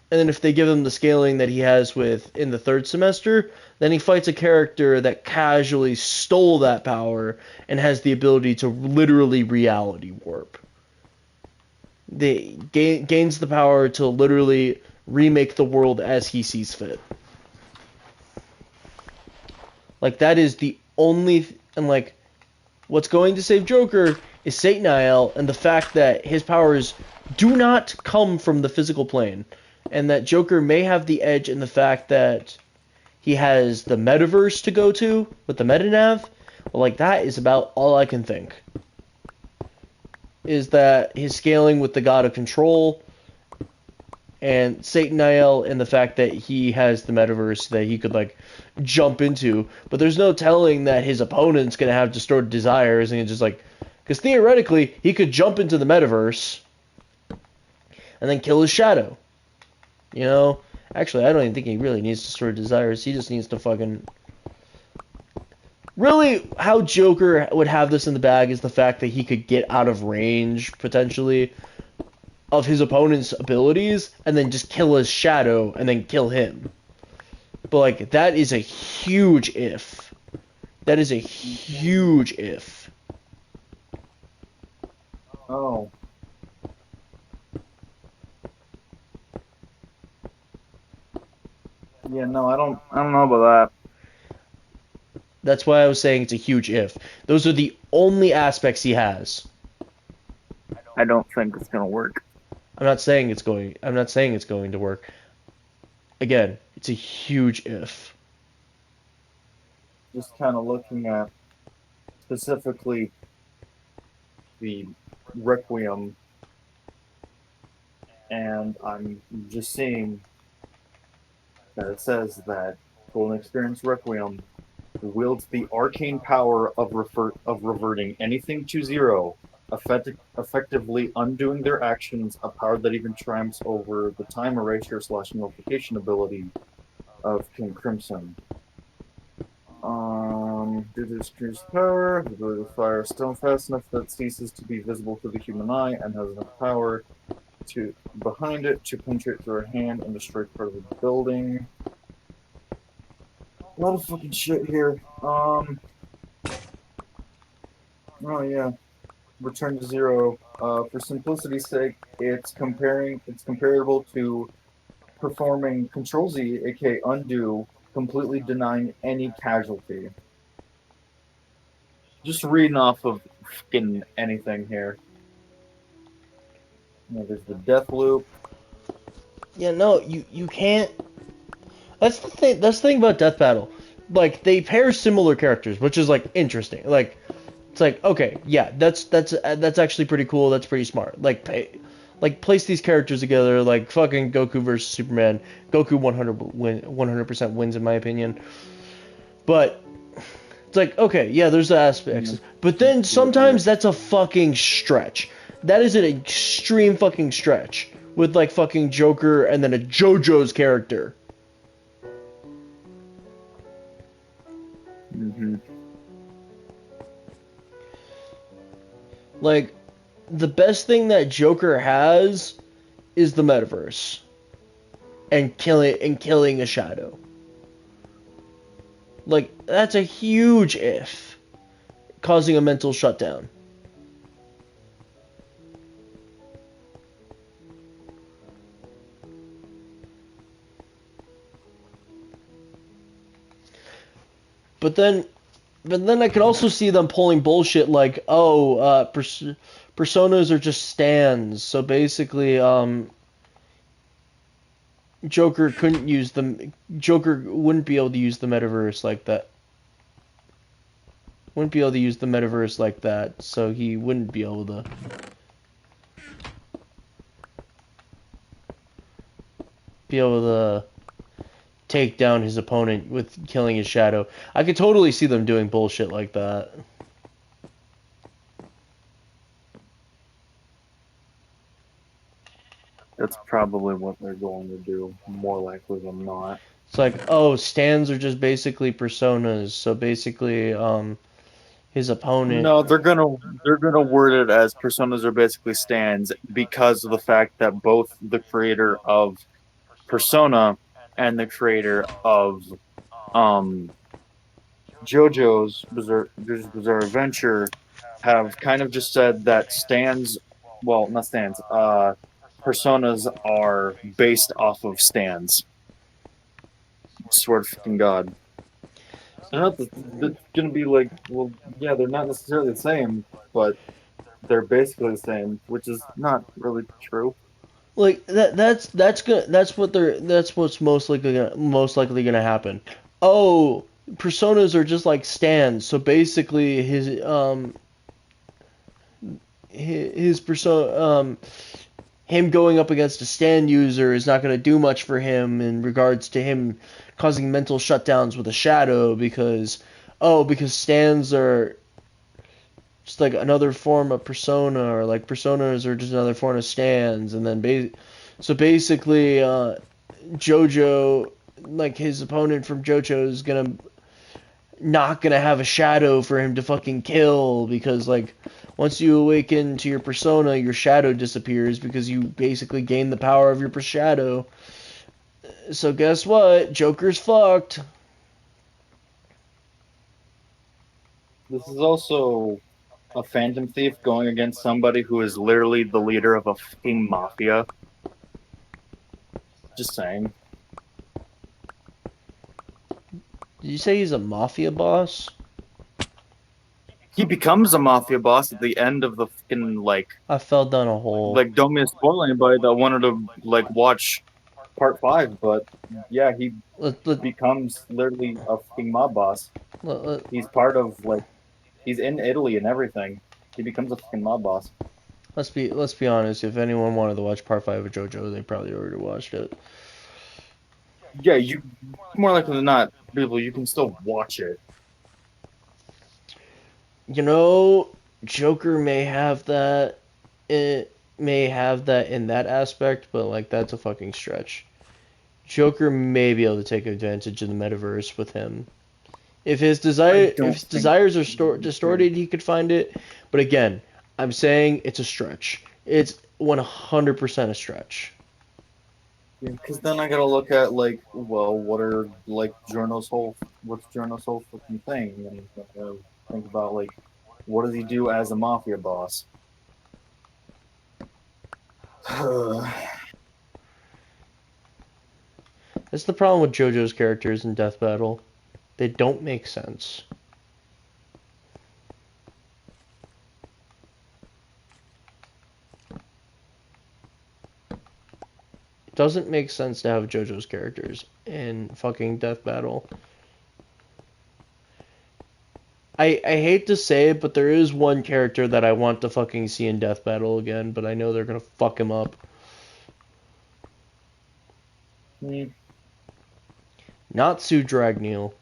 then if they give him the scaling that he has with in the third semester, then he fights a character that casually stole that power and has the ability to literally reality warp. They gains the power to literally remake the world as he sees fit. Like that is the only and like what's going to save Joker is Satan IL and the fact that his powers do not come from the physical plane, and that Joker may have the edge in the fact that he has the metaverse to go to with the metanav. Well, like that is about all I can think. Is that his scaling with the God of Control and Satan IL and the fact that he has the metaverse that he could like jump into, but there's no telling that his opponent's gonna have distorted desires and just like, because theoretically he could jump into the metaverse and then kill his shadow. You know, actually I don't even think he really needs distorted desires. He just needs to fucking. Really, how Joker would have this in the bag is the fact that he could get out of range, potentially, of his opponent's abilities, and then just kill his shadow, and then kill him. But, like, that is a huge if. That is a huge if. Oh. Yeah, no, I don't know about that. That's why I was saying it's a huge if. Those are the only aspects he has. I don't think it's gonna work. I'm not saying it's going to work. Again, it's a huge if. Just kind of looking at specifically the Requiem, and I'm just seeing that it says that Golden Experience Requiem wields the arcane power of reverting anything to zero, effectively undoing their actions, a power that even triumphs over the time erasure / nullification ability of King Crimson. Due to its increased power, the ability to fire a stone fast enough that it ceases to be visible to the human eye and has enough power to behind it to penetrate through a hand and destroy part of the building. A lot of fucking shit here. Oh yeah. Return to zero. For simplicity's sake, it's comparable to performing Control Z, aka undo, completely denying any casualty. Just reading off of fucking anything here. There's the death loop. Yeah, no, you can't. That's the thing. That's the thing about Death Battle. Like they pair similar characters, which is like interesting. Like it's like okay, yeah, that's actually pretty cool. That's pretty smart. Like place these characters together. Like fucking Goku versus Superman. Goku 100% wins in my opinion. But it's like okay, yeah, there's the aspects. But then sometimes that's a fucking stretch. That is an extreme fucking stretch with like fucking Joker and then a JoJo's character. Mm-hmm. Like, the best thing that Joker has is the metaverse and killing a shadow. Like, that's a huge if, causing a mental shutdown. But then I could also see them pulling bullshit like, oh, personas are just stands. So basically, Joker wouldn't be able to use the metaverse like that. Wouldn't be able to use the metaverse like that, so he wouldn't be able to take down his opponent with killing his shadow. I could totally see them doing bullshit like that. That's probably what they're going to do, more likely than not. It's like, oh, stands are just basically personas, so basically, his opponent. No, they're gonna word it as personas are basically stands because of the fact that both the creator of Persona and the creator of um JoJo's Bizarre Adventure have kind of just said that stands, well, not stands, personas are based off of stands. Swear to fucking God. They're gonna be like, well, yeah, they're not necessarily the same, but they're basically the same, which is not really true. Like that's what's most likely gonna happen. Oh, personas are just like stands, so basically his persona him going up against a stand user is not going to do much for him in regards to him causing mental shutdowns with a shadow because stands are just like another form of persona, or like personas are just another form of stands, and then so basically Jojo, like his opponent from JoJo, is not gonna have a shadow for him to fucking kill, because like once you awaken to your persona, your shadow disappears because you basically gain the power of your shadow. So guess what? Joker's fucked. This is also a Phantom Thief going against somebody who is literally the leader of a fucking mafia. Just saying. Did you say he's a mafia boss? He becomes a mafia boss at the end of the fucking, like, I fell down a hole. like, don't mean to spoil anybody that wanted to, like, watch part 5, but yeah, he becomes literally a fucking mob boss. He's part of, like, he's in Italy and everything. He becomes a fucking mob boss. Let's be honest. If anyone wanted to watch Part 5 of JoJo, they probably already watched it. Yeah, you more likely than not, people, you can still watch it. You know, Joker may have that. It may have that in that aspect, but like that's a fucking stretch. Joker may be able to take advantage of the metaverse with him. I If don't his think. desires are distorted, he could find it. But again, I'm saying it's a stretch. It's 100% a stretch. Because then I gotta look at like, well, what are like what's Giorno's whole fucking thing, and think about like, what does he do as a mafia boss? That's the problem with JoJo's characters in Death Battle. They don't make sense. It doesn't make sense to have JoJo's characters in fucking Death Battle. I hate to say it, but there is one character that I want to fucking see in Death Battle again, but I know they're gonna fuck him up. Not Sue Dragneel.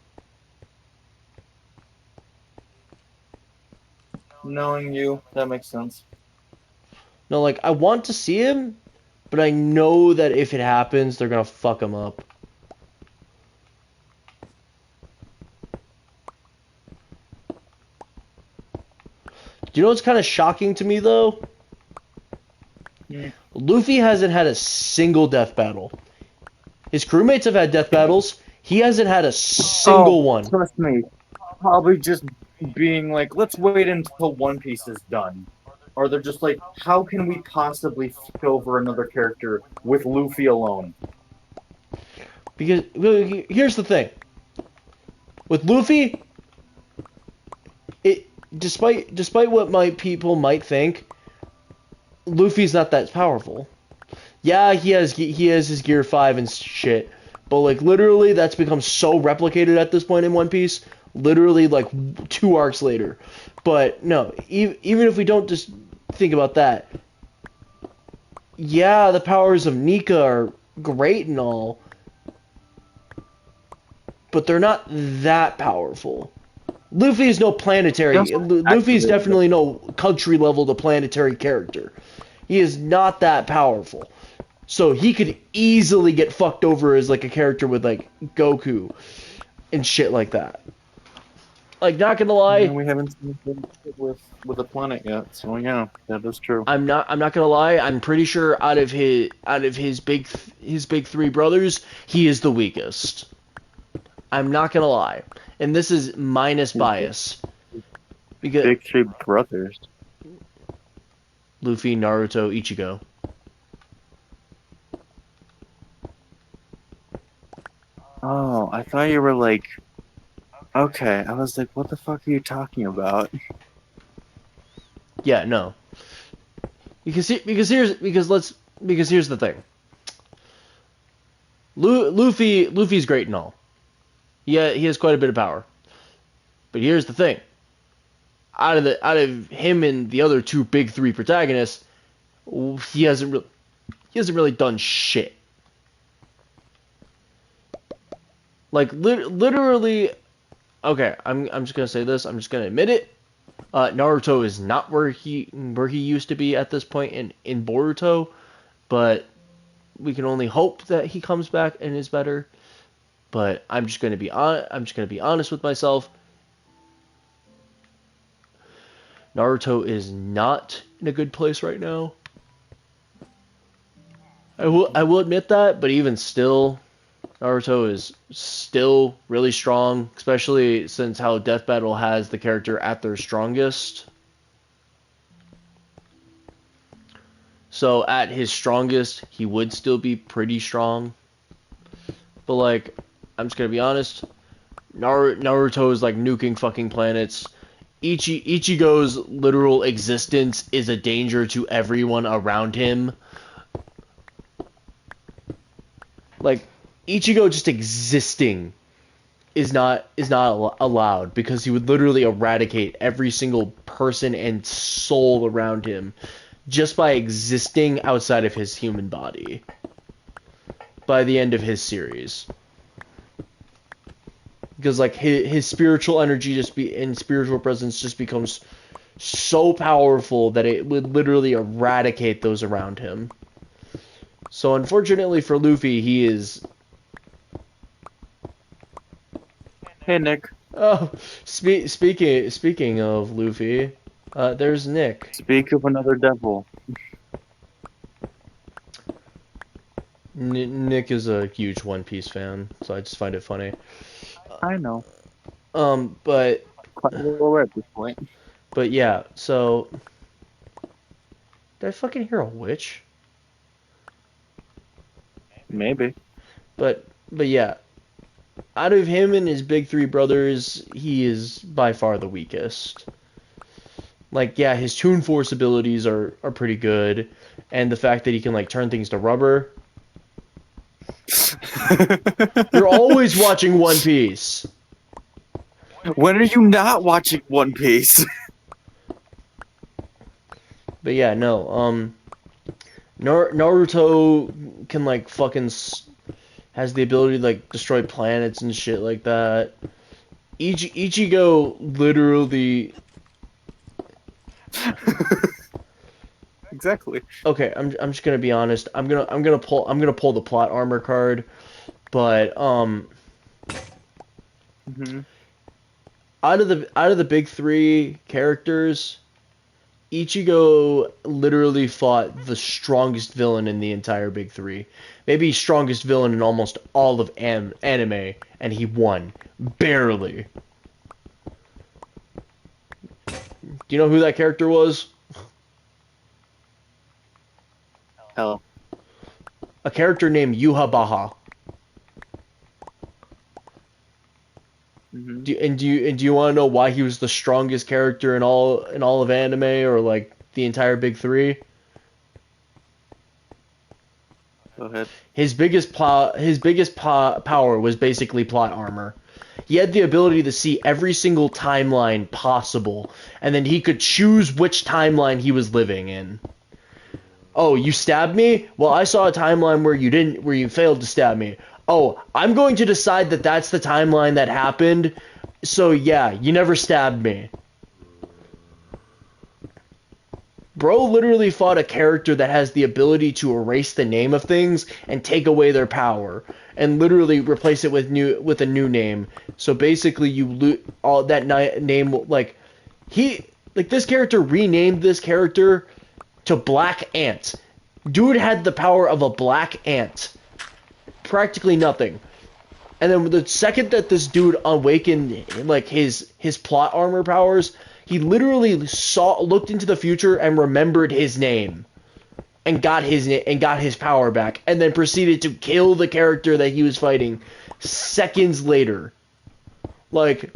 Knowing you, that makes sense. No, like, I want to see him, but I know that if it happens, they're gonna fuck him up. Do you know what's kind of shocking to me, though? Luffy hasn't had a single death battle. His crewmates have had death battles. He hasn't had a single one. Trust me, probably just being like, let's wait until One Piece is done. Or they're just like, how can we possibly fuck over another character with Luffy alone? Because here's the thing. With Luffy, despite what people might think, Luffy's not that powerful. Yeah, he has his Gear 5 and shit, but like literally that's become so replicated at this point in One Piece, literally like 2 arcs later. But no, even if we don't just think about that, yeah, the powers of Nika are great and all, but they're not that powerful. Luffy is no planetary. Luffy's definitely no country level to planetary character. He is not that powerful. So he could easily get fucked over as like a character with like Goku and shit like that. Like, not gonna lie, We haven't seen him with a planet yet, so yeah, that is true. I'm not gonna lie. I'm pretty sure out of his big 3 brothers, he is the weakest. I'm not gonna lie, and this is minus bias because Big 3 brothers. Luffy, Naruto, Ichigo. Oh, I thought you were like, okay. I was like, what the fuck are you talking about? Yeah, no. Because here's the thing. Luffy's great and all. Yeah, he has quite a bit of power. But here's the thing. Out of him and the other 2 big 3 protagonists, he hasn't really done shit. Like literally, okay, I'm just gonna say this. I'm just gonna admit it. Naruto is not where he used to be at this point in Boruto, but we can only hope that he comes back and is better. But I'm just gonna be honest with myself. Naruto is not in a good place right now. I will admit that, but even still, Naruto is still really strong, especially since how Death Battle has the character at their strongest. So at his strongest, he would still be pretty strong. But like, I'm just gonna be honest, Naruto is like nuking fucking planets. Ichigo's literal existence is a danger to everyone around him. Like, Ichigo just existing is not allowed because he would literally eradicate every single person and soul around him just by existing outside of his human body by the end of his series. Because like his spiritual energy and spiritual presence just becomes so powerful that it would literally eradicate those around him. So unfortunately for Luffy, he is... Hey Nick, Oh, speaking of Luffy, there's Nick. Speak of another devil. Nick is a huge One Piece fan, so I just find it funny. I know. But Quite a little aware at this point. yeah. So did I fucking hear a witch? Maybe. But yeah. Out of him and his big three brothers, he is by far the weakest. Like, yeah, his Toon Force abilities are pretty good, and the fact that he can like turn things to rubber. You're always watching One Piece. When are you not watching One Piece? But yeah, no. Naruto can like fucking has the ability to like destroy planets and shit like that. Ichigo literally. Exactly. Okay, I'm just gonna be honest. I'm gonna pull the plot armor card, but Hmm. out of the big three characters, Ichigo literally fought the strongest villain in the entire big three. Maybe strongest villain in almost all of anime, and he won barely. Do you know who that character was? Hell. A character named Yuha. Hmm. Do you want to know why he was the strongest character in all of anime or like the entire big three? Go ahead. His biggest power was basically plot armor. He had the ability to see every single timeline possible, and then he could choose which timeline he was living in. Oh, you stabbed me? Well, I saw a timeline where you failed to stab me. Oh, I'm going to decide that that's the timeline that happened. So yeah, you never stabbed me. Bro literally fought a character that has the ability to erase the name of things and take away their power, and literally replace it with a new name. So basically, you all that name like he like this character renamed this character to Black Ant. Dude had the power of a black ant. Practically nothing. And then the second that this dude awakened like his plot armor powers, he literally looked into the future and remembered his name and got his power back and then proceeded to kill the character that he was fighting seconds later. Like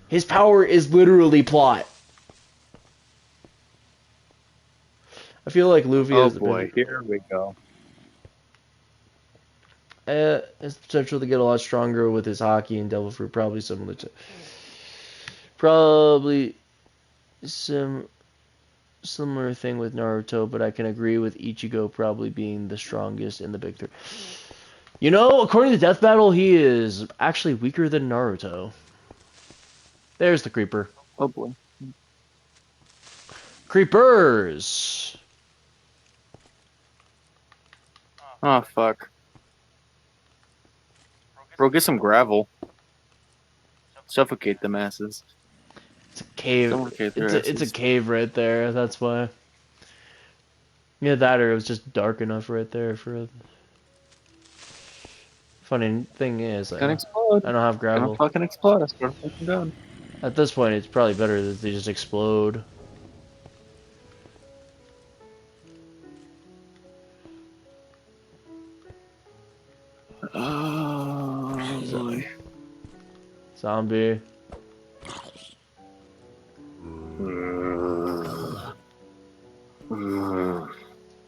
his power is literally plot. I feel like Luffy Oh has boy, here we go. has potential to get a lot stronger with his hockey and devil fruit, probably similar thing with Naruto, but I can agree with Ichigo probably being the strongest in the big three. You know, according to Death Battle, he is actually weaker than Naruto. There's the creeper. Oh boy. Creepers! Oh fuck. Bro, get some gravel. Suffocate the masses. It's a cave. Suffocate their It's a asses. cave right there, that's why. Yeah, that or it was just dark enough right there for it. Funny thing is, It's I gonna explode. don't have It's gonna gravel. fucking explode. I swear to fucking God. At this point, it's probably better that they just explode. Oh boy. Zombie.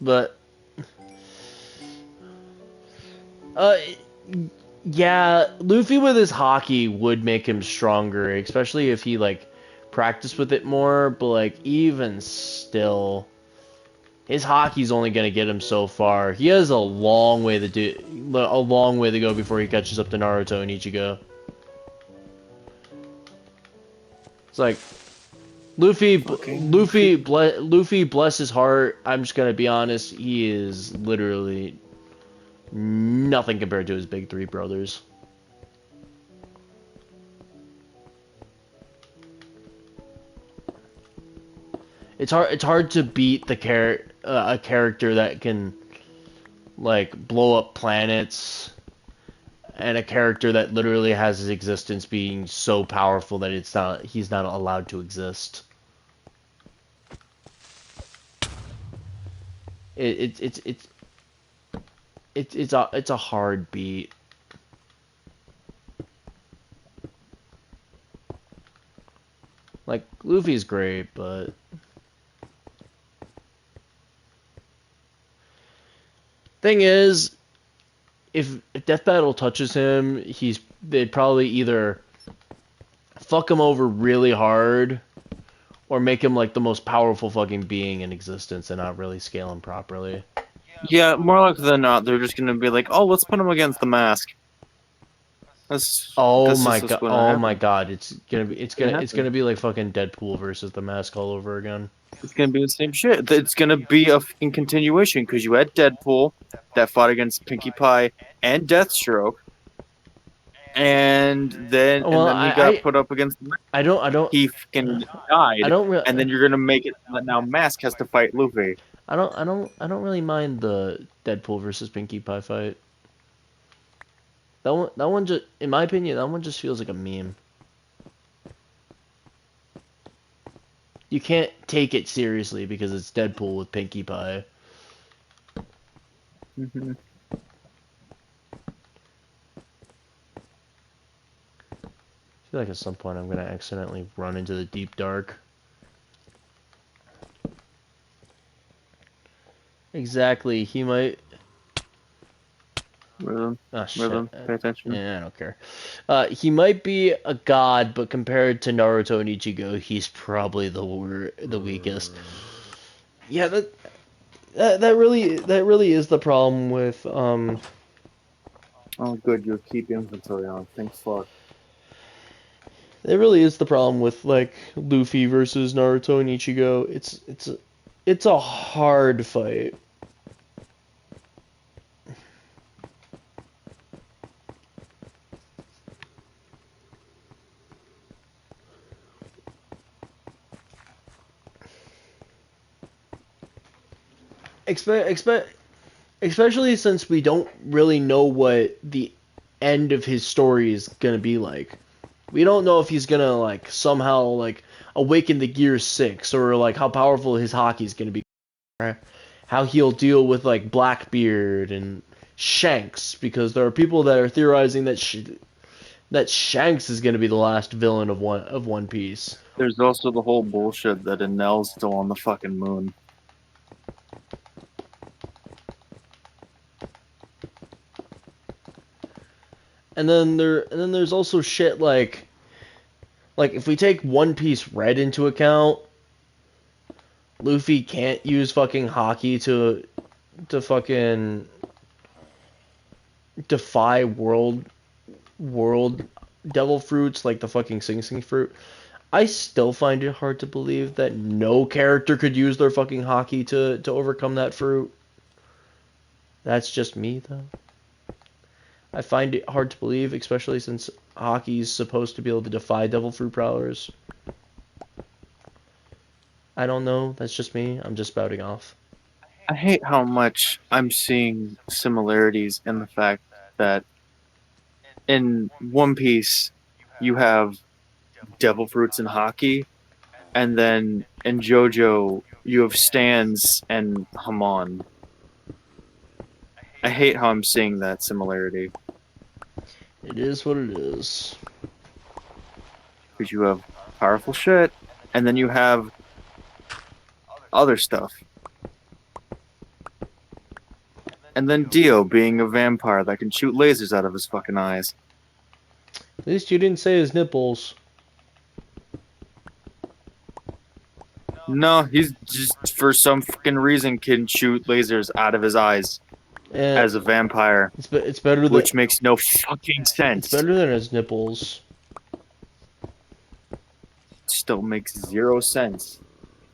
But uh yeah, Luffy with his hockey would make him stronger, especially if he like practiced with it more, but like even still his hockey's only gonna get him so far. He has a long way to go before he catches up to Naruto and Ichigo. It's like Luffy, bless his heart. I'm just gonna be honest. He is literally nothing compared to his big three brothers. It's hard to beat a character that can like blow up planets, and a character that literally has his existence being so powerful that he's not allowed to exist. It, it's it's it's a hard beat. Like Luffy's great, but thing is, if Death Battle touches him, they'd probably either fuck him over really hard or make him like the most powerful fucking being in existence and not really scale him properly. Yeah, more likely than not, they're just gonna be like, "Oh, let's put him against the mask." That's just what's gonna Oh my happen. god, it's Happen. gonna be like fucking Deadpool versus the Mask all over again. It's gonna be the same shit. It's gonna be a fucking continuation because you had Deadpool that fought against Pinkie Pie and Deathstroke, Well, and then he got put up against the Mask. He fucking I died, don't really and then you're gonna make it now Mask has to fight Luffy. I don't really mind the Deadpool versus Pinkie Pie fight. That one just, in my opinion, that one just feels like a meme. You can't take it seriously because it's Deadpool with Pinkie Pie. Mm-hmm. I feel like at some point I'm gonna accidentally run into the deep dark. Exactly, he might. Rhythm, Oh shit. rhythm. Pay attention. Yeah, I don't care. He might be a god, but compared to Naruto and Ichigo, he's probably the weakest. Yeah, that really is the problem with Oh, good. You'll keep inventory on. Thanks, fuck. It really is the problem with like Luffy versus Naruto and Ichigo. It's a hard fight. Especially since we don't really know what the end of his story is gonna be like. We don't know if he's gonna like somehow like awaken the Gear 6 or like how powerful his hockey is gonna be. How he'll deal with like Blackbeard and Shanks, because there are people that are theorizing that Shanks is gonna be the last villain of One Piece. There's also the whole bullshit that Enel's still on the fucking moon. And then there's also shit like if we take One Piece Red into account, Luffy can't use fucking hockey to fucking defy world devil fruits like the fucking Sing Sing fruit. I still find it hard to believe that no character could use their fucking hockey to overcome that fruit. That's just me though. I find it hard to believe, especially since hockey's supposed to be able to defy devil fruit prowlers. I don't know, that's just me. I'm just spouting off. I hate how much I'm seeing similarities in the fact that in One Piece you have devil fruits and hockey, and then in JoJo you have Stans and Hamon. I hate how I'm seeing that similarity It is what it is. because you have powerful shit, and then you have other stuff. And then Dio being a vampire that can shoot lasers out of his fucking eyes. At least you didn't say his nipples. No, he's just for some fucking reason can shoot lasers out of his eyes And as a vampire, it's better than which makes no fucking it's sense. better than his nipples. Still makes zero sense.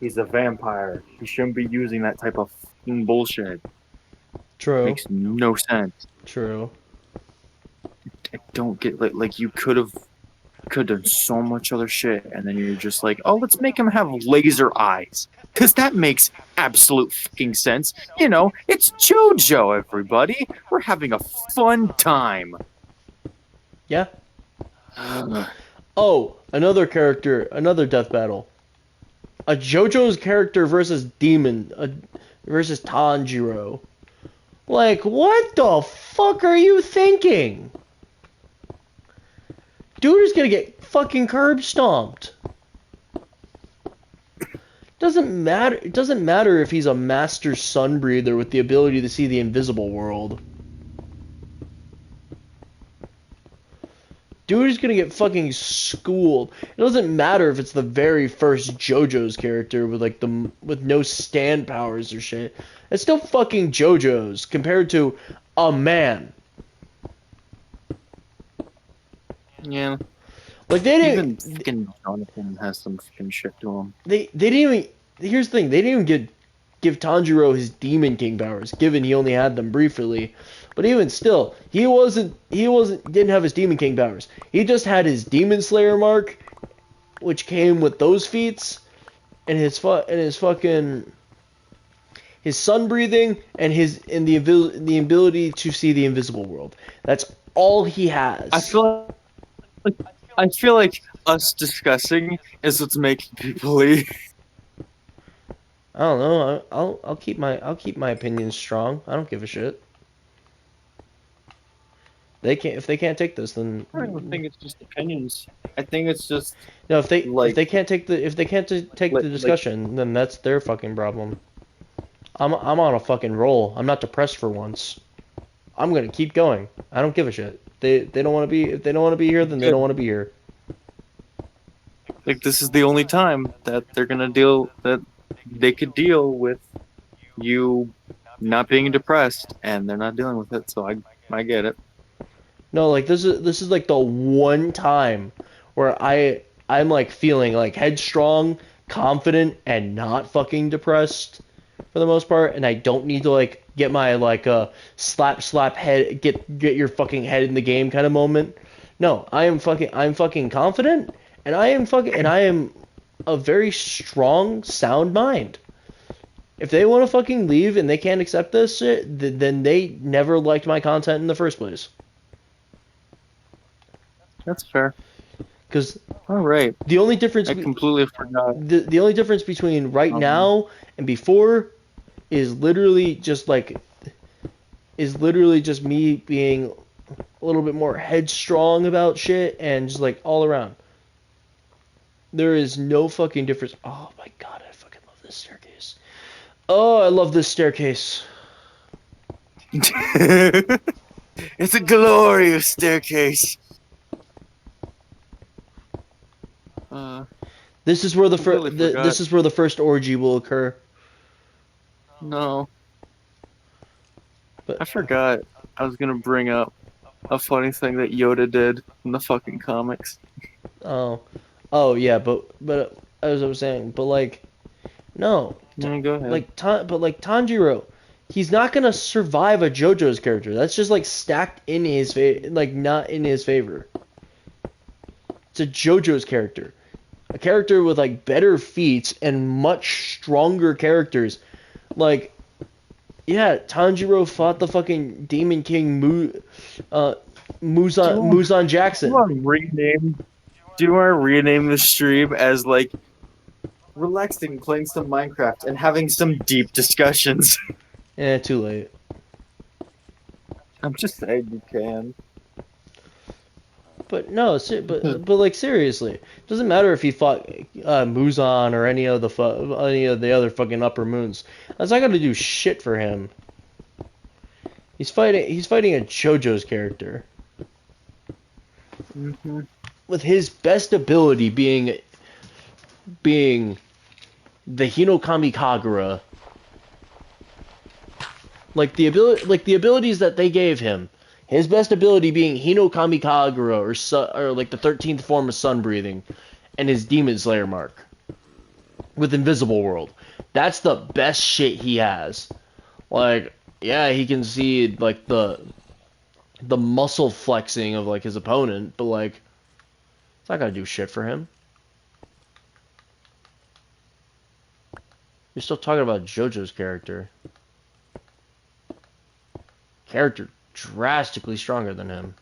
He's a vampire. He shouldn't be using that type of fucking bullshit. True. Makes no sense. True. I don't get like you could have could have done so much other shit, and then you're just like, oh, let's make him have laser eyes. Because that makes absolute fucking sense. You know, it's JoJo, everybody. We're having a fun time. Yeah. Oh, another character, another death battle. A JoJo's character versus Demon, versus Tanjiro. Like, what the fuck are you thinking? Dude is gonna get fucking curb stomped. Doesn't matter. It doesn't matter if he's a master sun breather with the ability to see the invisible world. Dude is gonna get fucking schooled. It doesn't matter if it's the very first JoJo's character with like with no stand powers or shit. It's still fucking JoJo's compared to a man. Yeah. Like they Even didn't. fucking Jonathan has some fucking shit to him. They didn't even. Here's the thing. They didn't even give Tanjiro his Demon King powers, given he only had them briefly. But even still, he didn't have his Demon King powers. He just had his Demon Slayer mark, which came with those feats, and his fucking his sun breathing and the ability to see the invisible world. That's all he has. I feel like us discussing is what's making people leave. I don't know. I'll keep my opinions strong. I don't give a shit. They can't if they can't take this, then I don't think it's just opinions. I think it's just no. If they like take the discussion, then that's their fucking problem. I'm on a fucking roll. I'm not depressed for once. I'm gonna keep going. I don't give a shit. They don't want to be if they don't want to be here, then they don't want to be here. like this is the only time that they're gonna that they could deal with you not being depressed, and they're not dealing with it. So I get it. No, like this is like the one time where I'm like feeling like headstrong, confident, and not fucking depressed for the most part, and I don't need to like get my like slap head get your fucking head in the game kind of moment. No, I'm fucking confident, and I am a very strong, sound mind. If they want to fucking leave and they can't accept this shit, then they never liked my content in the first place. That's fair. Because all right, the only difference I completely forgot. The only difference between right now and before is literally just me being a little bit more headstrong about shit and just like all around. There is no fucking difference. Oh my god, I fucking love this staircase. Oh, I love this staircase. It's a glorious staircase. This is where this is where the first orgy will occur. No. But I forgot. I was gonna bring up a funny thing that Yoda did in the fucking comics. oh yeah, but as I was saying, but like no, Go ahead. like Tanjiro, he's not gonna survive a JoJo's character. That's just like stacked in his like not in his favor. It's a JoJo's character. A character with like better feats and much stronger characters. Like, yeah, Tanjiro fought the fucking Demon King Muzan Jackson. Do you want to rename the stream as like relaxing, playing some Minecraft, and having some deep discussions? Yeah, too late. I'm just saying you can. But no, but like seriously, it doesn't matter if he fought Muzan or any of the other fucking upper moons. That's not gonna do shit for him. He's fighting a JoJo's character. Mm-hmm. With his best ability being the Hinokami Kagura. Like the abilities that they gave him. His best ability being Hinokami Kagura, or like the 13th form of sun breathing, and his Demon Slayer mark with Invisible World. That's the best shit he has. Like, yeah, he can see like the muscle flexing of like his opponent, but like not gonna do shit for him. You're still talking about JoJo's character. Character drastically stronger than him.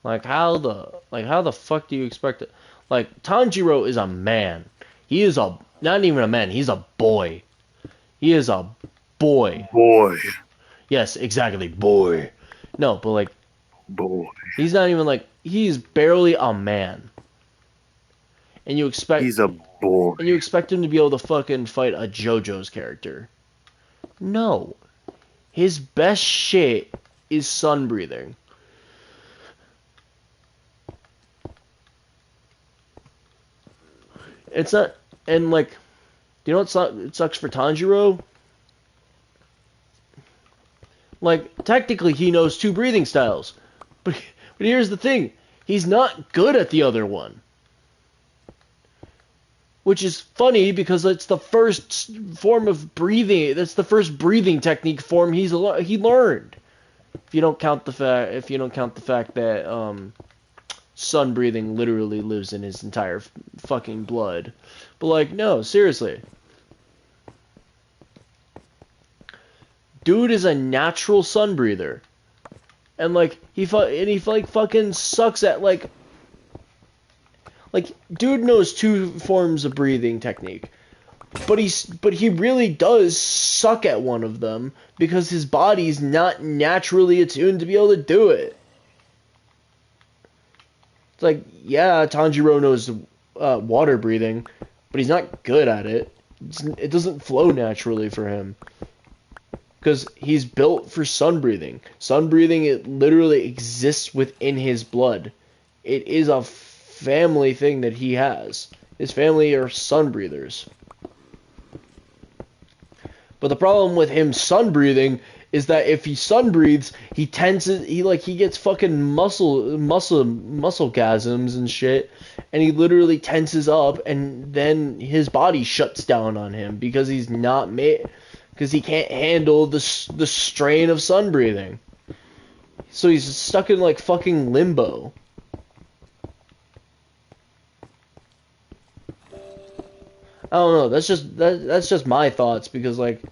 Like how the fuck do you expect it? Like Tanjiro is a man. He is a not even a man. He's a boy. He is a boy. Boy. Yes, exactly, boy. No, but like Boy. he's not even like he's barely a man. And you expect He's a boy. and you expect him to be able to fucking fight a JoJo's character. No. His best shit is sun breathing. It's not, and like, you know what it sucks for Tanjiro? Like, technically he knows 2 breathing styles. But here's the thing. He's not good at the other one. Which is funny because it's the first form of breathing. That's the first breathing technique form he learned. If you don't count the fact that sun breathing literally lives in his entire fucking blood. But like, no, seriously. Dude is a natural sun breather. And like he fucking sucks at like dude knows 2 forms of breathing technique. But he really does suck at one of them because his body's not naturally attuned to be able to do it. It's like, yeah, Tanjiro knows water breathing, but he's not good at it. It doesn't flow naturally for him. Because he's built for sun breathing. Sun breathing, it literally exists within his blood. It is a family thing that he has. His family are sun breathers. But the problem with him sun breathing is that if he sun breathes, he gets fucking muscle gasms and shit, and he literally tenses up, and then his body shuts down on him because he's not made, because he can't handle the strain of sun breathing. So he's stuck in like fucking limbo. I don't know. That's just my thoughts because like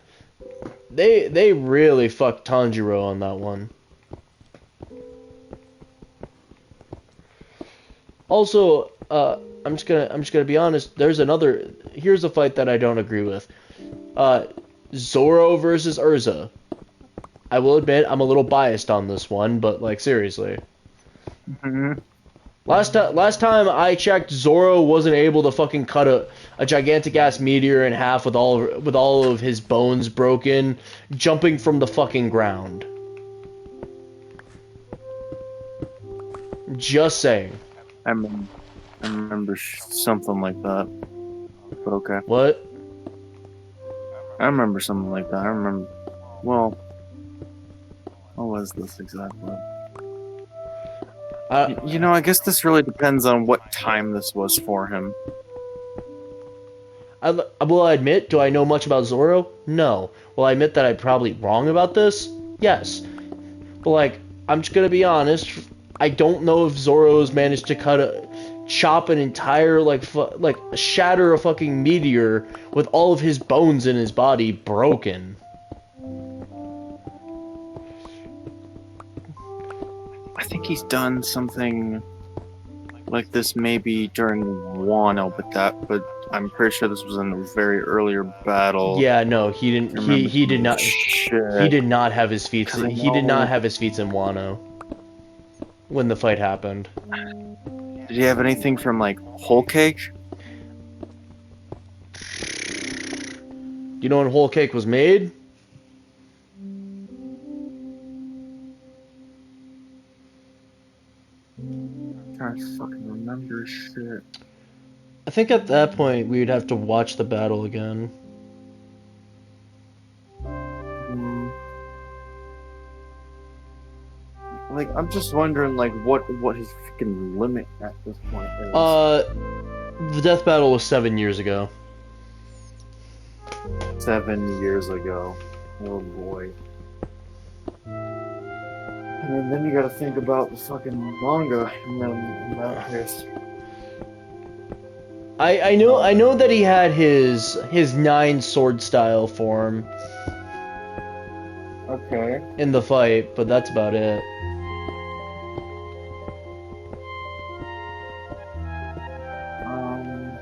they really fucked Tanjiro on that one. Also, I'm just gonna be honest. Here's a fight that I don't agree with. Zoro versus Urza. I will admit I'm a little biased on this one, but like seriously. Mm-hmm. Last time I checked, Zoro wasn't able to fucking cut a gigantic ass meteor in half with all of his bones broken, jumping from the fucking ground. Just saying. I remember something like that. But okay. What? I remember something like that. I remember. Well, what was this exactly? I guess this really depends on what time this was for him. Will I admit, do I know much about Zoro? No. Will I admit that I'm probably wrong about this? Yes. But like, I'm just gonna be honest. I don't know if Zoro's managed to chop an entire shatter a fucking meteor with all of his bones in his body broken. I think he's done something like this maybe during Wano, but I'm pretty sure this was in a very earlier battle. Yeah, no, he didn't. He did not. Shit. He did not have his feet. He did not have his feet in Wano when the fight happened. Did he have anything from like Whole Cake? You know when Whole Cake was made? I fucking remember shit. I think at that point we would have to watch the battle again. Like, I'm just wondering, like, what his freaking limit at this point is. The death battle was 7 years ago. 7 years ago. Oh boy. And then you gotta think about the fucking manga, and then in that case. I know that he had his 9 sword style form Okay. in the fight, but that's about it. Um.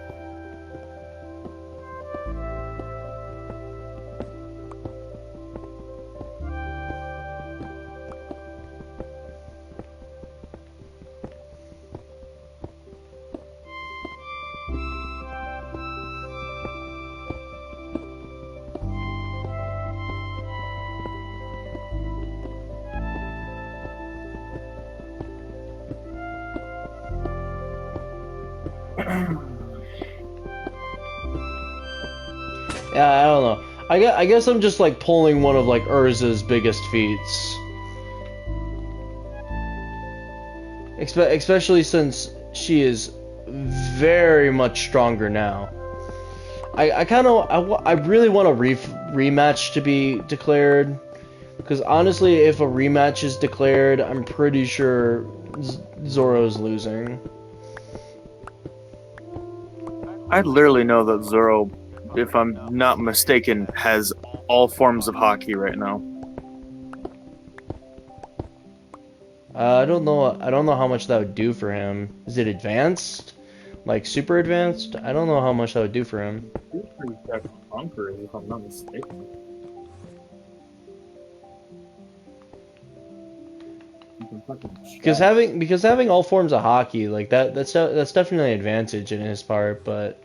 Yeah, I don't know. I guess I'm just like pulling one of like Urza's biggest feats. Especially since she is very much stronger now. I kind of I really want a rematch to be declared, because honestly, if a rematch is declared, I'm pretty sure Zoro's losing. I literally know that Zoro, if I'm not mistaken, has all forms of hockey right now. I don't know. I don't know how much that would do for him. Is it advanced? Like super advanced? I don't know how much that would do for him. He's pretty fucking conqueror, if I'm not mistaken. Because having all forms of hockey like that's definitely an advantage in his part, but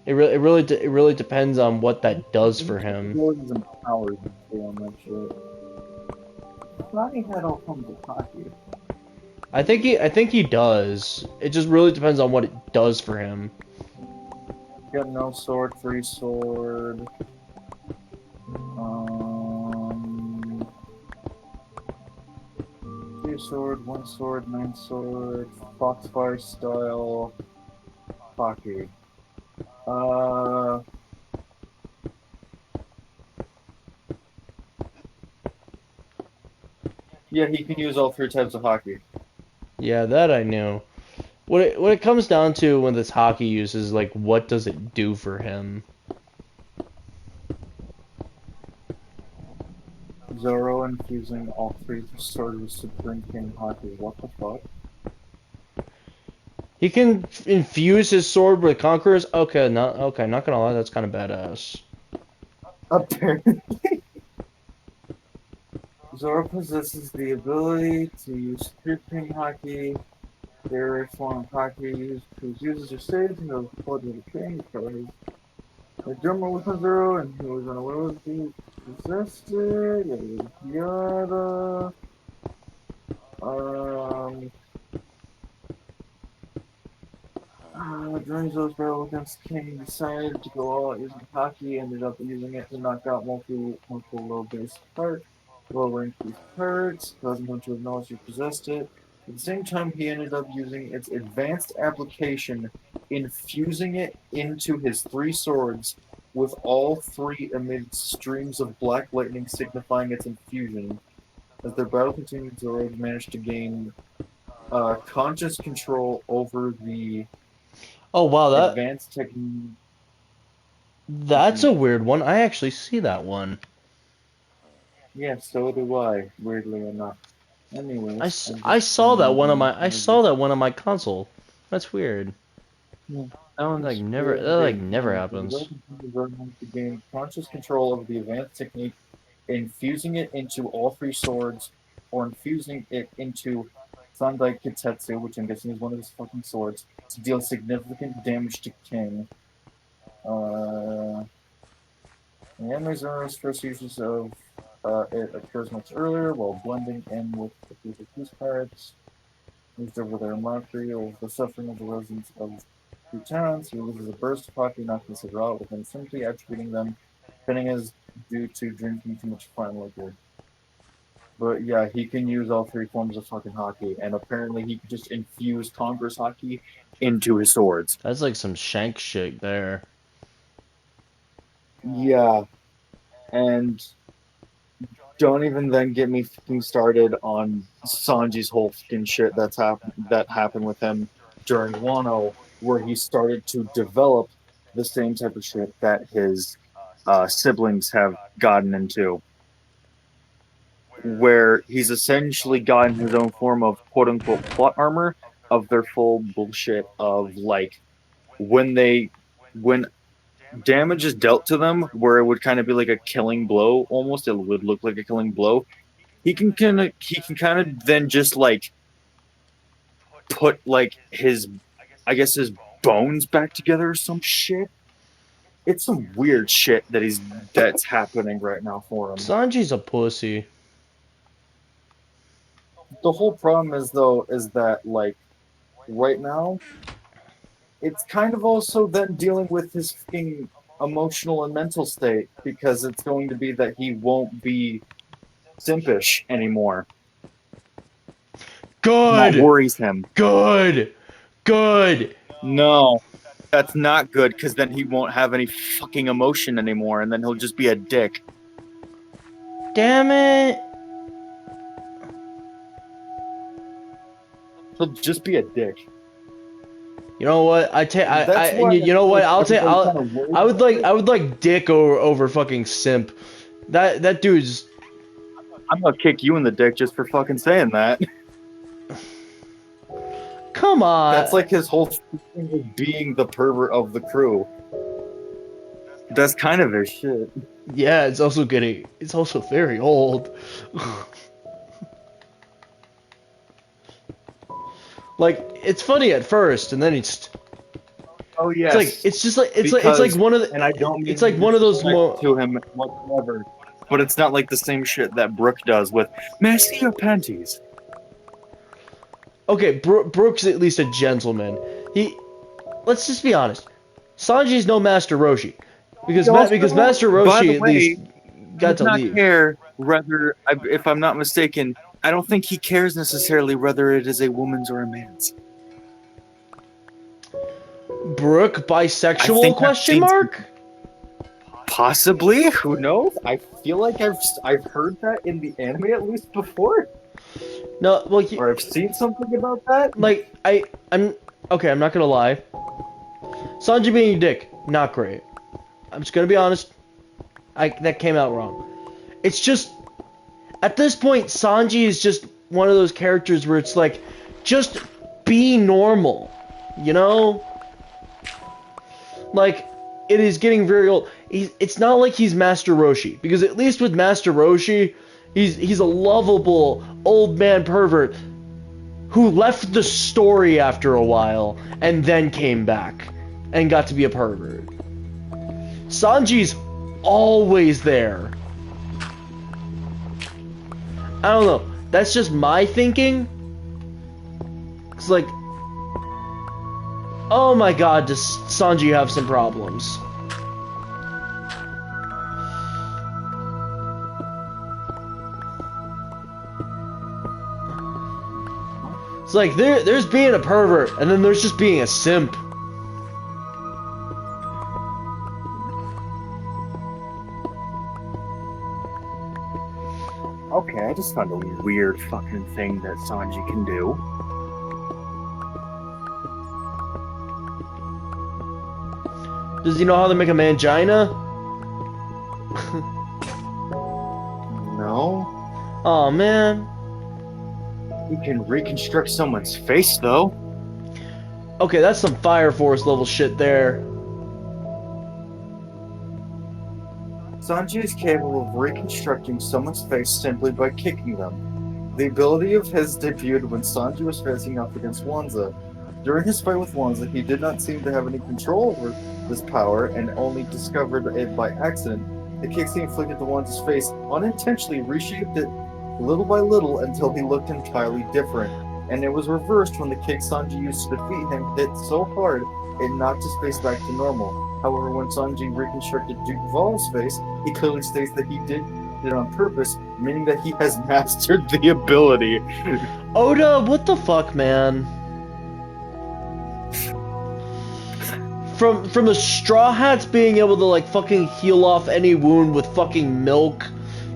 it really depends on what that does for him. Abilities and powers on that shit. I thought he had all forms of hockey. I think he does. It just really depends on what it does for him. Got no sword, free sword. Free sword, 1 sword, 9 sword, Foxfire style, hockey. Yeah, he can use all 3 types of hockey. Yeah, that I knew. What it comes down to when this hockey use is like, what does it do for him? Zoro infusing all 3 swords of Supreme King hockey. What the fuck? He can infuse his sword with conquerors. Okay, not gonna lie, that's kind of badass. Apparently. Zoro possesses the ability to use Supreme hockey. There is one hockey whose uses are saved and goes before the king. A drummer with Zoro and he was unaware of the possessed it. Yada yada. During Zoro's battle against King, he decided to go all out using hockey, ended up using it to knock out multiple low base parts, lower increased parts, causing him to acknowledge he possessed it. At the same time, he ended up using its advanced application, infusing it into his 3 swords, with all 3 emit streams of black lightning signifying its infusion. As their battle continued, Zoro managed to gain conscious control over the Oh wow, advanced technique. that's a weird one. I actually see that one. Yeah, so do I, weirdly enough. Anyways, I saw that one on my console. That's weird. Yeah. That one's That like never happens. to gain conscious control of the advanced technique, infusing it into all 3 swords, or infusing it into Sandai Kitetsu, which I'm guessing is one of his fucking swords, to deal significant damage to King. The anime Zoro's first uses of it occurs much earlier, while blending in with the future piece cards. Used over their mockery of the suffering of the residents of 2 towns. He loses a burst of hockey, knocking Zoro out, with him simply attributing them, pinning is due to drinking too much fine liquor. But yeah, he can use all 3 forms of fucking hockey, and apparently he can just infuse Congress hockey into his swords. That's like some Shank shit there. Yeah, and don't even then get me fucking started on Sanji's whole fucking shit that happened with him during Wano, where he started to develop the same type of shit that his siblings have gotten into, where he's essentially gotten his own form of quote unquote plot armor of their full bullshit of like when damage is dealt to them where it would kind of be like a killing blow almost, it would look like a killing blow, he can kind of then just like put like his, I guess, his bones back together or some shit. It's some weird shit that's happening right now for him. Sanji's a pussy. The whole problem is that like right now it's kind of also then dealing with his fucking emotional and mental state, because it's going to be that he won't be simpish anymore. Good. That worries him. Good. No, that's not good, because then he won't have any fucking emotion anymore, and then he'll just be a dick. Damn it. He'll just be a dick. You know what? You know what? I would like dick over fucking simp. That dude's. I'm gonna kick you in the dick just for fucking saying that. Come on. That's like his whole thing of being the pervert of the crew. That's kind of his shit. Yeah, it's also very old. Like, it's funny at first, and then it's. Oh yeah. It's like one of the. And I don't. It's like one of those to him whatsoever. But it's not like the same shit that Brook does with, "May I see your panties?" Okay, Brook's at least a gentleman. Let's just be honest. Sanji's no Master Roshi, because Master Roshi at least got to leave. Care whether, if I'm not mistaken, I don't think he cares necessarily whether it is a woman's or a man's. Brook bisexual question mark? Possibly, who knows? I feel like I've heard that in the anime at least before. No, well, or I've seen something about that. Like I'm okay. I'm not gonna lie. Sanji being a dick, not great. I'm just gonna be honest. That came out wrong. It's just at this point, Sanji is just one of those characters where it's like, just be normal, you know? Like, it is getting very old. It's not like he's Master Roshi, because at least with Master Roshi, he's a lovable old man pervert who left the story after a while and then came back and got to be a pervert. Sanji's always there. I don't know. That's just my thinking. It's like, oh my god, does Sanji have some problems? It's like, there's being a pervert, and then there's just being a simp. Okay, I just found a weird fucking thing that Sanji can do. Does he know how to make a mangina? No. Oh man. He can reconstruct someone's face, though. Okay, that's some Fire Force level shit there. Sanji is capable of reconstructing someone's face simply by kicking them. The ability of his debuted when Sanji was facing off against Wanza. During his fight with Wanza, he did not seem to have any control over this power and only discovered it by accident. The kicks he inflicted to Wanza's face unintentionally reshaped it little by little until he looked entirely different. And it was reversed when the kick Sanji used to defeat him hit so hard it knocked his face back to normal. However, when Sanji reconstructed Duke Val's face, he clearly states that he did it on purpose, meaning that he has mastered the ability. Oda, what the fuck, man? From the Straw Hats being able to like fucking heal off any wound with fucking milk,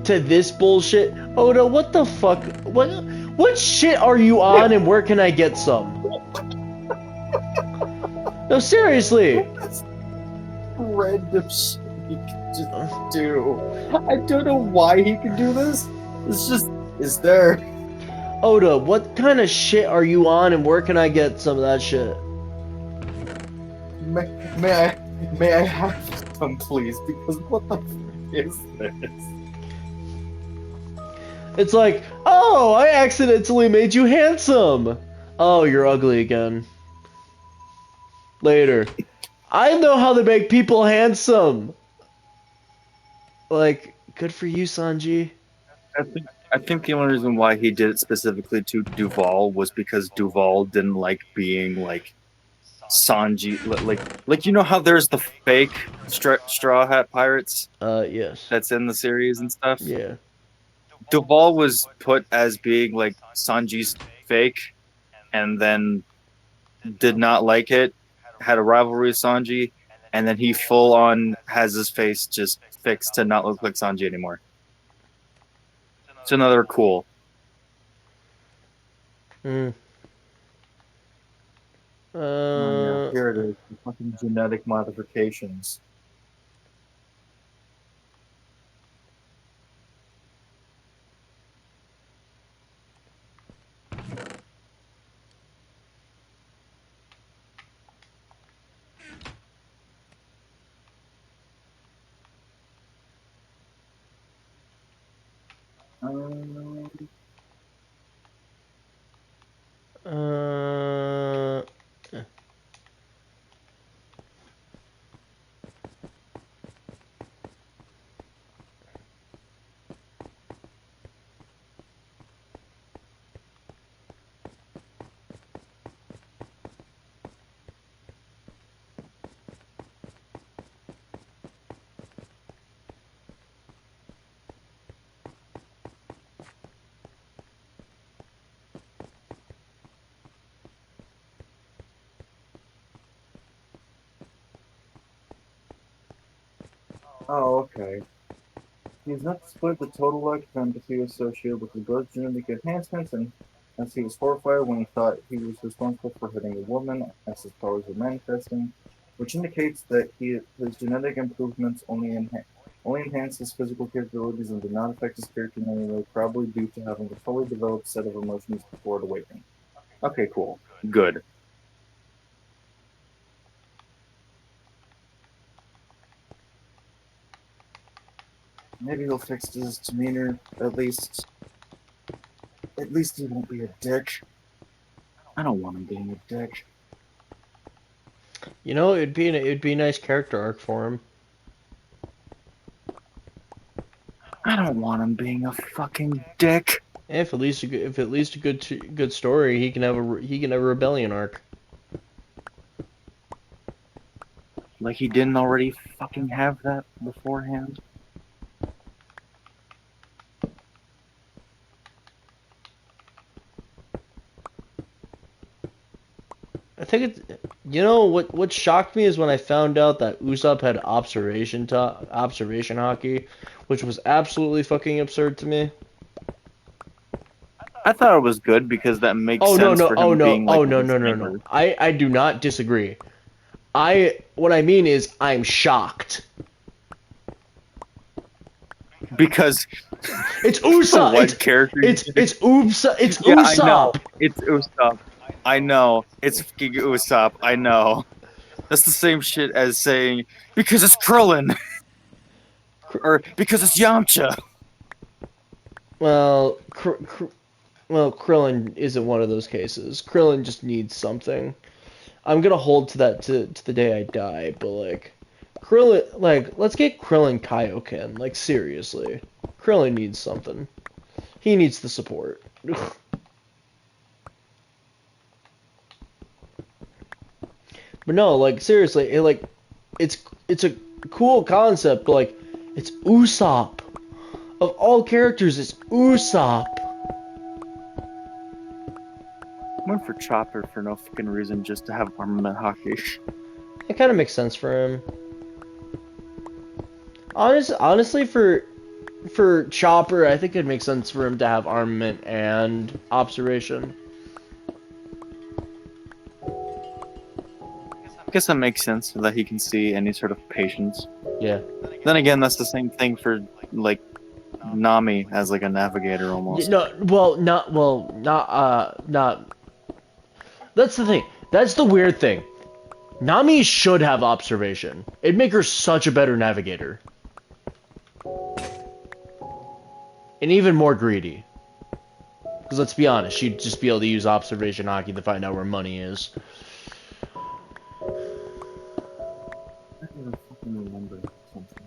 to this bullshit. Oda, what the fuck? What shit are you on, and where can I get some? No, seriously. Random shit he can just do. I don't know why he can do this. It's just, it's there. Oda, what kind of shit are you on, and where can I get some of that shit? May I have some, please? Because what the f is this? It's like, oh, I accidentally made you handsome. Oh, you're ugly again. Later. I know how to make people handsome. Like, good for you, Sanji. I think the only reason why he did it specifically to Duval was because Duval didn't like being like Sanji, like you know how there's the fake Straw Hat Pirates Yes. that's in the series and stuff. Yeah. Duval was put as being like Sanji's fake, and then did not like it. Had a rivalry with Sanji, and then he full on has his face just fixed to not look like Sanji anymore. It's another cool. Hmm. Oh, yeah. Here it is. The fucking genetic modifications. Uh, Oh, okay. He has not displayed the total lack of empathy associated with the girl's genetic enhancements, and as he was horrified when he thought he was responsible for hitting a woman as his powers were manifesting, which indicates that his genetic improvements only enhance his physical capabilities and did not affect his character in any way, probably due to having a fully developed set of emotions before it awakened. Okay, cool. Good. Maybe he'll fix his demeanor, at least. At least he won't be a dick. I don't want him being a dick. you know, it'd be a nice character arc for him. I don't want him being a fucking dick. If at least a good story, he can have a rebellion arc. Like he didn't already fucking have that beforehand. I think it's, you know what shocked me is when I found out that Usopp had observation hockey, which was absolutely fucking absurd to me. I thought it was good because that makes Oh sense no, for him being like no. I do not disagree. What I mean is I'm shocked. Because it's Usopp. What character? It's Usopp. It's yeah, Usopp. I know. It's Usopp. I know. It's fucking Usopp. I know. That's the same shit as saying because it's Krillin, or because it's Yamcha. Well, Krillin isn't one of those cases. Krillin just needs something. I'm gonna hold to that to the day I die, but like, Krillin, like, let's get Krillin Kaioken, like, seriously. Krillin needs something. He needs the support. But no, like, seriously, it's a cool concept, but like, it's Usopp. Of all characters, it's Usopp. I went for Chopper for no fucking reason, just to have armament hockey. It kind of makes sense for him. Honestly, for for Chopper, I think it makes sense for him to have armament and observation. I guess that makes sense that he can see any sort of patience. Yeah. Then again, that's the same thing for like Nami as like a navigator almost. No, not. That's the thing. That's the weird thing. Nami should have observation. It'd make her such a better navigator. And even more greedy. Because let's be honest, she'd just be able to use observation hockey to find out where money is. I don't fucking remember something.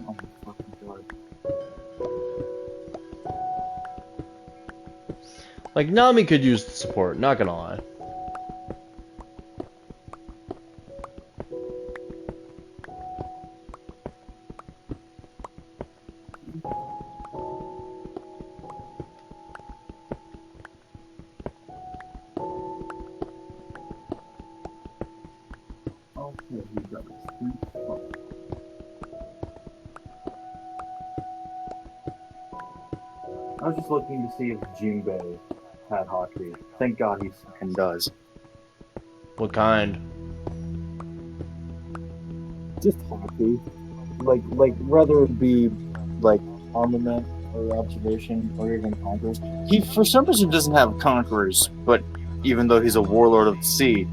Oh my fucking god. Like, Nami could use the support, not gonna lie. Okay, he does. I was just looking to see if Jinbei had hockey. Thank God he fucking does. What kind? Just hockey. Like whether it be like armament or observation or even conquerors. He for some reason doesn't have conquerors, but even though he's a warlord of the sea,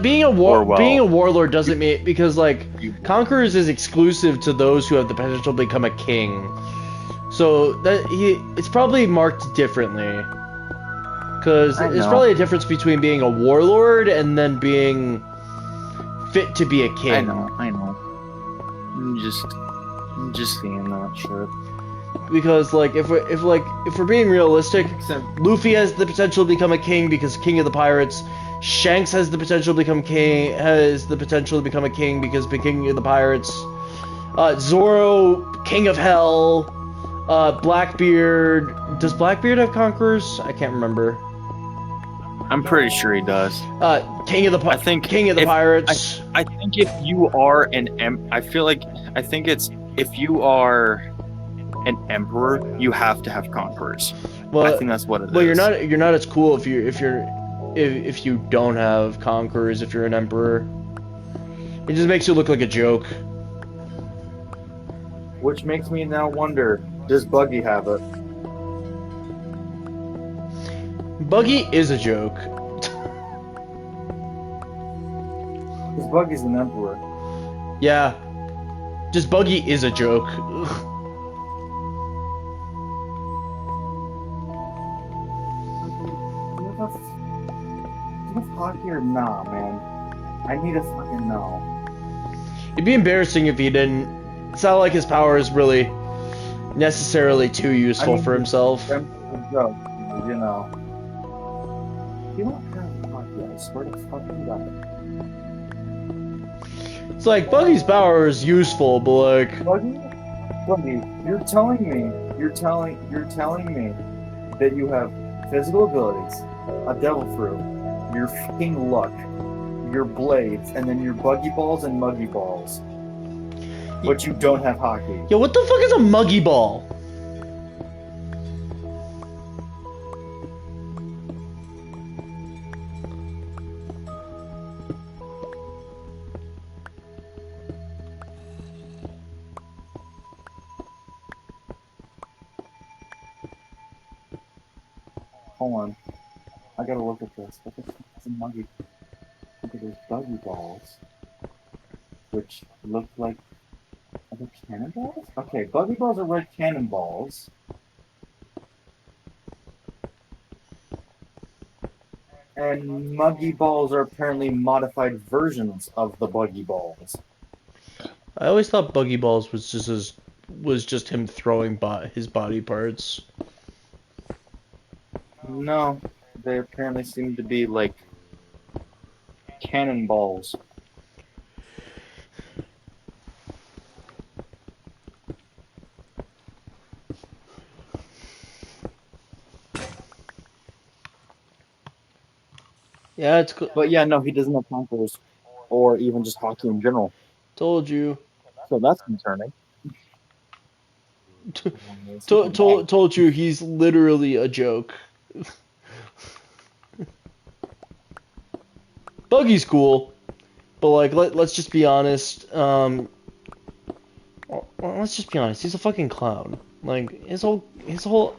Being a warlord doesn't mean, because like conquerors is exclusive to those who have the potential to become a king. So that it's probably marked differently. Because there's probably a difference between being a warlord and then being fit to be a king. I know. I'm just seeing that shit. Because like if we're being realistic, Luffy has the potential to become a king because king of the pirates. Shanks has the potential to become king. Has the potential to become a king because being king of the pirates. Zoro, king of hell. Blackbeard. Does Blackbeard have conquerors? I can't remember. I'm pretty sure he does. King of the pirates. I think if you are I think it's if you are an emperor, you have to have conquerors. Well, I think that's what it is. Well, you're not as cool if you don't have conquerors. If you're an emperor, it just makes you look like a joke. Which makes me now wonder: does Buggy have it? Buggy is a joke. Because Buggy's an emperor. Yeah, just Buggy is a joke. Do you have hockey or nah, man? I need a fucking no. It'd be embarrassing if he didn't. It's not like his power is really necessarily too useful for himself. You know. You don't have hockey, I swear to fucking God. It's like Buggy's power is useful, but like Buggy, you're telling me that you have physical abilities, a devil fruit, your fucking luck, your blades, and then your buggy balls and muggy balls. But you don't have hockey. Yo, what the fuck is a muggy ball? Hold on. I gotta look at this. What the fuck is a muggy? Look at those buggy balls. Which look like... Are they cannonballs? Okay, buggy balls are red cannonballs. And muggy balls are apparently modified versions of the buggy balls. I always thought Buggy Balls was just him throwing his body parts. No, they apparently seem to be like cannonballs. Yeah, But yeah, no, he doesn't have conquerors or even just hockey in general. told you. So that's concerning. Told you he's literally a joke. Buggy's cool, but like let's just be honest. Well, let's just be honest. He's a fucking clown. Like his whole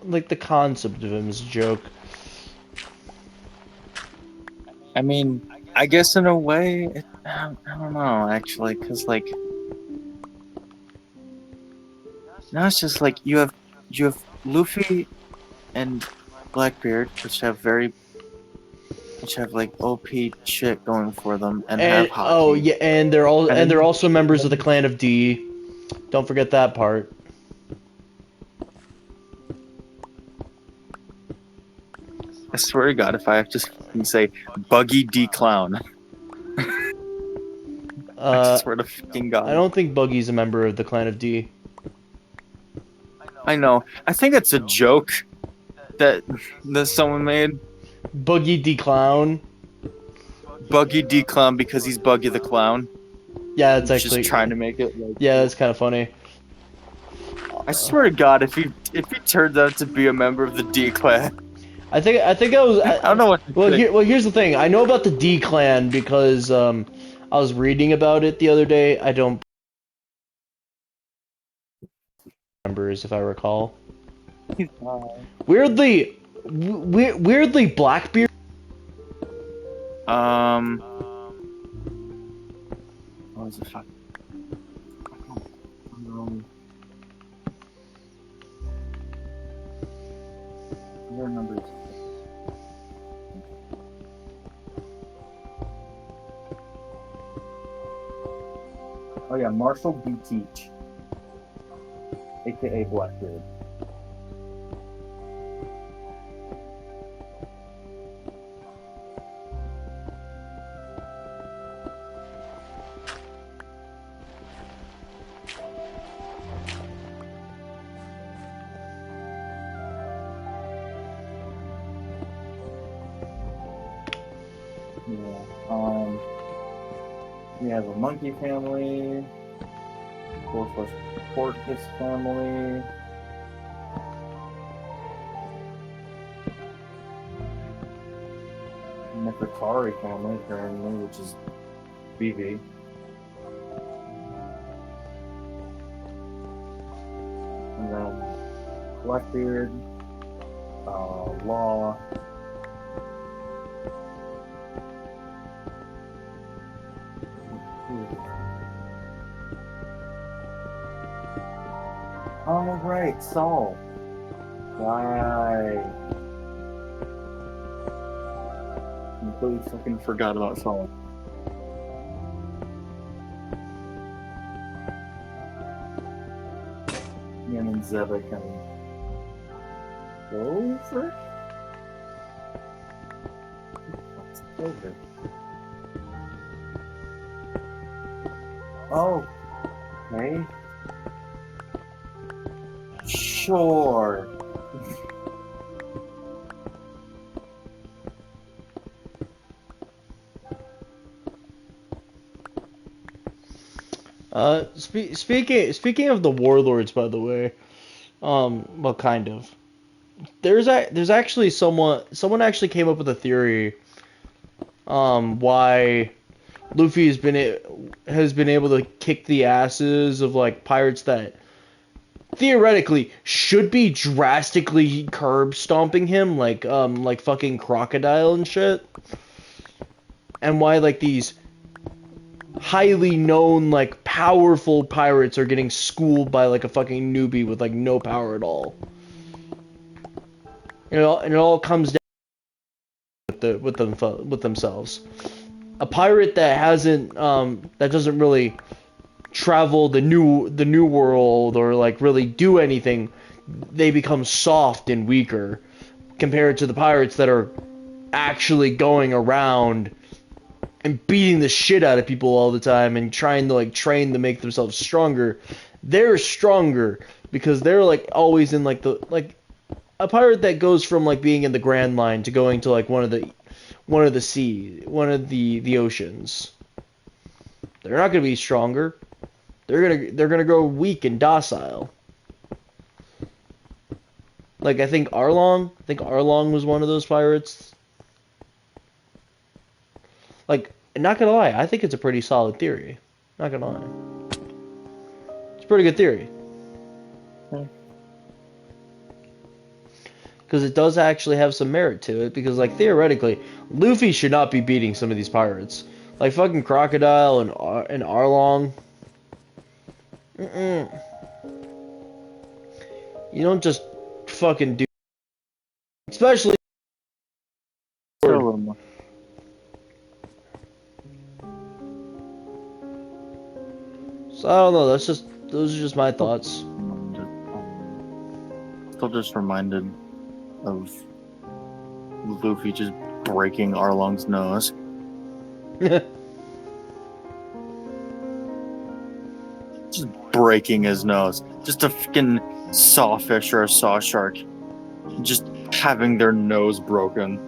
like the concept of him is a joke. I mean, I guess in a way, I don't know actually, because like now it's just like you have Luffy and Blackbeard, which have like OP shit going for them, and have And oh hockey, yeah, and and then they're you also members of the clan of D. Don't forget that part. I swear to God, if I have to fucking say Buggy D Clown, I Uh, swear to fucking I God. don't think Buggy's a member of the clan of D. I know. I think it's a joke that someone made. Buggy D Clown. Buggy D Clown because he's Buggy the Clown. Yeah, that's He's just actually trying to make it like. yeah, that's kind of funny. I swear to God, if he turns out to be a member of the D Clan, I think I was I don't know what to think. well here's the thing. I know about the D clan because I was reading about it the other day. I don't members if I recall. Weirdly Blackbeard. Um, what was the fuck? Um, your numbers. Oh yeah, Marshall B. Teach, aka Blackbeard. Yeah. We have a monkey family. Four Porpoise family. Nefertari family, apparently, which is BB. And then Blackbeard, Law. Oh, right, Saul. Right. Completely fucking forgot about Saul. Ian and Zeba can go first? Let's go there. Oh, okay. Sure. Speaking of the warlords, by the way, well, kind of. There's actually someone actually came up with a theory, why Luffy has been able to kick the asses of like pirates that theoretically should be drastically curb stomping him, like fucking Crocodile and shit, and why like these highly known like powerful pirates are getting schooled by like a fucking newbie with like no power at all. And it all comes down with themselves. A pirate that hasn't that doesn't really travel the new world or like really do anything, they become soft and weaker compared to the pirates that are actually going around and beating the shit out of people all the time and trying to like train to make themselves stronger. They're stronger because they're like always in like the like a pirate that goes from like being in the Grand Line to going to like one of the oceans. They're not gonna be stronger. They're gonna grow weak and docile. Like I think Arlong was one of those pirates. Like, not gonna lie, I think it's a pretty solid theory. Not gonna lie. It's a pretty good theory. Because it does actually have some merit to it, because, like, theoretically, Luffy should not be beating some of these pirates. Like, fucking Crocodile and Arlong. Mm-mm. You don't just fucking do... Especially... A little more. So, I don't know, those are just my thoughts. Still just reminded of Luffy just breaking Arlong's nose. Just breaking his nose. Just a fucking sawfish or a saw shark. Just having their nose broken.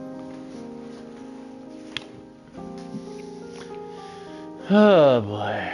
Oh boy.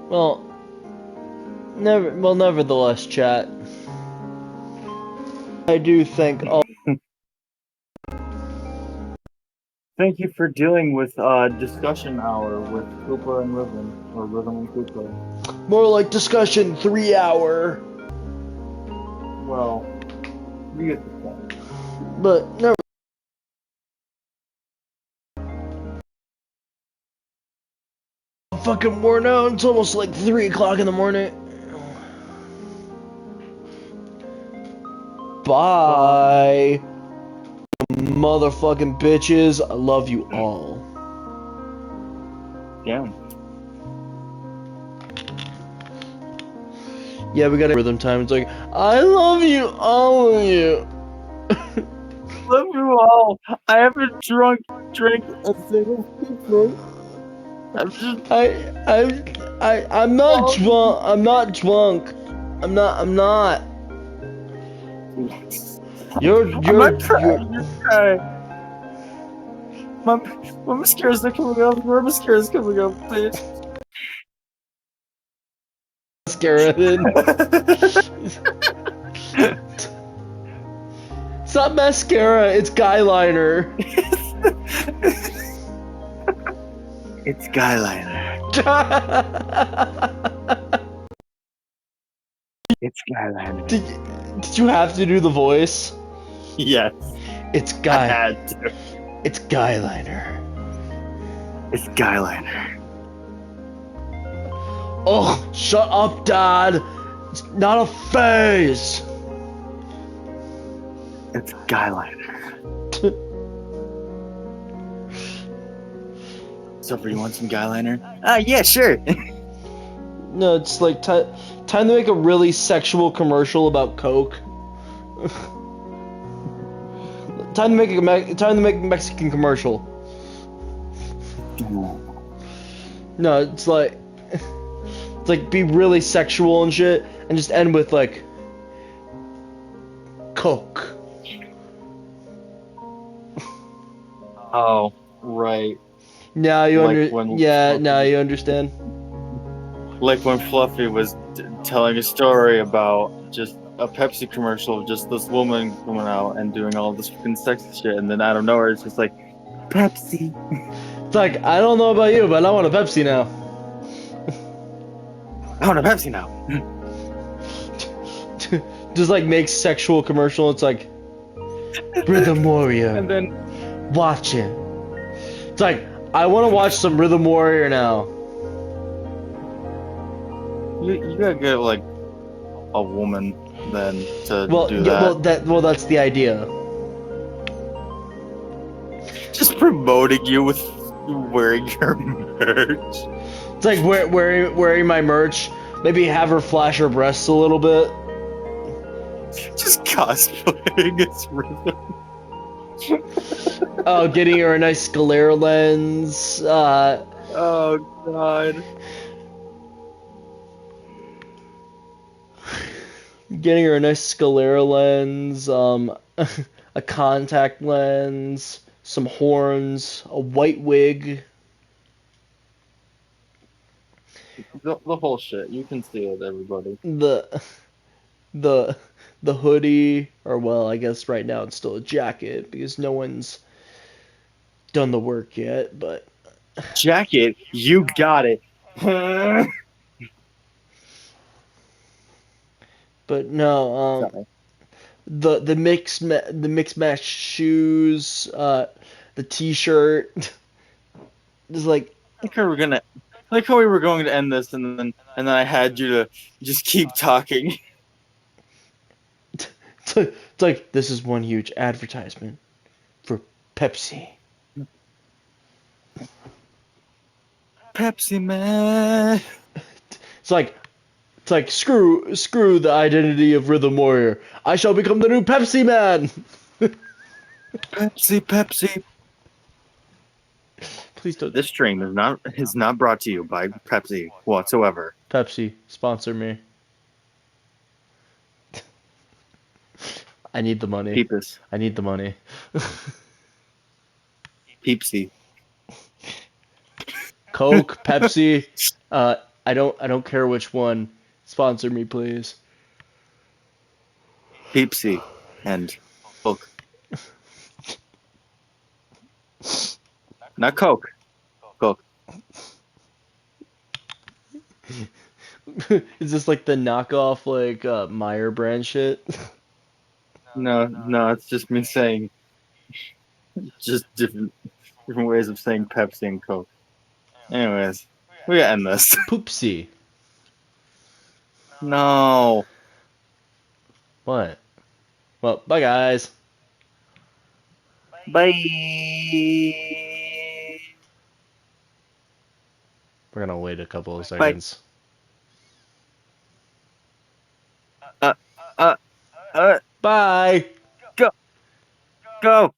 Well, nevertheless, chat. I do think all. Thank you for dealing with discussion hour with Koopa and Rhythm, or Rhythm and Koopa. More like discussion 3 hour. Well, you get the point. But never. I'm fucking worn out. It's almost like 3 o'clock in the morning. Bye. Motherfucking bitches. I love you all. Damn. Yeah, we got a rhythm time. It's like, I love you, all of you. Love you all. I haven't drank a single sip. I'm not drunk. I'm not drunk. I'm not. You're My mascara's not coming up. My mascara's coming up, bitch. mascara then. It's not mascara, it's guy liner. It's guy liner. It's guy liner. Did you have to do the voice? Yes. It's guy. I had to. It's guy liner. It's guy liner. Oh, shut up, Dad. It's not a phase. It's guy liner. So, you want some guy liner? Yeah, sure. No, it's like time to make a really sexual commercial about Coke. Time to make a Mexican commercial. No, it's like be really sexual and shit, and just end with like Coke. Oh, right. Now you Like now you understand. Like when Fluffy was telling a story about just a Pepsi commercial of just this woman coming out and doing all this fucking sexy shit, and then out of nowhere it's just like, Pepsi. It's like, I don't know about you, but I want a Pepsi now. I want a Pepsi now. Just like makes sexual commercial. It's like, Rhythm Warrior. And then Watch it. It's like, I want to watch some Rhythm Warrior now. You gotta get like a woman then to Well, do yeah, that. well, that's the idea. Just promoting you with wearing your merch. It's like wearing my merch. Maybe have her flash her breasts a little bit. Just cosplaying as Rhythm. Oh, getting her a nice sclera lens. Oh god. Getting her a nice sclera lens. A contact lens, some horns, a white wig. The whole shit. You can see it, everybody. The the the hoodie, or well, I guess right now it's still a jacket because no one's done the work yet, but Jacket, you got it. no, Sorry. the mix match shoes, the t-shirt. Just Like how we were going to end this, and then I had you to just keep talking. it's like this is one huge advertisement for Pepsi. Pepsi Man. It's like screw the identity of Rhythm Warrior. I shall become the new Pepsi Man. Pepsi. Please don't. This stream is not brought to you by Pepsi whatsoever. Pepsi, sponsor me. I need the money. Peepus. I need the money. Peepsy. Coke, Pepsi, I don't care which one. Sponsor me, please. Peepsy. And Coke. Not Coke. Coke. Is this like the knockoff like Meyer brand shit? No, it's just me saying just different ways of saying Pepsi and Coke. Anyways, we gotta end this. Poopsie. No. What? Well, bye guys. Bye. We're gonna wait a couple of seconds. Bye. Bye. Go.